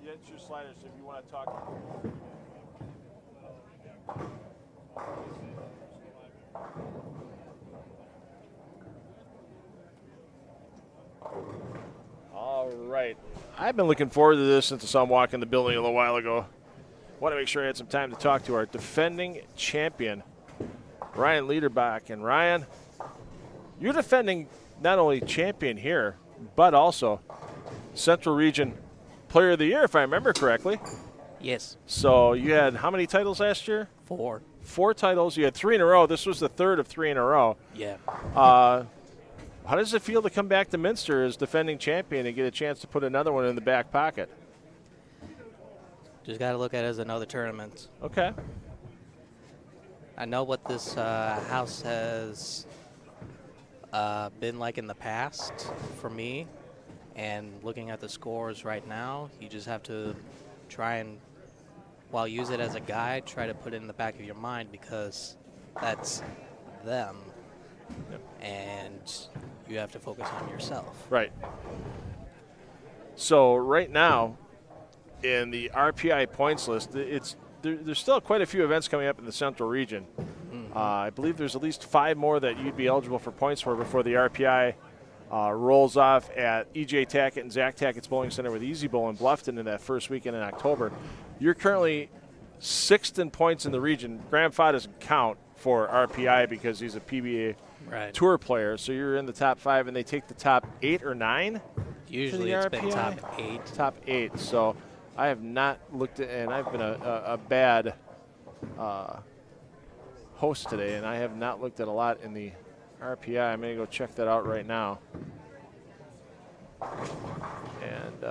it's your sliders. If you want to talk. All right. I've been looking forward to this since I saw him walk in the building a little while ago. Want to make sure I had some time to talk to our defending champion, Ryan Liederbach. And Ryan, you're defending not only champion here, but also Central Region Player of the Year, if I remember correctly. Yes. So you had how many titles last year? 4. 4 titles. You had 3 in a row. This was the third of 3 in a row. Yeah. How does it feel to come back to Minster as defending champion and get a chance to put another one in the back pocket? Just got to look at it as another tournament. Okay. I know what this house has been like in the past for me, and looking at the scores right now, you just have to try and, while use it as a guide, try to put it in the back of your mind, because that's them. Yep. And you have to focus on yourself. Right. So right now, in the RPI points list, there's still quite a few events coming up in the Central Region. Mm-hmm. I believe there's at least 5 more that you'd be eligible for points for before the RPI rolls off at EJ Tackett and Zach Tackett's Bowling Center with Easy Bowl in Bluffton in that first weekend in October. You're currently 6th in points in the region. Graham Fa doesn't count for RPI because he's a PBA tour player, so you're in the top 5, and they take the top 8 or 9. Usually it's been top 8. Top 8. So I have not looked at, and I've been a bad host today, and I have not looked at a lot in the RPI. I'm going to go check that out right now. And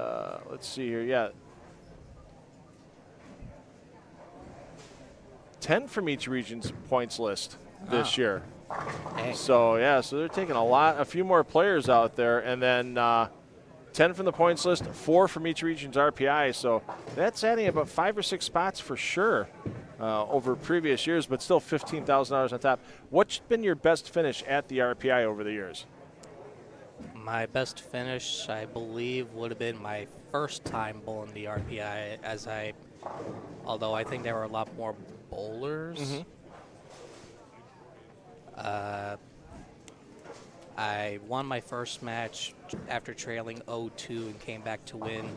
let's see here. Yeah. 10 from each region's points list this year. Dang. So, yeah, so they're taking a few more players out there, and then 10 from the points list, 4 from each region's RPI. So that's adding about 5 or 6 spots for sure over previous years, but still $15,000 on top. What's been your best finish at the RPI over the years? My best finish, I believe, would have been my first time bowling the RPI, although I think there were a lot more bowlers. Mm-hmm. I won my first match after trailing 0-2 and came back to win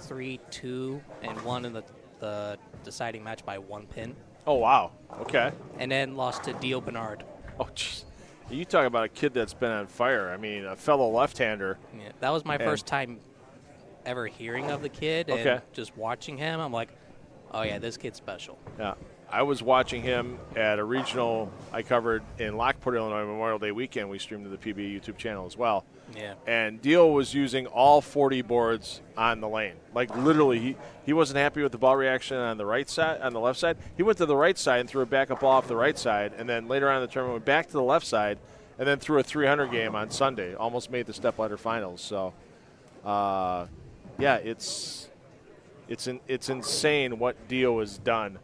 3-2 and won in the deciding match by 1 pin. Oh, wow. Okay. And then lost to Dio Bernard. Oh, jeez. You talk about a kid that's been on fire. I mean, a fellow left-hander. Yeah, that was my first time ever hearing of the kid, and just watching him, I'm like, oh, yeah, this kid's special. Yeah. I was watching him at a regional I covered in Lockport, Illinois, Memorial Day weekend. We streamed to the PBA YouTube channel as well. Yeah. And Dio was using all 40 boards on the lane. Like, literally, he wasn't happy with the ball reaction on the right side, on the left side. He went to the right side and threw a backup ball off the right side, and then later on in the tournament went back to the left side and then threw a 300 game on Sunday. Almost made the stepladder finals. So, yeah, it's insane what Dio has done.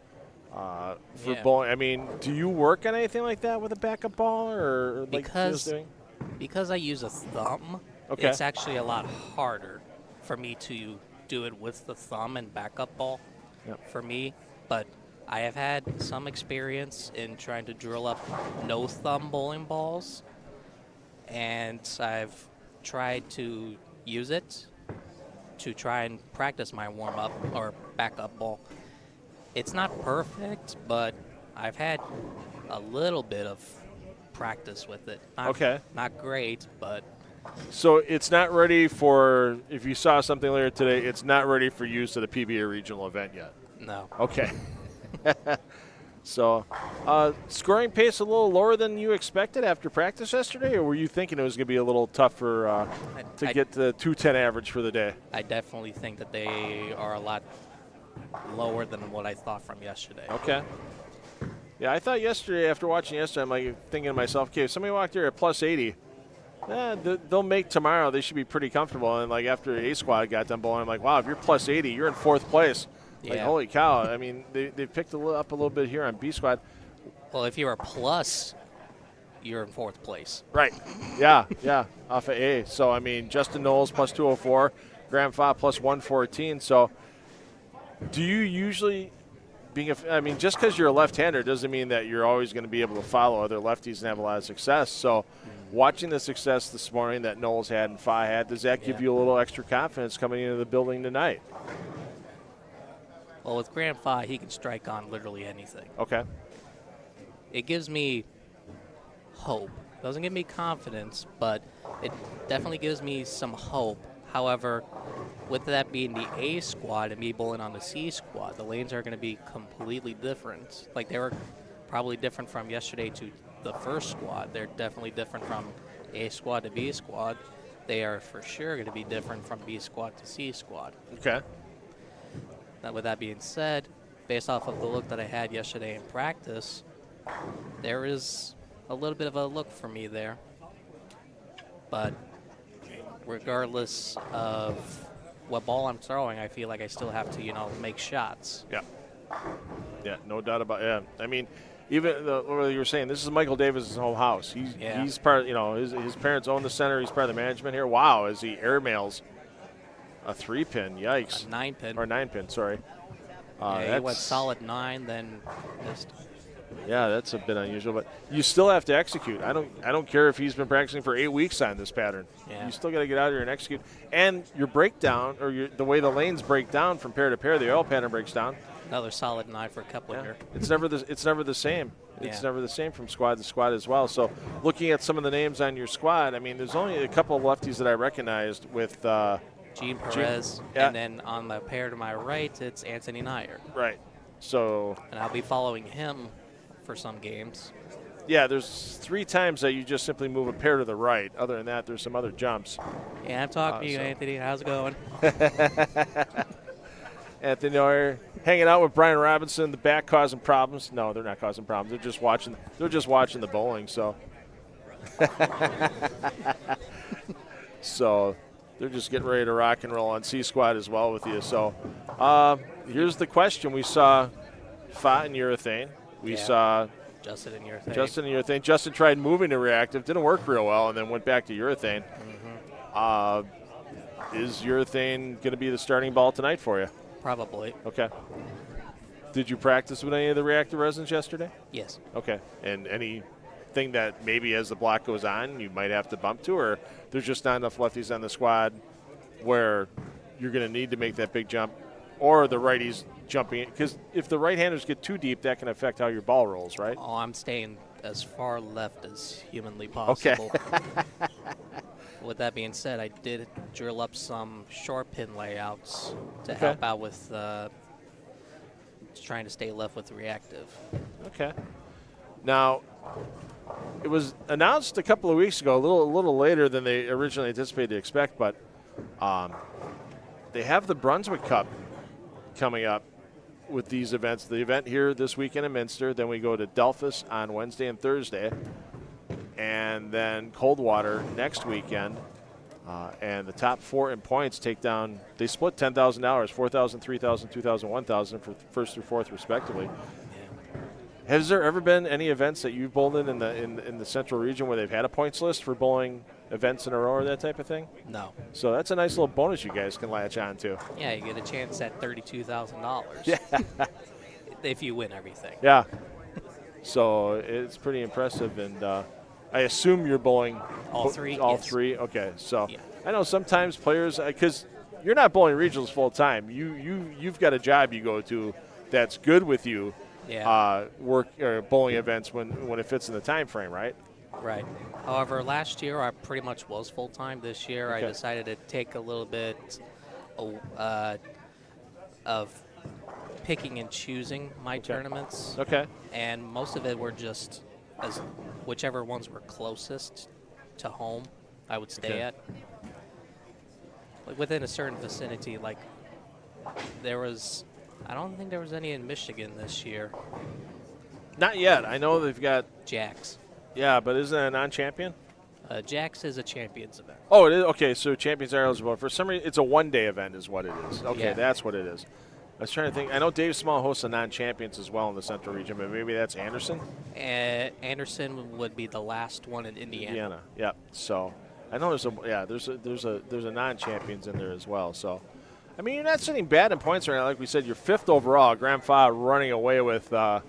For bowling. I mean, do you work on anything like that with a backup ball, or like Dio's doing? Because I use a thumb, it's actually a lot harder for me to do it with the thumb and backup ball for me. But I have had some experience in trying to drill up no thumb bowling balls, and I've tried to use it to try and practice my warm-up or backup ball. It's not perfect, but I've had a little bit of practice with it. Not great, but. So it's not ready for, if you saw something later today, it's not ready for use at a PBA regional event yet? No. Okay. So scoring pace a little lower than you expected after practice yesterday, or were you thinking it was going to be a little tougher to get the 210 average for the day? I definitely think that they are a lot lower than what I thought from yesterday. Okay. Yeah, I thought yesterday, after watching yesterday, I'm like thinking to myself, okay, if somebody walked here at plus 80, they'll make tomorrow. They should be pretty comfortable. And like after A squad got done bowling, I'm like, wow, if you're plus 80, you're in 4th place. Like, holy cow. I mean, they picked up a little bit here on B squad. Well, if you're a plus, you're in 4th place. Right. Yeah, off of A. So, I mean, Justin Knowles plus 204, Graham Fa plus 114. So, Do you usually, I mean, just because you're a left-hander doesn't mean that you're always going to be able to follow other lefties and have a lot of success. So watching the success this morning that Knowles had and Fa had, does that give you a little extra confidence coming into the building tonight? Well, with Graham Fa, he can strike on literally anything. Okay. It gives me hope. Doesn't give me confidence, but it definitely gives me some hope. However, with that being the A squad and me bowling on the C squad, the lanes are going to be completely different. Like, they were probably different from yesterday to the first squad. They're definitely different from A squad to B squad. They are for sure going to be different from B squad to C squad. Okay. Now, with that being said, based off of the look that I had yesterday in practice, there is a little bit of a look for me there. But regardless of what ball I'm throwing, I feel like I still have to, make shots. Yeah. Yeah, no doubt about it. Yeah. I mean, even what you were saying, this is Michael Davis' home house. He's part, his parents own the center. He's part of the management here. Wow, as he airmails a 3-pin. Yikes. A 9-pin. Or 9-pin, sorry. He went solid 9, then missed. Yeah, that's a bit unusual, but you still have to execute. I don't care if he's been practicing for 8 weeks on this pattern. Yeah. You still got to get out here and execute. And your breakdown, or the way the lanes break down from pair to pair, the oil pattern breaks down. Another solid 9 for a couple here. It's never the same. It's never the same from squad to squad as well. So looking at some of the names on your squad, I mean, there's only a couple of lefties that I recognized with Gene Perez, and then on the pair to my right, it's Anthony Nair. Right. So. And I'll be following him for some games. Yeah, there's 3 times that you just simply move a pair to the right. Other than that, there's some other jumps. Yeah, I'm talking to you, Anthony. How's it going? Anthony Nair hanging out with Brian Robinson in the back, causing problems. No, they're not causing problems. They're just watching the bowling. So. So. They're just getting ready to rock and roll on C squad as well with you. So here's the question. We saw Fa in urethane. We saw Justin in urethane. Justin tried moving to reactive. Didn't work real well and then went back to urethane. Is urethane going to be the starting ball tonight for you? Probably. Okay. Did you practice with any of the reactive resins yesterday? Yes. Okay. And anything that maybe as the block goes on you might have to bump to, or there's just not enough lefties on the squad where you're going to need to make that big jump, or the righties jumping? Because if the right-handers get too deep, that can affect how your ball rolls, right? Oh, I'm staying as far left as humanly possible. Okay. With that being said, I did drill up some short pin layouts to help out with trying to stay left with reactive. Okay. Now, it was announced a couple of weeks ago, a little later than they originally anticipated to expect, but they have the Brunswick Cup coming up with these events. The event here this weekend in Minster, then we go to Delphus on Wednesday and Thursday, and then Coldwater next weekend. And the top 4 in points take down, they split $10,000, $4,000, $3,000, $2,000, $1,000 for first through fourth respectively. Has there ever been any events that you've bowled in the central region where they've had a points list for bowling events in a row or that type of thing? No. So that's a nice little bonus you guys can latch on to. Yeah, you get a chance at $32,000. Yeah. If you win everything. Yeah. So it's pretty impressive, and I assume you're bowling all 3. All yes. 3. Okay. So I know sometimes players, because you're not bowling regionals full time. You've got a job you go to that's good with you. Yeah. Work or bowling events when it fits in the time frame, right? Right. However, last year I pretty much was full time. This year I decided to take a little bit of picking and choosing my tournaments. Okay. And most of it were just as whichever ones were closest to home, I would stay at. Like within a certain vicinity, like there was. I don't think there was any in Michigan this year. Not yet. I know they've got Jax. Yeah, but isn't it a non-champion? Jax is a champions event. Oh, it is? Okay, so champions are eligible. For some reason, it's a one-day event is what it is. Okay, that's what it is. I was trying to think. I know Dave Small hosts a non-champions as well in the Central region, but maybe that's Anderson? Anderson would be the last one in Indiana. Yeah. So I know there's a non-champions in there as well. So I mean, you're not sitting bad in points right now. Like we said, you're 5th overall. Grand Fa running away with the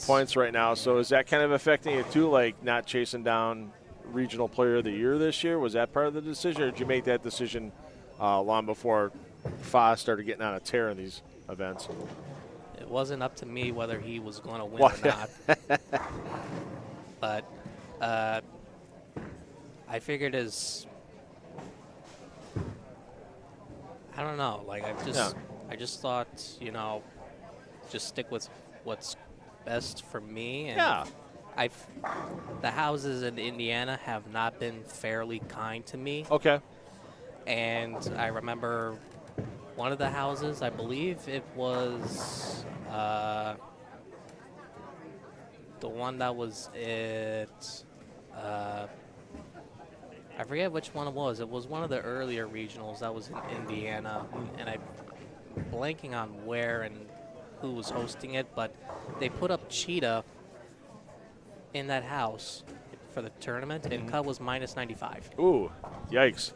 points right now. So is that kind of affecting you too, like not chasing down Regional Player of the Year this year? Was that part of the decision, or did you make that decision long before Fa started getting on a tear in these events? It wasn't up to me whether he was going to win or not. But I figured I don't know. Like I just thought, just stick with what's best for me. And the houses in Indiana have not been fairly kind to me. Okay. And I remember one of the houses, I believe it was the one that was at, I forget which one it was. It was one of the earlier regionals that was in Indiana, and I'm blanking on where and who was hosting it, but they put up Cheetah in that house for the tournament, and cut was minus 95. Ooh, yikes.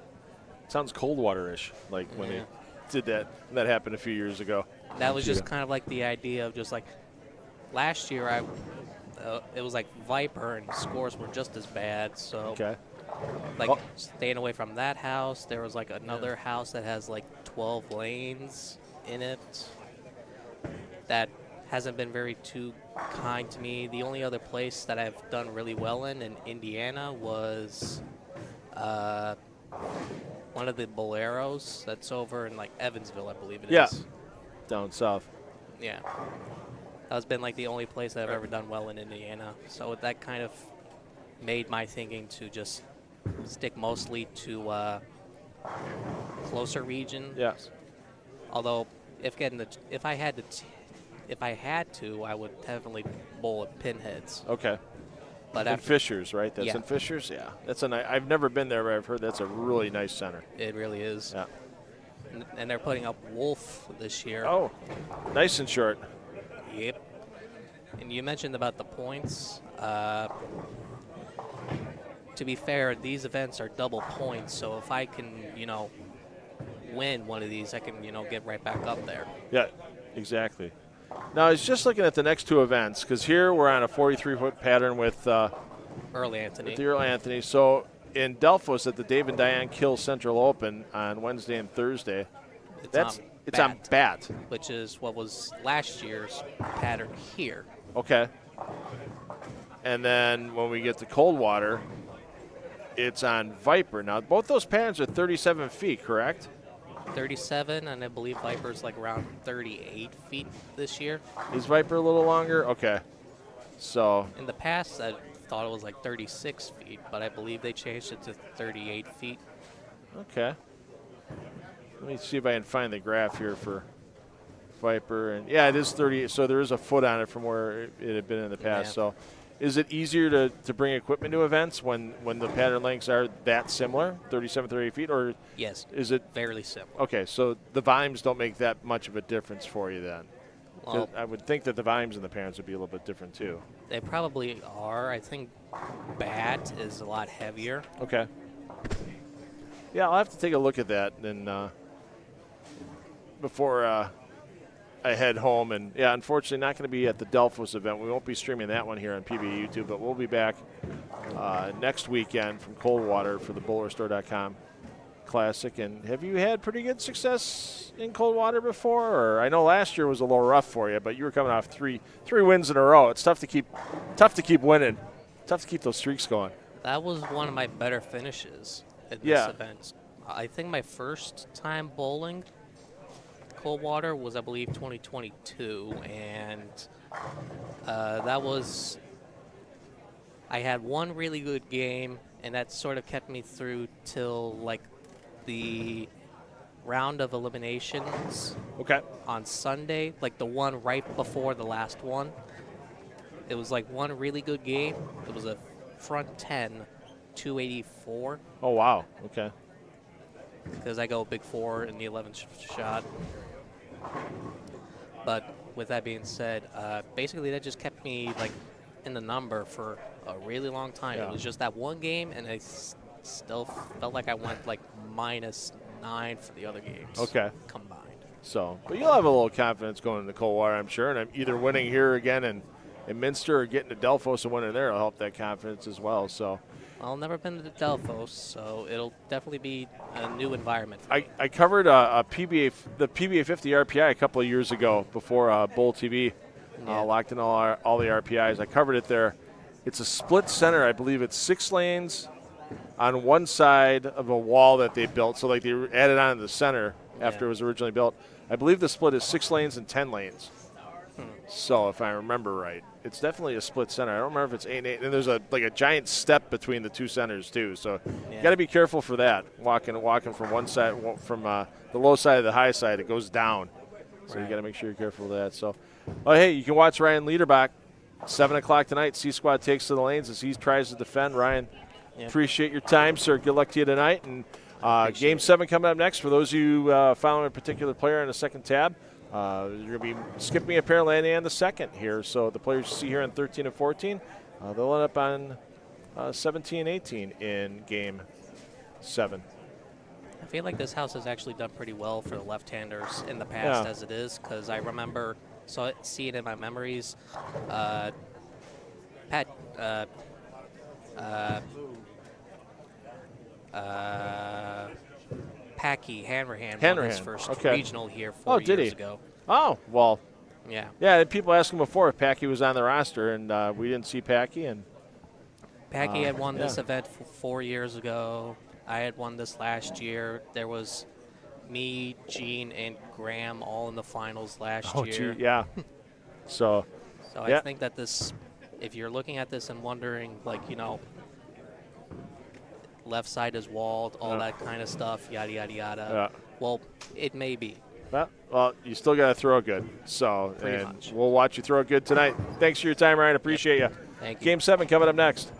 Sounds Coldwater-ish, like when they did that. That happened a few years ago. That was just kind of like the idea of just like last year it was like Viper and scores were just as bad. So staying away from that house, there was like another house that has like 12 lanes in it that hasn't been very too kind to me. The only other place that I've done really well in Indiana was one of the Boleros that's over in like Evansville, I believe it is. Yeah, down south. Yeah. That's been like the only place that I've ever done well in Indiana. So that kind of made my thinking to just stick mostly to closer region. Yes. Although if I had to, I would definitely bowl at Pinheads. Okay. But in Fishers, right? That's yeah. in Fishers? Yeah. That's I've never been there, but I've heard that's a really nice center. It really is. Yeah. And they're putting up Wolf this year. Oh, nice and short. Yep. And you mentioned about the points. To be fair, these events are double points, so if I can, win one of these, I can, get right back up there. Yeah, exactly. Now, I was just looking at the next two events, because here we're on a 43-foot pattern with Earl Anthony. With the Earl Anthony. So in Delphos at the Dave and Diane Kill Central Open on Wednesday and Thursday, it's on bat. Which is what was last year's pattern here. Okay. And then when we get to Coldwater, it's on Viper. Now, both those patterns are 37 feet, correct? 37, and I believe Viper's like around 38 feet this year. Is Viper a little longer? Okay. So in the past, I thought it was like 36 feet, but I believe they changed it to 38 feet. Okay. Let me see if I can find the graph here for Viper. And yeah, it is 38, so there is a foot on it from where it had been in the past. Yeah. So is it easier to bring equipment to events when the pattern lengths are that similar, 37, 38 feet, or yes, is it fairly similar? Okay, so the volumes don't make that much of a difference for you then. Well, I would think that the volumes in the patterns would be a little bit different too. They probably are. I think bat is a lot heavier. Okay. Yeah, I'll have to take a look at that and before I head home. And, yeah, unfortunately not going to be at the Delphos event. We won't be streaming that one here on PBA YouTube, but we'll be back next weekend from Coldwater for the BowlerStore.com Classic. And have you had pretty good success in Coldwater before? Or I know last year was a little rough for you, but you were coming off three wins in a row. It's tough to keep winning. Tough to keep those streaks going. That was one of my better finishes at this event. I think my first time bowling Coldwater was, I believe, 2022, and that was, I had one really good game, and that sort of kept me through till like the round of eliminations. Okay. On Sunday, like the one right before the last one. It was like one really good game. It was a front 10, 284. Oh, wow. Okay. Because I go big 4 in the 11th shot. But with that being said, basically that just kept me like in the number for a really long time. Yeah. It was just that one game, and I still felt like I went like minus 9 for the other games. Okay. Combined. So, but you'll have a little confidence going into Coldwater, I'm sure, and I'm either winning here again in Minster or getting to Delphos and winning there will help that confidence as well. So, I've never been to Delphos, so it'll definitely be a new environment for me. I covered the PBA 50 RPI a couple of years ago before Bowl TV locked in all the RPIs. I covered it there. It's a split center. I believe it's 6 lanes on one side of a wall that they built. So like they added on to the center after it was originally built. I believe the split is 6 lanes and 10 lanes. So if I remember right, it's definitely a split center. I don't remember if it's 8 and 8. And there's a giant step between the two centers too. So you got to be careful for that. Walking from one side, from the low side to the high side, it goes down. So you got to make sure you're careful of that. So, hey, you can watch Ryan Liederbach 7 o'clock tonight. C Squad takes to the lanes as he tries to defend. Ryan, appreciate your time, sir. Good luck to you tonight. And Game 7 coming up next. For those of you following a particular player in the second tab, you're going to be skipping a pair landing on the second here. So the players you see here on 13 and 14, they'll end up on 17 and 18 in Game 7. I feel like this house has actually done pretty well for the left-handers in the past as it is, because I remember seeing in my memories Packy Hanrahan won his first regional here 4 years ago. Oh, well. Yeah. Yeah, people asked him before if Packy was on the roster, and we didn't see Packy. And Packy had won this event 4 years ago. I had won this last year. There was me, Gene, and Graham all in the finals last year. Yeah. So I think that this, if you're looking at this and wondering, like, left side is walled, all that kind of stuff, yada, yada, yada. Well, it may be. Well, you still got to throw it good. So, Pretty much. We'll watch you throw it good tonight. Thanks for your time, Ryan. Appreciate you. Thank you. Game 7 coming up next.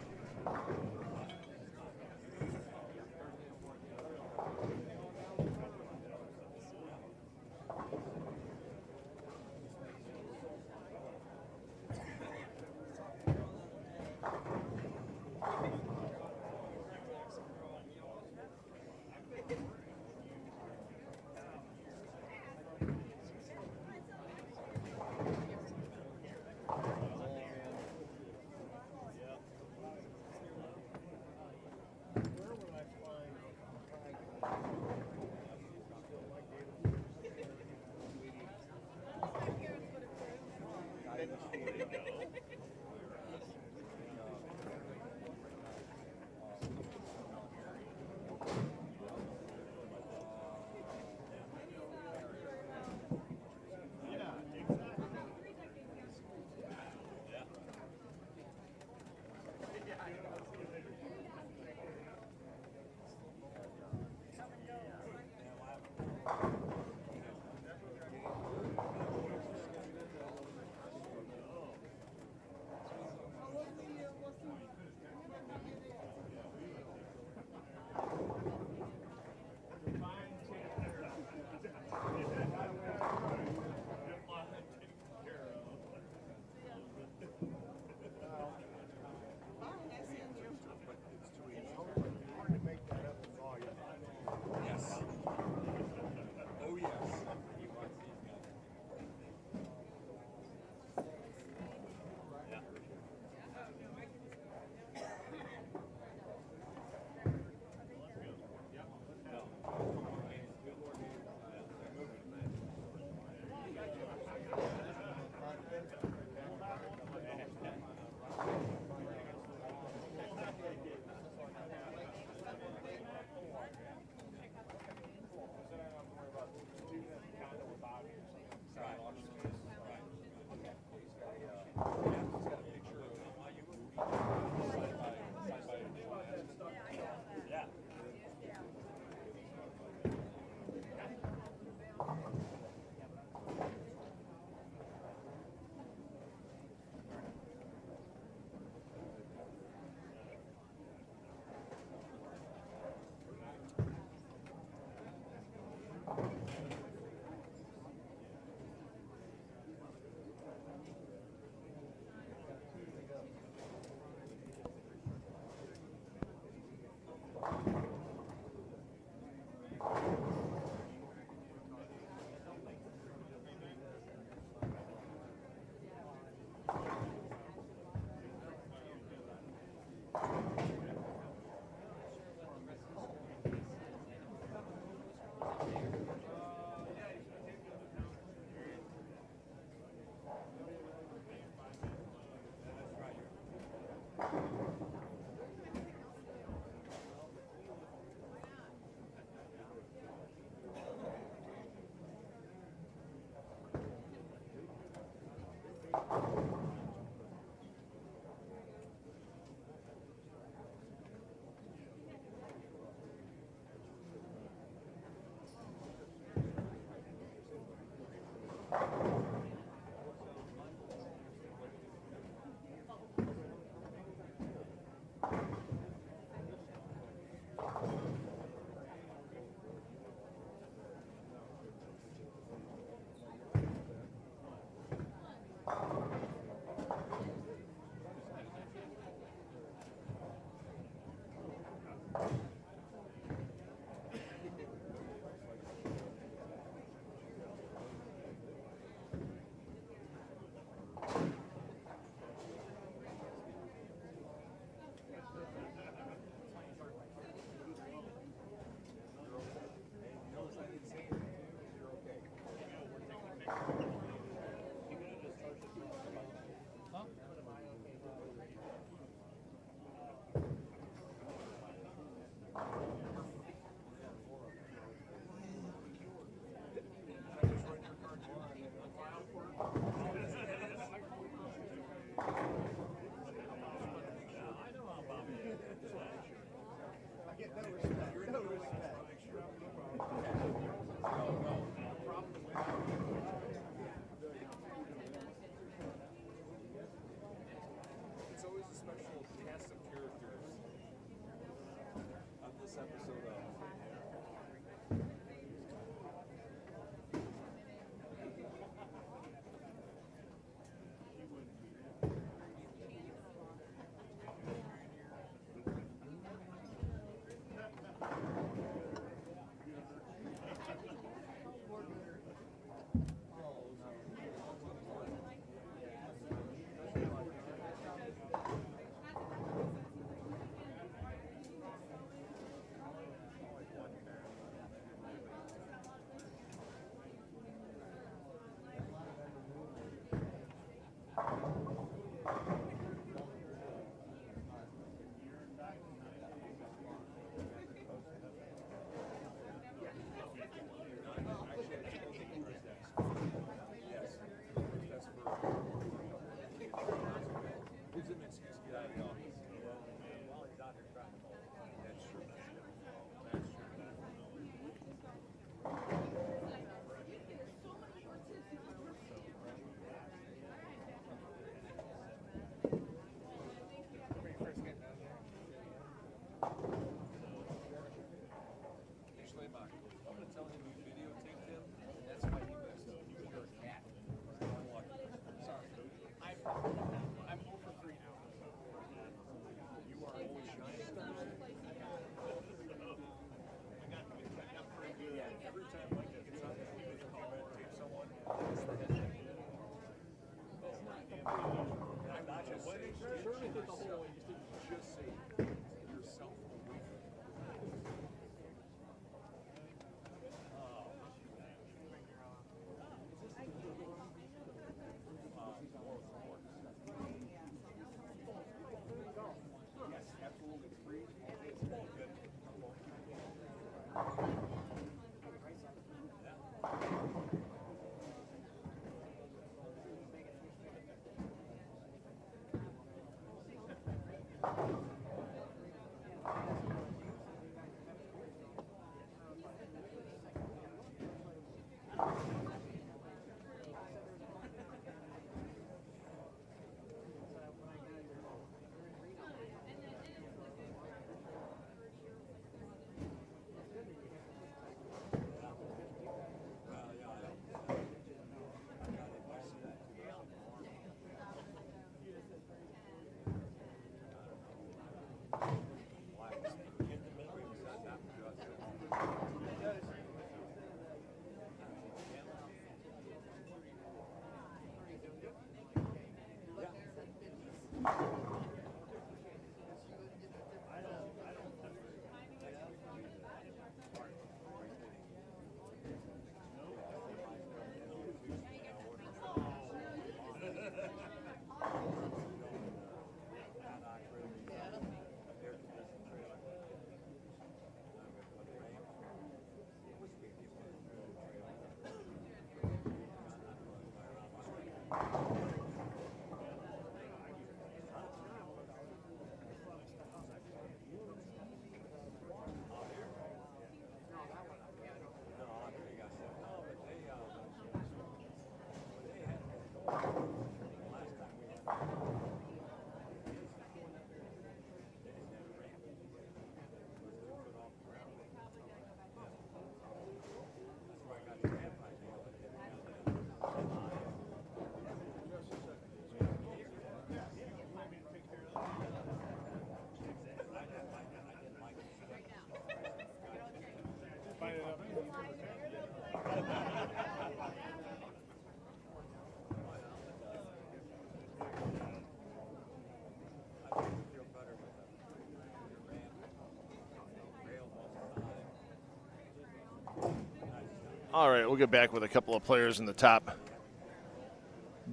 All right, we'll get back with a couple of players in the top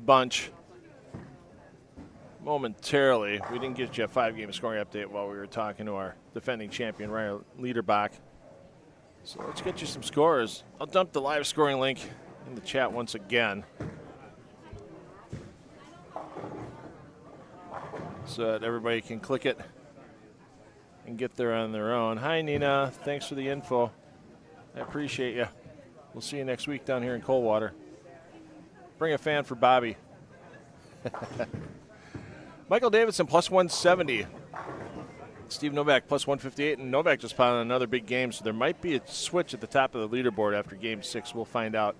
bunch momentarily. We didn't get you a 5-game scoring update while we were talking to our defending champion, Ryan Liederbach. So let's get you some scores. I'll dump the live scoring link in the chat once again, so that everybody can click it and get there on their own. Hi, Nina. Thanks for the info. I appreciate you. We'll see you next week down here in Coldwater. Bring a fan for Bobby. Michael Davidson, plus 170. Steve Novak, plus 158. And Novak just piled on another big game, so there might be a switch at the top of the leaderboard after Game 6. We'll find out.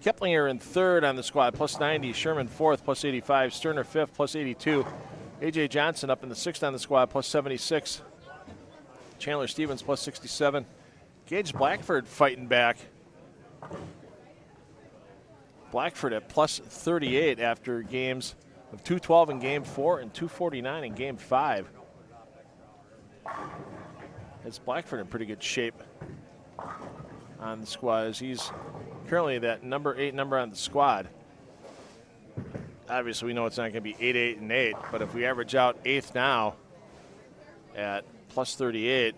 Keplinger in third on the squad, plus 90. Sherman fourth, plus 85. Sterner fifth, plus 82. A.J. Johnson up in the sixth on the squad, plus 76. Chandler Stevens, plus 67. Gage Blackford fighting back. Blackford at plus 38 after games of 212 in Game 4 and 249 in Game 5. It's Blackford in pretty good shape on the squad, as he's currently that number 8 number on the squad. Obviously, we know it's not going to be 8, 8, and 8, but if we average out 8th now at plus 38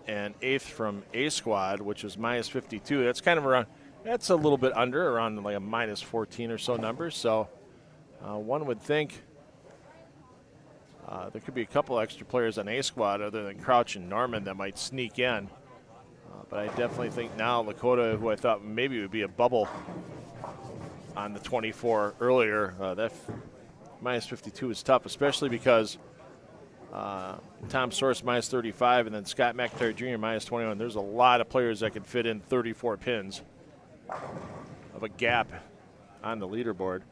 and 8th from A squad, which is minus 52, that's kind of around, that's a little bit under, around like a minus 14 or so number. So one would think there could be a couple extra players on A squad other than Crouch and Norman that might sneak in. But I definitely think now Lakota, who I thought maybe would be a bubble on the 24 earlier, that minus 52 is tough, especially because Tom Source minus 35 and then Scott McIntyre Jr. minus 21. There's a lot of players that can fit in 34 pins of a gap on the leaderboard.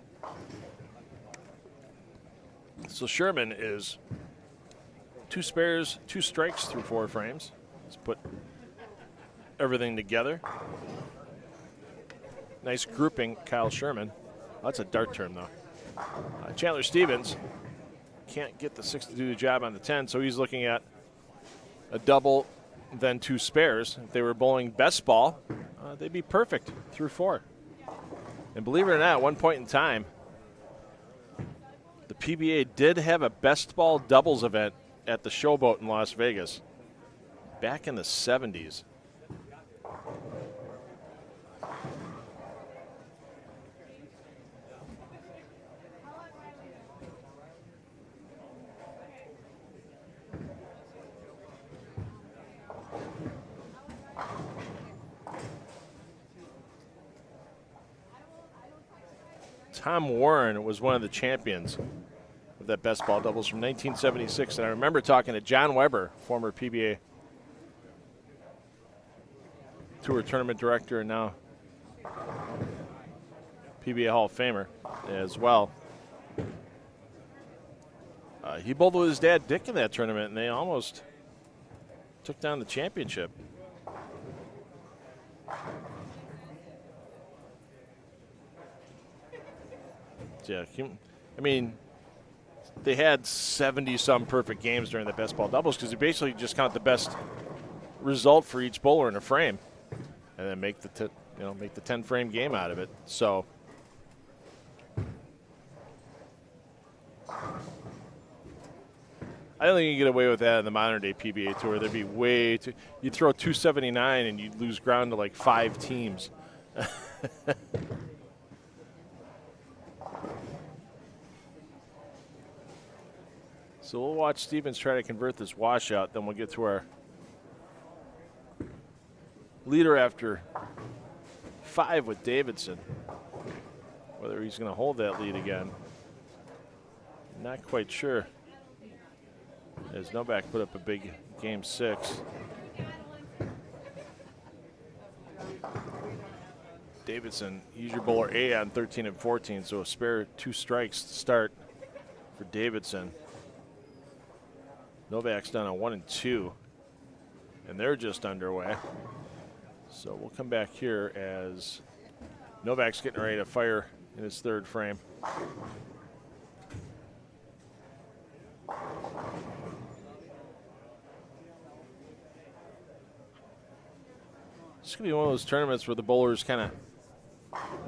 So Sherman is 2 spares, 2 strikes through 4 frames. Let's put everything together. Nice grouping, Kyle Sherman. That's a dart term, though. Chandler Stevens can't get the 6 to do the job on the 10, so he's looking at a double, then 2 spares. If they were bowling best ball, they'd be perfect through 4. And believe it or not, at one point in time, the PBA did have a best ball doubles event at the Showboat in Las Vegas back in the 70s. Tom Warren was one of the champions of that best ball doubles from 1976. And I remember talking to John Weber, former PBA Tour Tournament Director and now PBA Hall of Famer as well. He bowled with his dad, Dick, in that tournament, and they almost took down the championship. Yeah, I mean, they had 70-some perfect games during the best ball doubles because you basically just count the best result for each bowler in a frame, and then make the make the 10-frame game out of it. So I don't think you can get away with that in the modern-day PBA Tour. There'd be way too. You'd throw 279 and you'd lose ground to like 5 teams. So we'll watch Stevens try to convert this washout. Then we'll get to our leader after 5 with Davidson. Whether he's going to hold that lead again, not quite sure. As Novak put up a big Game 6. Davidson, he's your bowler A on 13 and 14, so a spare 2 strikes to start for Davidson. Novak's done a 1 and 2, and they're just underway. So we'll come back here as Novak's getting ready to fire in his 3rd frame. This could be one of those tournaments where the bowlers kind of,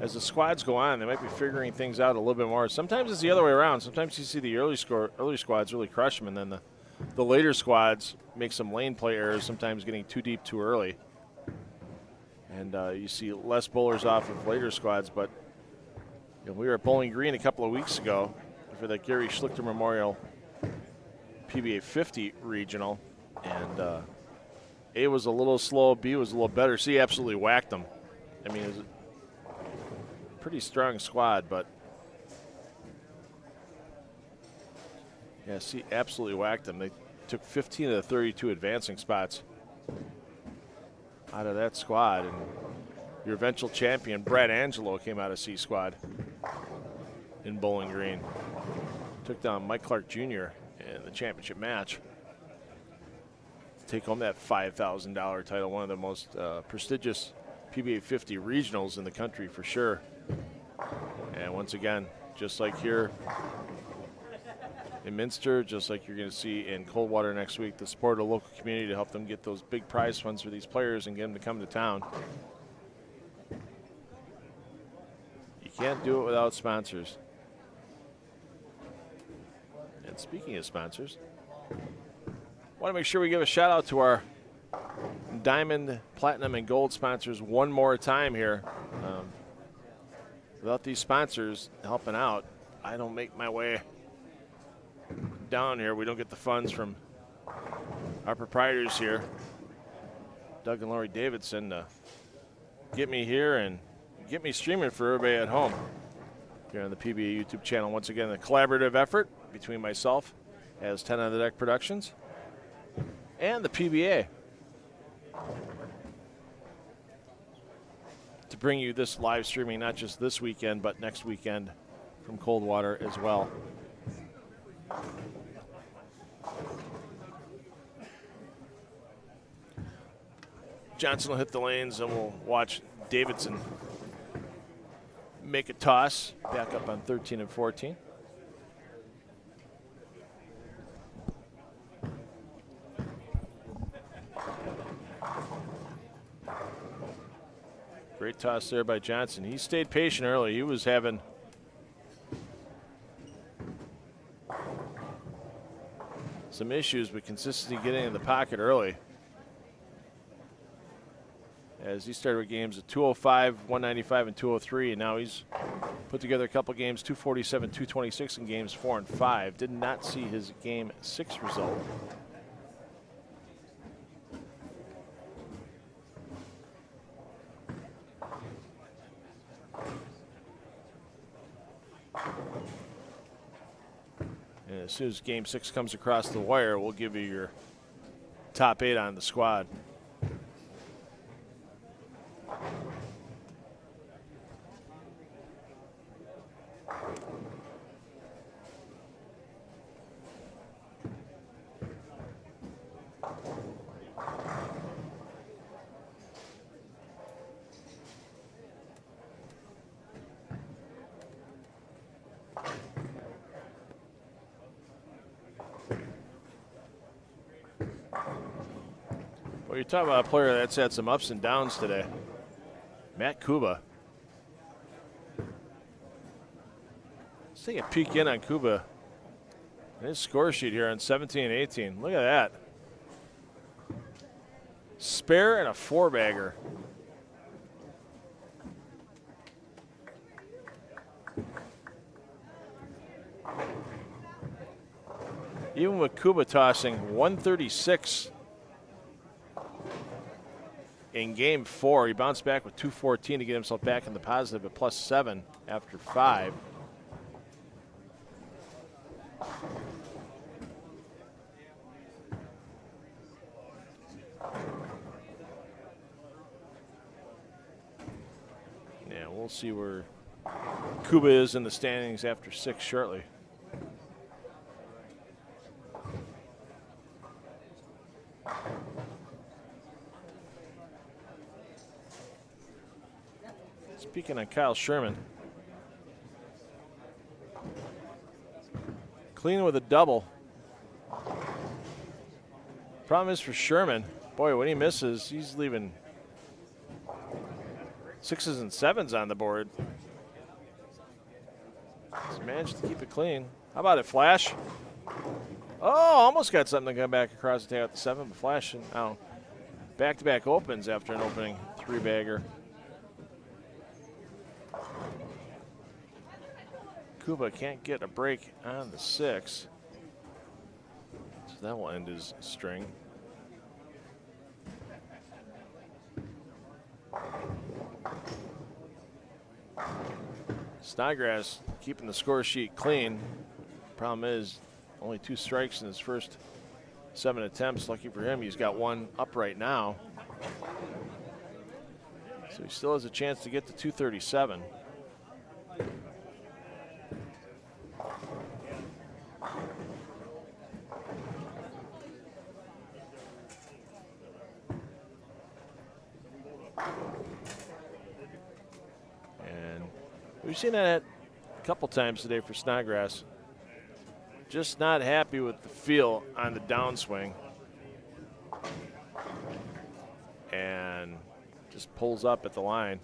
as the squads go on, they might be figuring things out a little bit more. Sometimes it's the other way around. Sometimes you see the early squads really crush them, and then the later squads make some lane play errors, sometimes getting too deep too early. And you see less bowlers off of later squads. But we were at Bowling Green a couple of weeks ago for the Gary Schlichter Memorial PBA 50 regional, and A was a little slow, B was a little better. C absolutely whacked them. I mean, it was a pretty strong squad, but yeah, C absolutely whacked them. They took 15 of the 32 advancing spots out of that squad, and your eventual champion, Brad Angelo, came out of C squad in Bowling Green. Took down Mike Clark Jr. in the championship match. Take home that $5,000 title, one of the most prestigious PBA 50 regionals in the country for sure. And once again, just like here in Minster, just like you're going to see in Coldwater next week, the support of the local community to help them get those big prize funds for these players and get them to come to town. You can't do it without sponsors. And speaking of sponsors, I want to make sure we give a shout out to our Diamond, Platinum, and Gold sponsors one more time here. Without these sponsors helping out, I don't make my way down here. We don't get the funds from our proprietors here, Doug and Lori Davidson, to get me here and get me streaming for everybody at home here on the PBA YouTube channel. Once again, a collaborative effort between myself as 10 on the Deck Productions and the PBA to bring you this live streaming, not just this weekend, but next weekend from Coldwater as well. Johnson will hit the lanes, and we'll watch Davidson make a toss, back up on 13 and 14. Great toss there by Johnson. He stayed patient early. He was having some issues with consistency getting in the pocket early, as he started with games at 205, 195, and 203, and now he's put together a couple games, 247, 226 in games 4 and 5. Did not see his game 6 result. And as soon as game 6 comes across the wire, we'll give you your top 8 on the squad. Well, you're talking about a player that's had some ups and downs today. Matt Kuba. Let's take a peek in on Kuba. His score sheet here on 17 and 18. Look at that. Spare and a 4-bagger. Even with Kuba tossing 136 in game 4, he bounced back with 214 to get himself back in the positive at +7 after 5. Yeah, we'll see where Kuba is in the standings after 6 shortly. Speaking of Kyle Sherman, clean with a double. Problem is for Sherman, boy, when he misses, he's leaving 6s and 7s on the board. He's managed to keep it clean. How about it, Flash? Oh, almost got something to come back across the take out the 7, but Flash now back-to-back opens after an opening 3-bagger. Kuba can't get a break on the 6, so that will end his string. Snodgrass keeping the score sheet clean. Problem is, only 2 strikes in his first 7 attempts. Lucky for him, he's got 1 up right now. So he still has a chance to get to 237. And we've seen that a couple times today for Snodgrass. Just not happy with the feel on the downswing. And just pulls up at the line.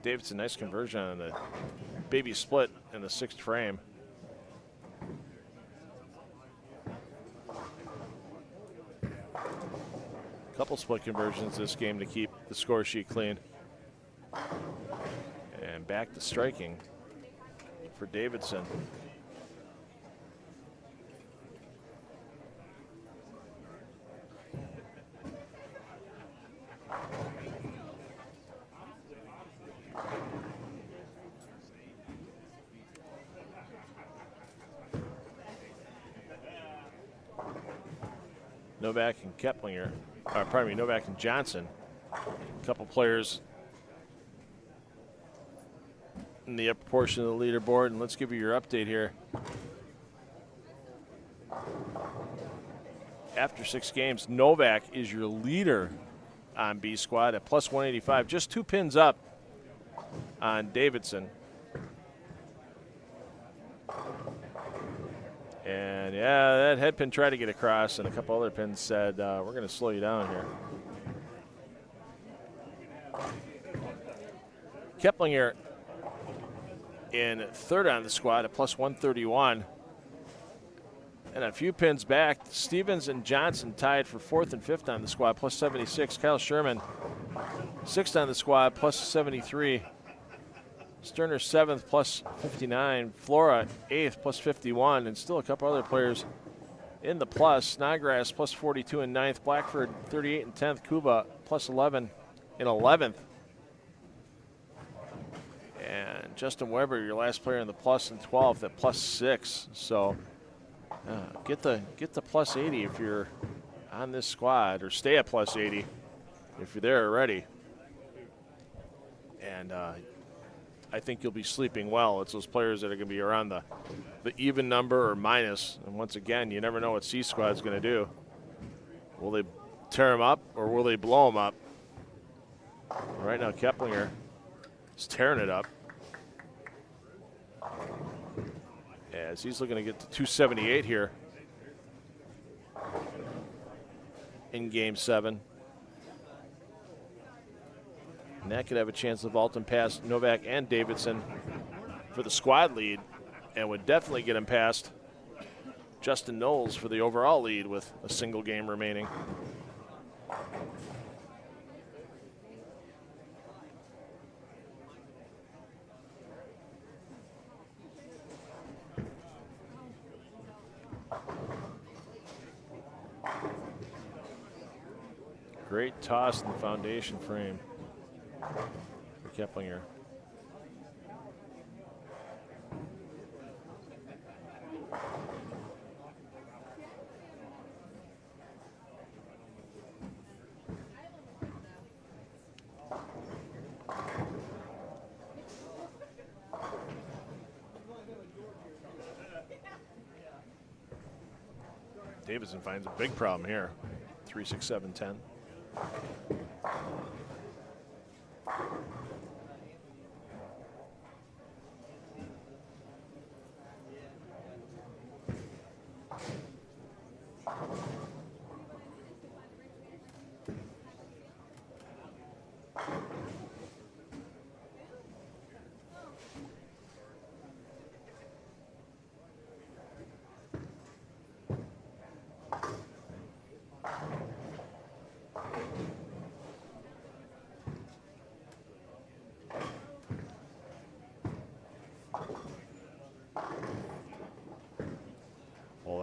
Davidson, nice conversion on the baby split in the 6th frame. Couple split conversions this game to keep the score sheet clean. And back to striking for Davidson. Novak and Keplinger. Novak and Johnson. A couple players in the upper portion of the leaderboard, and let's give you your update here. After 6 games, Novak is your leader on B squad at plus 185, just 2 pins up on Davidson. And yeah, that head pin tried to get across, and a couple other pins said, we're going to slow you down here. Keplinger in 3rd on the squad at plus 131. And a few pins back, Stevens and Johnson tied for 4th and 5th on the squad, plus 76. Kyle Sherman, 6th on the squad, plus 73. Sterner 7th, plus 59. Flora 8th, plus 51. And still a couple other players in the plus. Snodgrass, plus 42 in 9th. Blackford, 38 and 10th. Kuba, plus 11 in 11th. And Justin Weber, your last player in the plus in 12th at plus 6. So get the plus 80 if you're on this squad, or stay at plus 80 if you're there already. And I think you'll be sleeping well. It's those players that are going to be around the even number or minus. And once again, you never know what C squad's going to do. Will they tear them up or will they blow them up? Right now, Keplinger is tearing it up, as he's looking to get to 278 here in Game 7. And that could have a chance to vault him past Novak and Davidson for the squad lead, and would definitely get him past Justin Knowles for the overall lead with a single game remaining. Great toss in the foundation frame for Keplinger. Davidson finds a big problem here. 3, 6, 7, 10.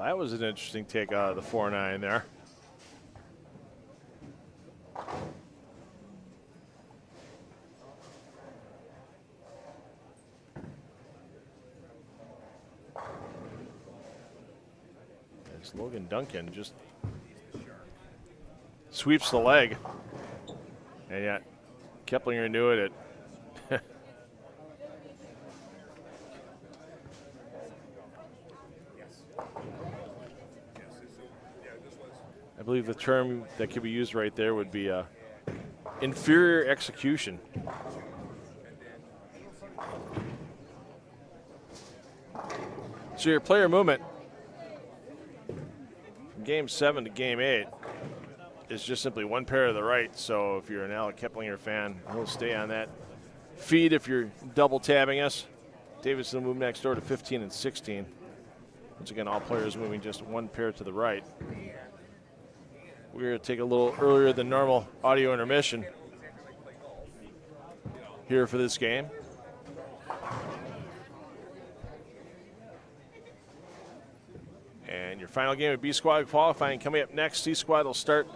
that was an interesting take out of the 4-9 there. As Logan Duncan just sweeps the leg. And yet Keplinger knew it. I believe the term that could be used right there would be inferior execution. So your player movement from game 7 to game 8 is just simply one pair to the right. So if you're an Alec Keplinger fan, he'll stay on that feed if you're double tabbing us. Davidson will move next door to 15 and 16. Once again, all players moving just one pair to the right. We're going to take a little earlier than normal audio intermission here for this game. And your final game of B Squad qualifying coming up next. C Squad will start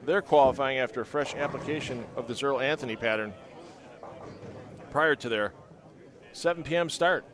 their qualifying after a fresh application of this Earl Anthony pattern prior to their 7 p.m. start.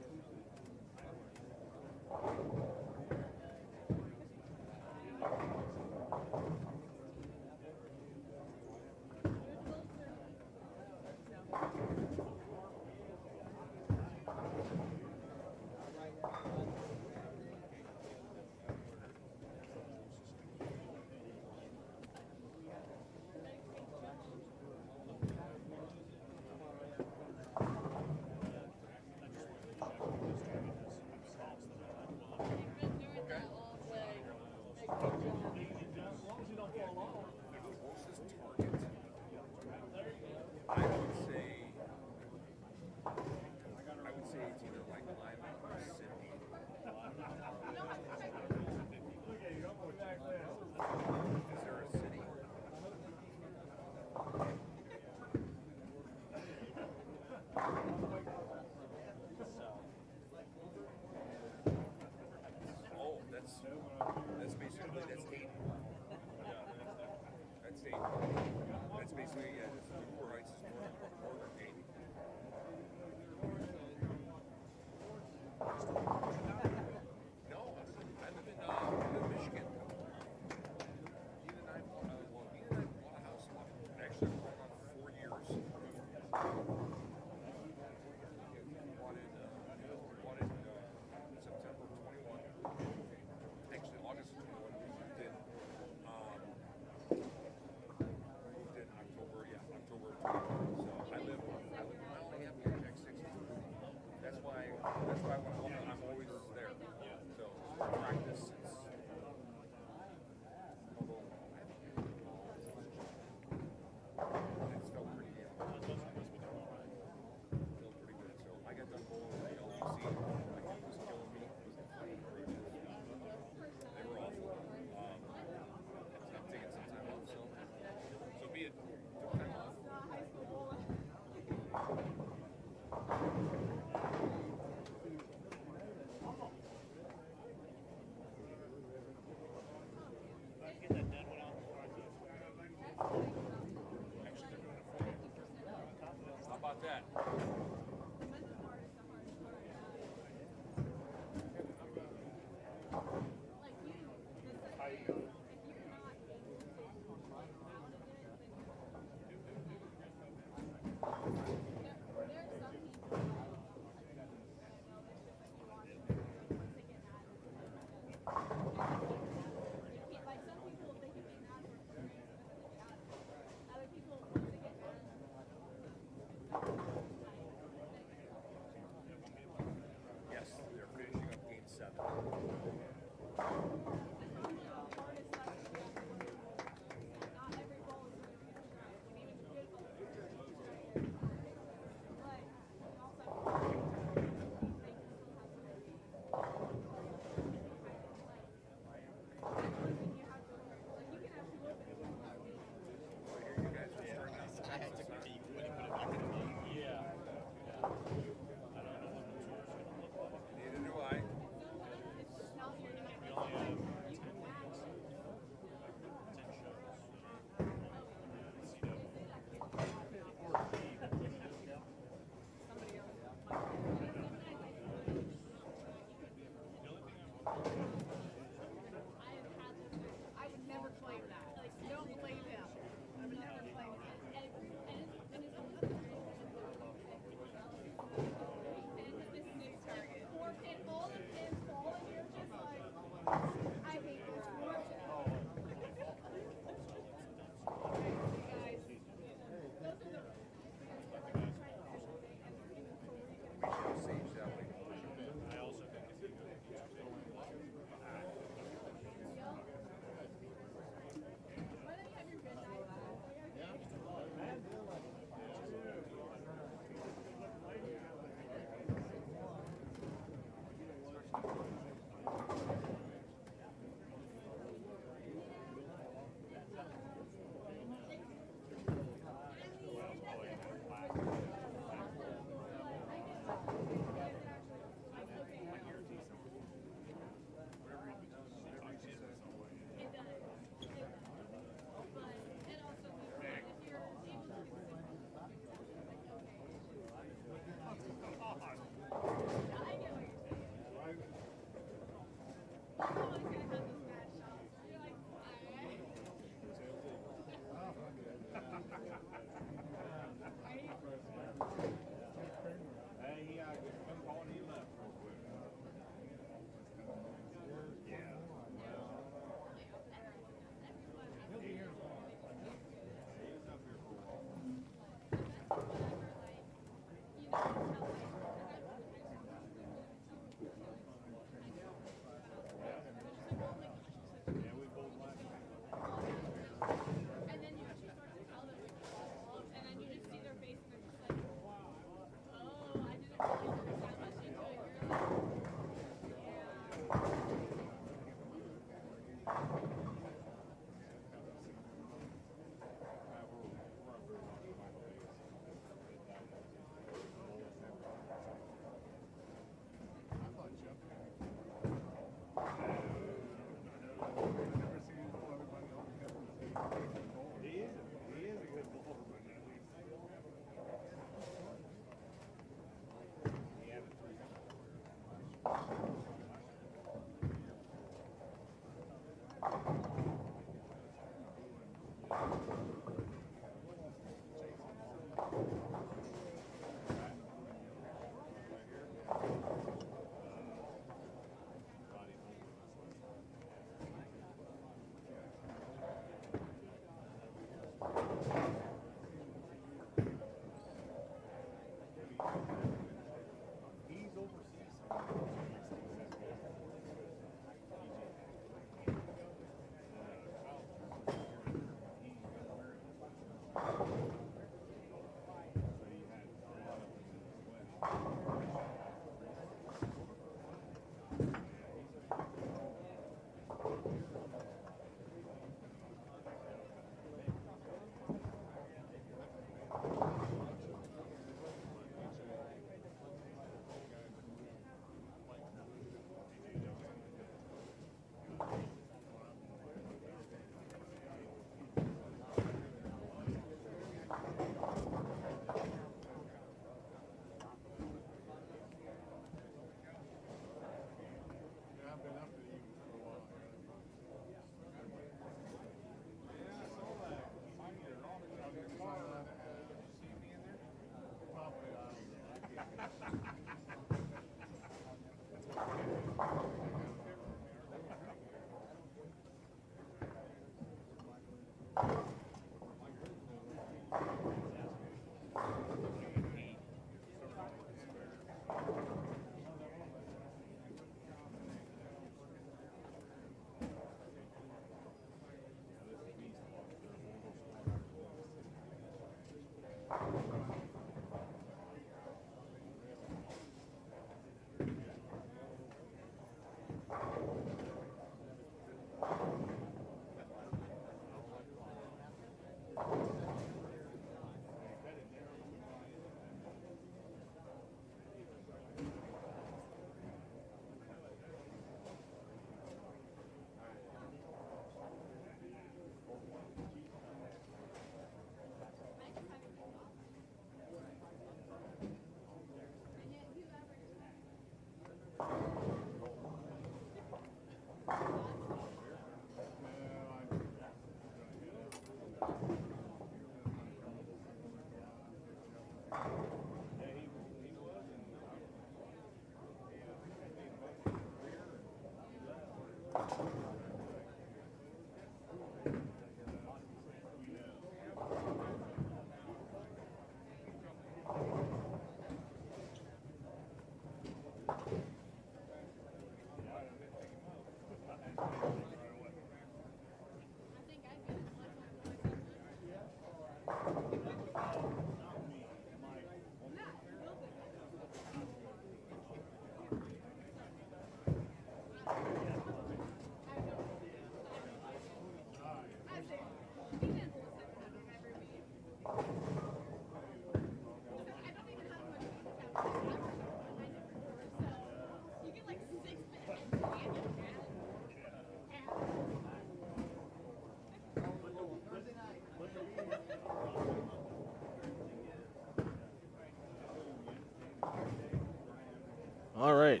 All right,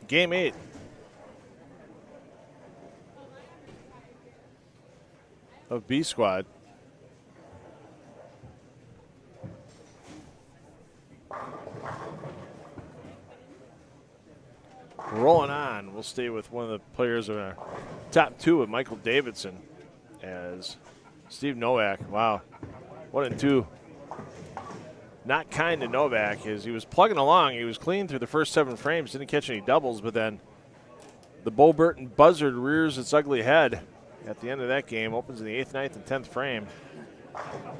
game 8. Of B squad. Rolling on, we'll stay with one of the players in our top 2 with Michael Davidson as Steve Novak. Wow, 1-2. Not kind to Novak as he was plugging along. He was clean through the first 7 frames, didn't catch any doubles, but then the Bo Burton buzzard rears its ugly head at the end of that game. Opens in the 8th, 9th, and 10th frame.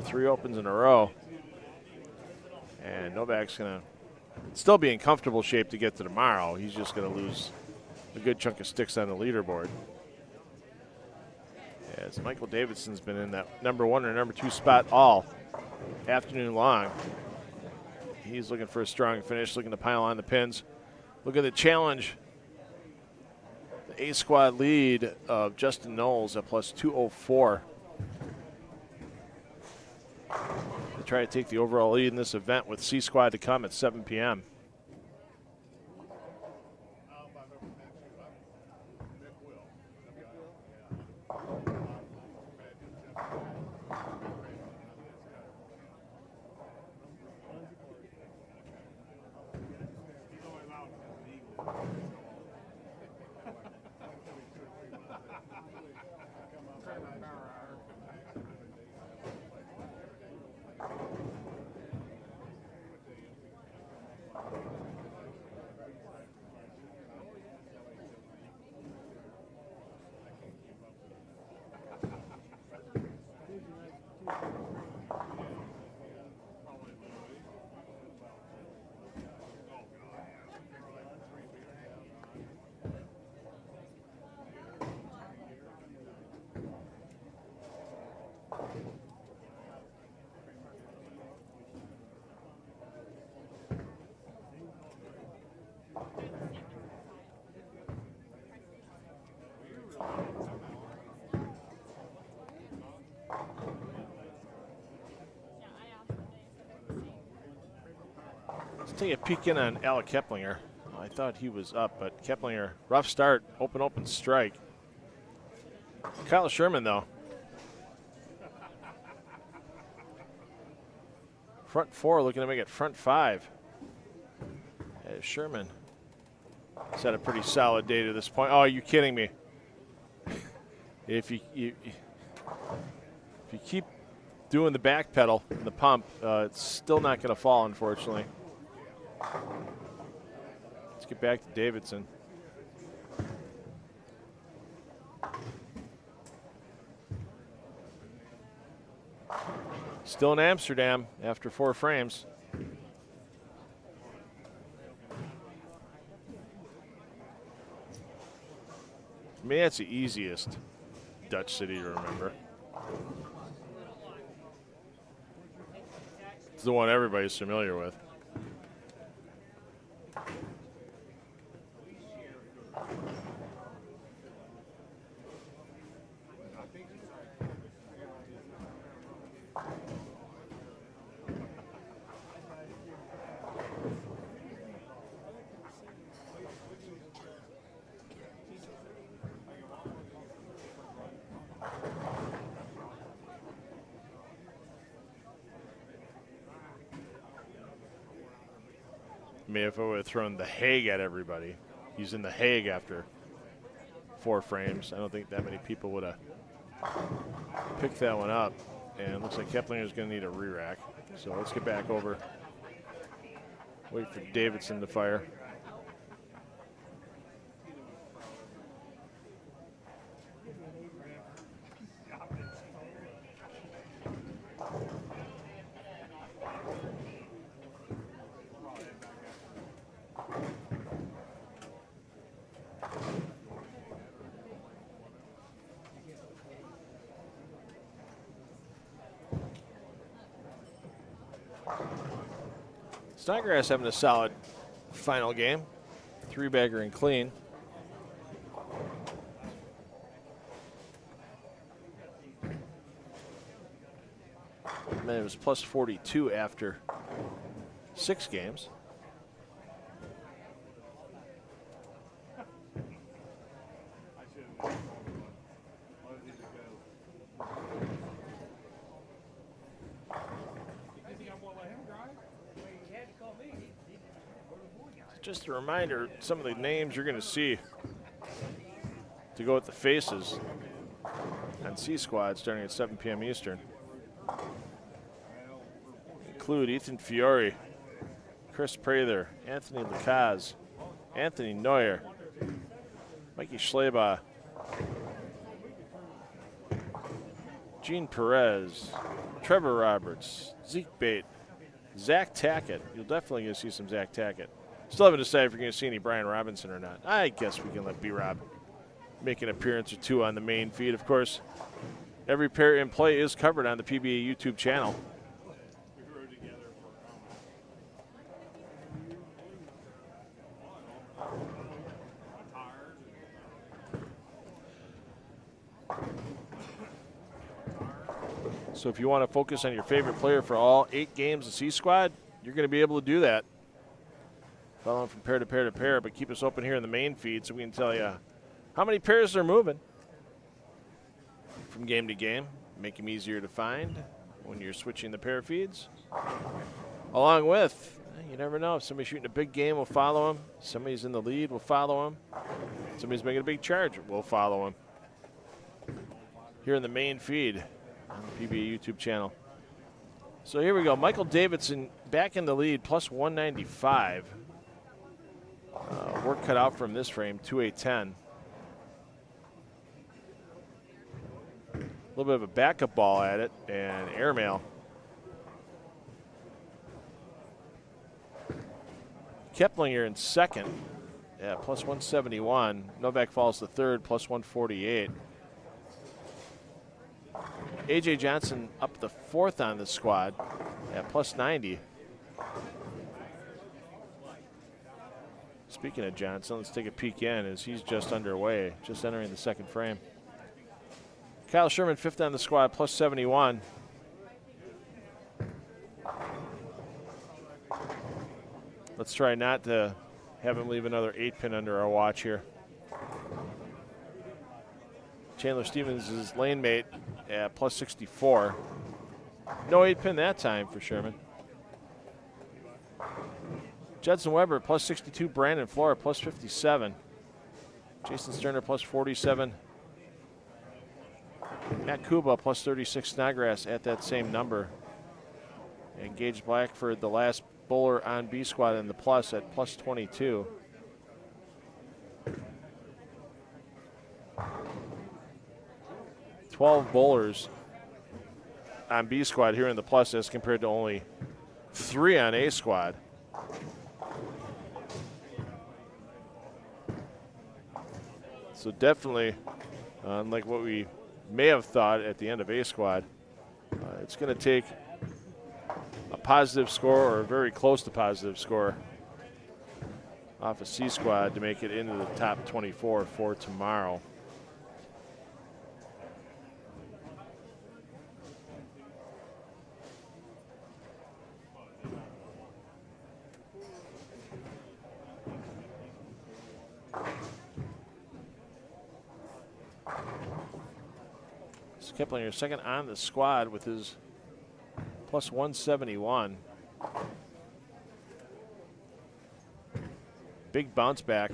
3 opens in a row. And Novak's going to still be in comfortable shape to get to tomorrow. He's just going to lose a good chunk of sticks on the leaderboard. As Michael Davidson's been in that number 1 or number 2 spot all afternoon long. He's looking for a strong finish, looking to pile on the pins. Look at the challenge. The A squad lead of Justin Knowles at plus 204. To try to take the overall lead in this event with C squad to come at 7 p.m. Let's take a peek in on Alec Keplinger. I thought he was up, but Keplinger, rough start, open strike. Kyle Sherman, though. Front 4 looking to make it front 5. As Sherman has had a pretty solid day to this point. Oh, are you kidding me? If you keep doing the back pedal and the pump, it's still not going to fall, unfortunately. Let's get back to Davidson. Still in Amsterdam after 4 frames. I mean, that's the easiest Dutch city to remember. It's the one everybody's familiar with. I mean, if I would have thrown the Hague at everybody, he's in the Hague after 4 frames. I don't think that many people would have picked that one up. And it looks like Keplinger's going to need a re-rack. So let's get back over. Wait for Davidson to fire. Snodgrass having a solid final game. 3-bagger and clean. And then it was plus 42 after 6 games. Just a reminder, some of the names you're going to see to go with the faces on C Squad starting at 7 p.m. Eastern include Ethan Fiore, Chris Prather, Anthony Lacaz, Anthony Neuer, Mikey Schleba, Gene Perez, Trevor Roberts, Zeke Bate, Zach Tackett. You'll definitely going to see some Zach Tackett. Still haven't decided if you're going to see any Brian Robinson or not. I guess we can let B-Rob make an appearance or two on the main feed. Of course, every pair in play is covered on the PBA YouTube channel. So if you want to focus on your favorite player for all 8 games of C Squad, you're going to be able to do that. Following from pair to pair to pair, but keep us open here in the main feed so we can tell you how many pairs are moving from game to game. Make them easier to find when you're switching the pair feeds. Along with, you never know, if somebody's shooting a big game, we'll follow him. Somebody's in the lead, we'll follow him. Somebody's making a big charge, we'll follow him. Here in the main feed on the PBA YouTube channel. So here we go. Michael Davidson back in the lead, plus 195. Work cut out from this frame, 2-8-10. A little bit of a backup ball at it, and airmail. Keplinger in second, plus 171. Novak falls to third, plus 148. A.J. Johnson up the fourth on the squad at plus 90. Speaking of Johnson, let's take a peek in as he's just underway, just entering the second frame. Kyle Sherman fifth on the squad, plus 71. Let's try not to have him leave another 8-pin under our watch here. Chandler Stevens is lane mate at plus 64. No 8-pin that time for Sherman. Judson Weber plus 62. Brandon Flora plus 57. Jason Sterner plus 47. Matt Kuba plus 36. Snodgrass at that same number. And Gage Blackford, the last bowler on B squad in the plus at plus 22. $12 bowlers on B squad here in the plus as compared to only 3 on A squad. So definitely, unlike what we may have thought at the end of A squad, it's going to take a positive score or a very close to positive score off of C squad to make it into the top 24 for tomorrow. Keplinger second on the squad with his plus 171. Big bounce back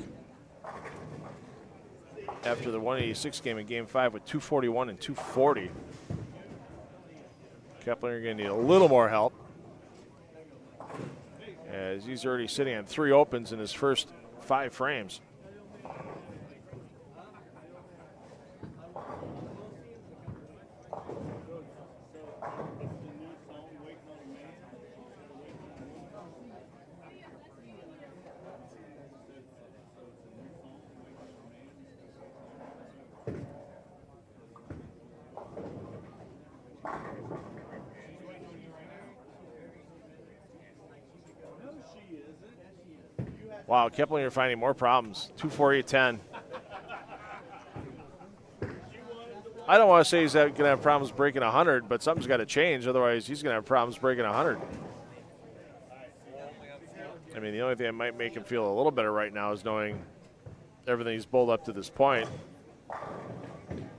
after the 186 game in game 5 with 241 and 240. Keplinger going to need a little more help as he's already sitting on 3 opens in his first 5 frames. Wow, Keplinger finding more problems. 2-4-8-10. I don't want to say he's going to have problems breaking 100, but something's got to change. Otherwise, he's going to have problems breaking 100. I mean, the only thing that might make him feel a little better right now is knowing everything he's bowled up to this point.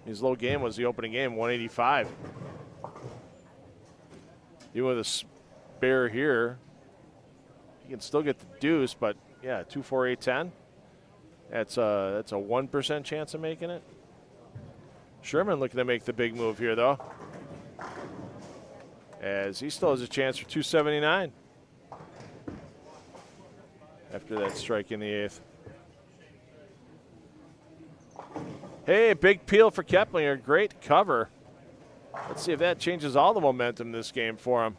His low game was the opening game, 185. Even with a spare here, he can still get the deuce, but Yeah, 2, 4, 8, 10. That's a 1% chance of making it. Sherman looking to make the big move here, though, as he still has a chance for 279 after that strike in the 8th. Hey, big peel for Keplinger. Great cover. Let's see if that changes all the momentum in this game for him.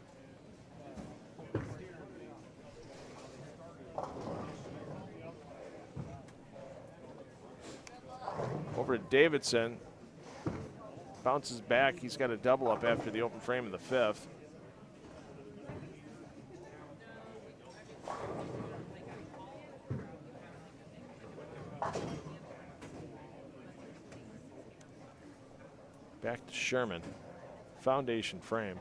Over to Davidson. Bounces back. He's got a double up after the open frame in the 5th. Back to Sherman. Foundation frame.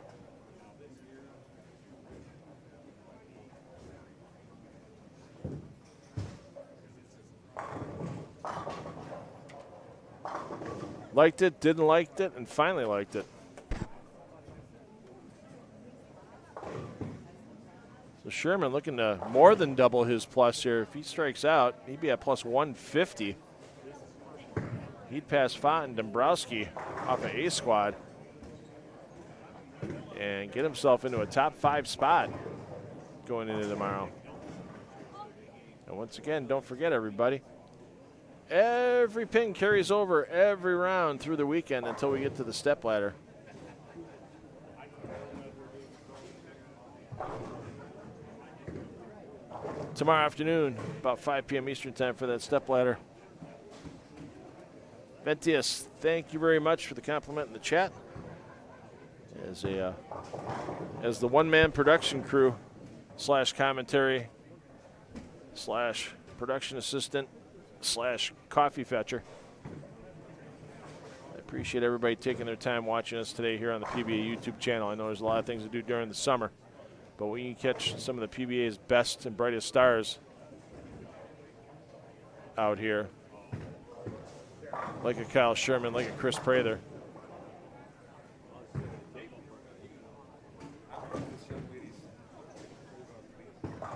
Liked it, didn't like it, and finally liked it. So Sherman looking to more than double his plus here. If he strikes out, he'd be at plus 150. He'd pass Font and Dombrowski off of A squad and get himself into a top 5 spot going into tomorrow. And once again, don't forget, everybody, every pin carries over every round through the weekend until we get to the stepladder. Tomorrow afternoon, about 5 p.m. Eastern time for that stepladder. Ventius, thank you very much for the compliment in the chat. As the one-man production crew / commentary / production assistant / coffee fetcher. I appreciate everybody taking their time watching us today here on the PBA YouTube channel. I know there's a lot of things to do during the summer, but we can catch some of the PBA's best and brightest stars out here, like a Kyle Sherman, like a Chris Prather.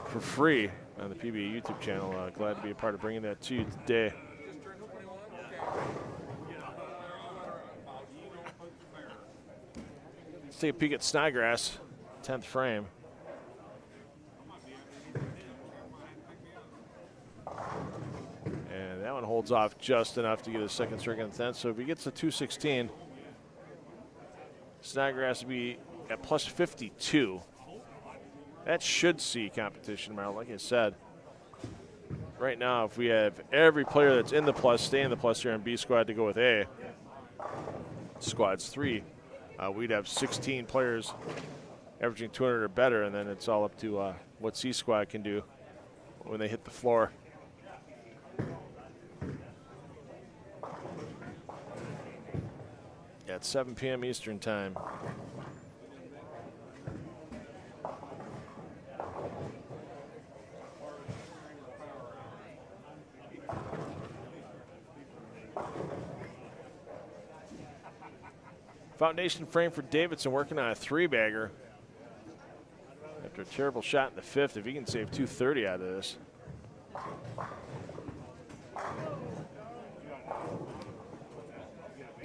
For free on the PBA YouTube channel. Glad to be a part of bringing that to you today. Let's take a peek at Snodgrass, 10th frame. And that one holds off just enough to get a second strike on the 10th. So if he gets to 216, Snodgrass will be at plus 52. That should see competition tomorrow, like I said. Right now, if we have every player that's in the plus stay in the plus here on B squad to go with A, squad's 3, we'd have 16 players averaging 200 or better, and then it's all up to what C squad can do when they hit the floor. At 7 p.m. Eastern time. Foundation frame for Davidson, working on a 3-bagger. After a terrible shot in the 5th, if he can save 230 out of this.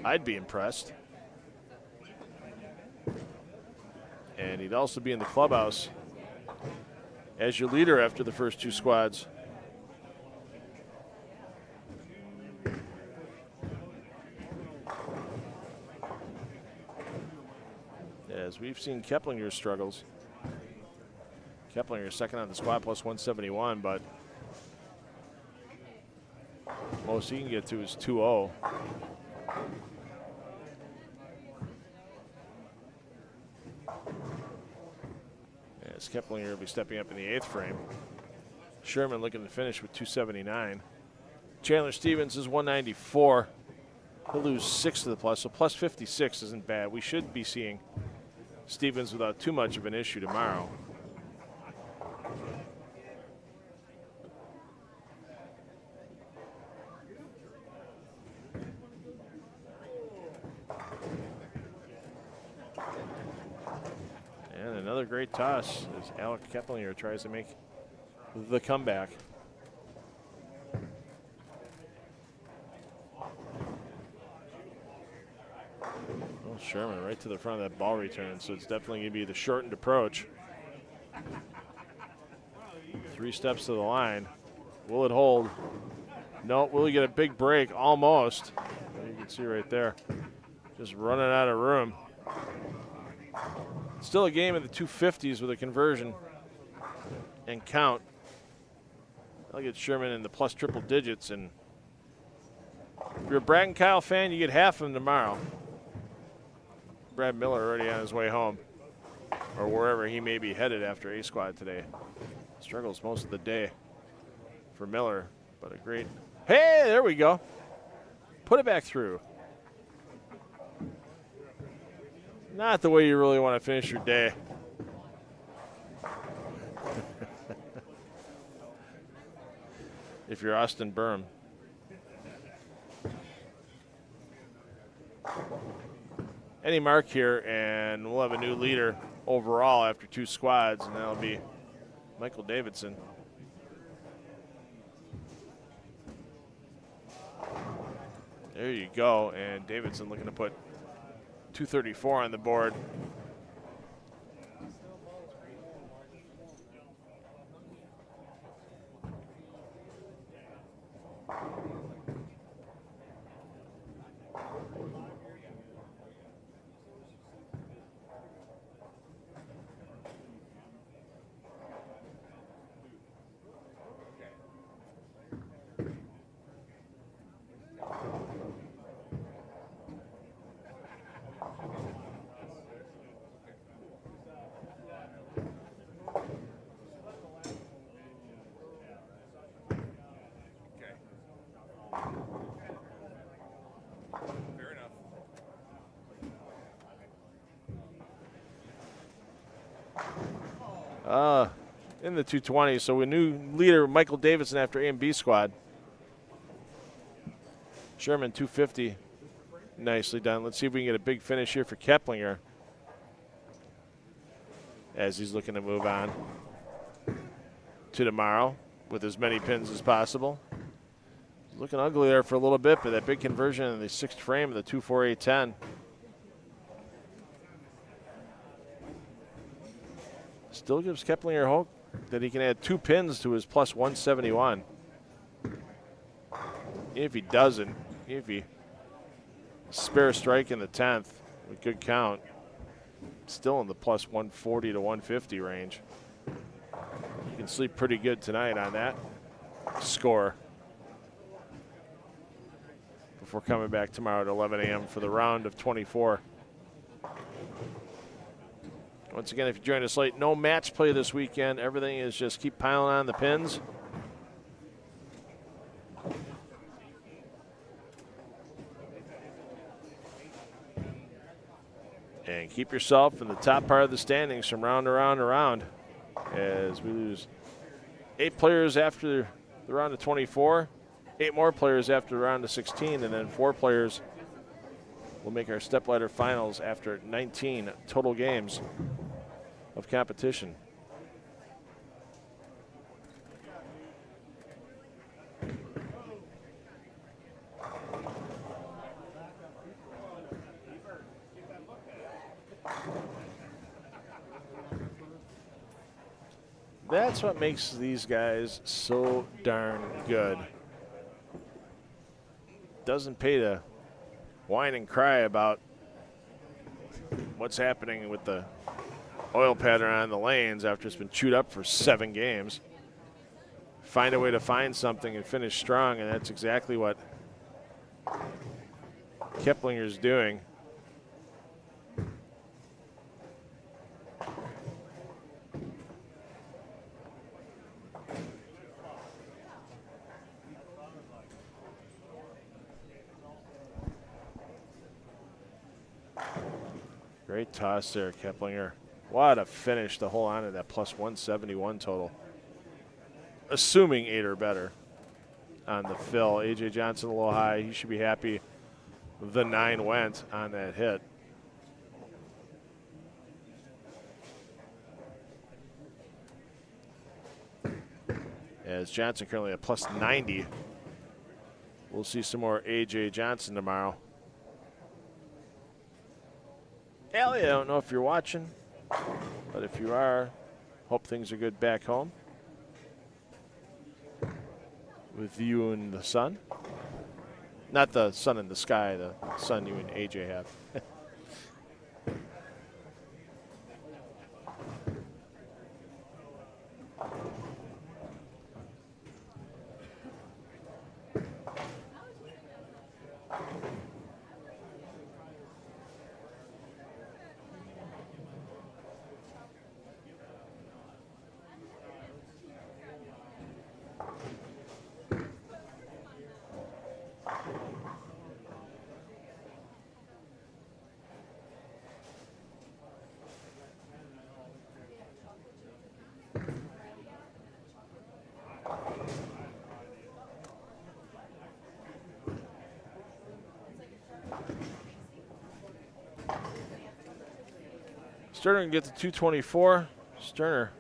I'd be impressed. And he'd also be in the clubhouse as your leader after the first 2 squads. As we've seen Keplinger's struggles. Keplinger second on the squad plus 171, but most he can get to is 2-0. As Keplinger will be stepping up in the 8th frame. Sherman looking to finish with 279. Chandler Stevens is 194. He'll lose 6 to the plus, so plus 56 isn't bad. We should be seeing Stevens without too much of an issue tomorrow. And another great toss as Alec Keplinger tries to make the comeback. Sherman right to the front of that ball return, so it's definitely going to be the shortened approach. 3 steps to the line. Will it hold? No. Will he get a big break? Almost. You can see right there. Just running out of room. Still a game in the 250s with a conversion and count. I'll get Sherman in the plus triple digits, and if you're a Brad and Kyle fan, you get half of them tomorrow. Brad Miller already on his way home, or wherever he may be headed after A squad today. Struggles most of the day for Miller, but a great. Hey, there we go. Put it back through. Not the way you really want to finish your day. If you're Austin Berm. Any mark here, and we'll have a new leader overall after 2 squads, and that'll be Michael Davidson. There you go, and Davidson looking to put 234 on the board. In the 220, so a new leader, Michael Davidson, after A and B squad. Sherman 250, nicely done. Let's see if we can get a big finish here for Keplinger as he's looking to move on to tomorrow with as many pins as possible. Looking ugly there for a little bit, but that big conversion in the 6th frame of the 24810. Still gives Keplinger hope that he can add 2 pins to his plus 171. If he doesn't, if he spare a strike in the 10th, a good count, still in the plus 140 to 150 range. You can sleep pretty good tonight on that score before coming back tomorrow at 11 a.m. for the round of 24. Once again, if you join us late, no match play this weekend. Everything is just keep piling on the pins. And keep yourself in the top part of the standings from round to round to round as we lose 8 players after the round of 24, 8 more players after the round of 16, and then 4 players will make our stepladder finals after 19 total games of competition. That's what makes these guys so darn good. Doesn't pay to whine and cry about what's happening with the oil pattern on the lanes after it's been chewed up for 7 games. Find a way to find something and finish strong, and that's exactly what Keplinger's doing. Great toss there, Keplinger. What a finish to hold on to that plus 171 total. Assuming 8 or better on the fill. A.J. Johnson a little high. He should be happy the 9 went on that hit. As Johnson currently at plus 90. We'll see some more A.J. Johnson tomorrow. Allie, I don't know if you're watching, but if you are, hope things are good back home with you and the sun. Not the sun in the sky, the sun you and AJ have. Sterner can get to 224. Sterner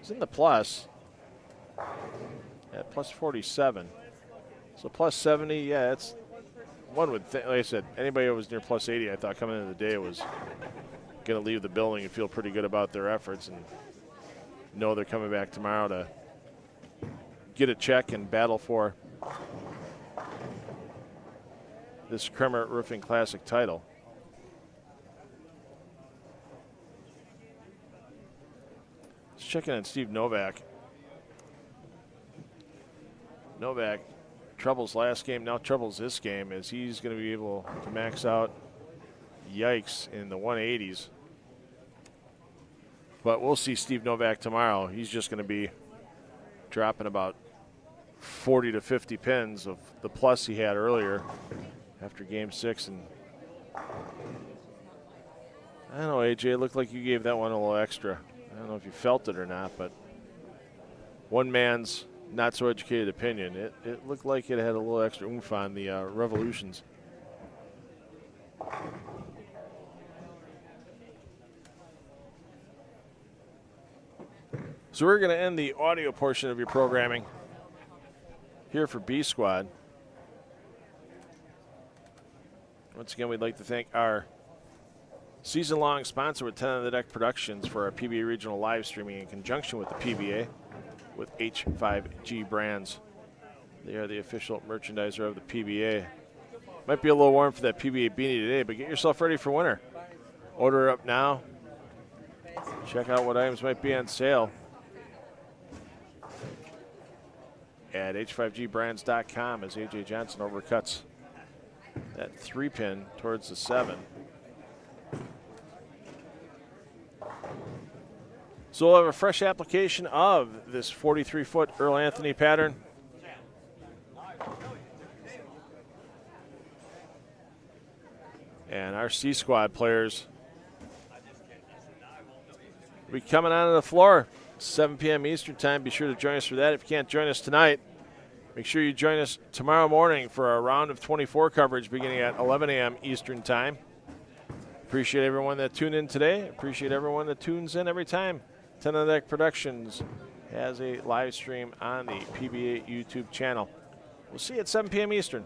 is in the plus at plus 47. So plus 70, yeah, it's one would think, like I said, anybody who was near plus 80, I thought coming into the day was going to leave the building and feel pretty good about their efforts and know they're coming back tomorrow to get a check and battle for this Kremer Roofing Classic title. Checking on Steve Novak. Novak troubles last game, now troubles this game as he's going to be able to max out yikes in the 180s. But we'll see Steve Novak tomorrow. He's just going to be dropping about 40 to 50 pins of the plus he had earlier after game 6. And I don't know, AJ, it looked like you gave that one a little extra. I don't know if you felt it or not, but one man's not so educated opinion, it looked like it had a little extra oomph on the revolutions. So we're going to end the audio portion of your programming here for B Squad. Once again, we'd like to thank our season-long sponsor with 10 on the Deck Productions for our PBA regional live streaming in conjunction with the PBA with H5G Brands. They are the official merchandiser of the PBA. Might be a little warm for that PBA beanie today, but get yourself ready for winter. Order up now. Check out what items might be on sale at h5gbrands.com as AJ Johnson overcuts that 3-pin towards the 7. So we'll have a fresh application of this 43-foot Earl Anthony pattern. And our C Squad players will be coming onto the floor 7 p.m. Eastern time. Be sure to join us for that. If you can't join us tonight, make sure you join us tomorrow morning for our round of 24 coverage beginning at 11 a.m. Eastern time. Appreciate everyone that tuned in today. Appreciate everyone that tunes in every time. 10 on the Deck Productions has a live stream on the PBA YouTube channel. We'll see you at 7 p.m. Eastern.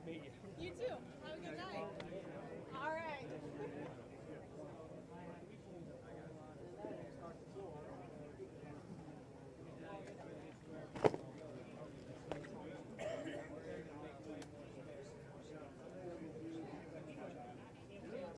meet you. You too.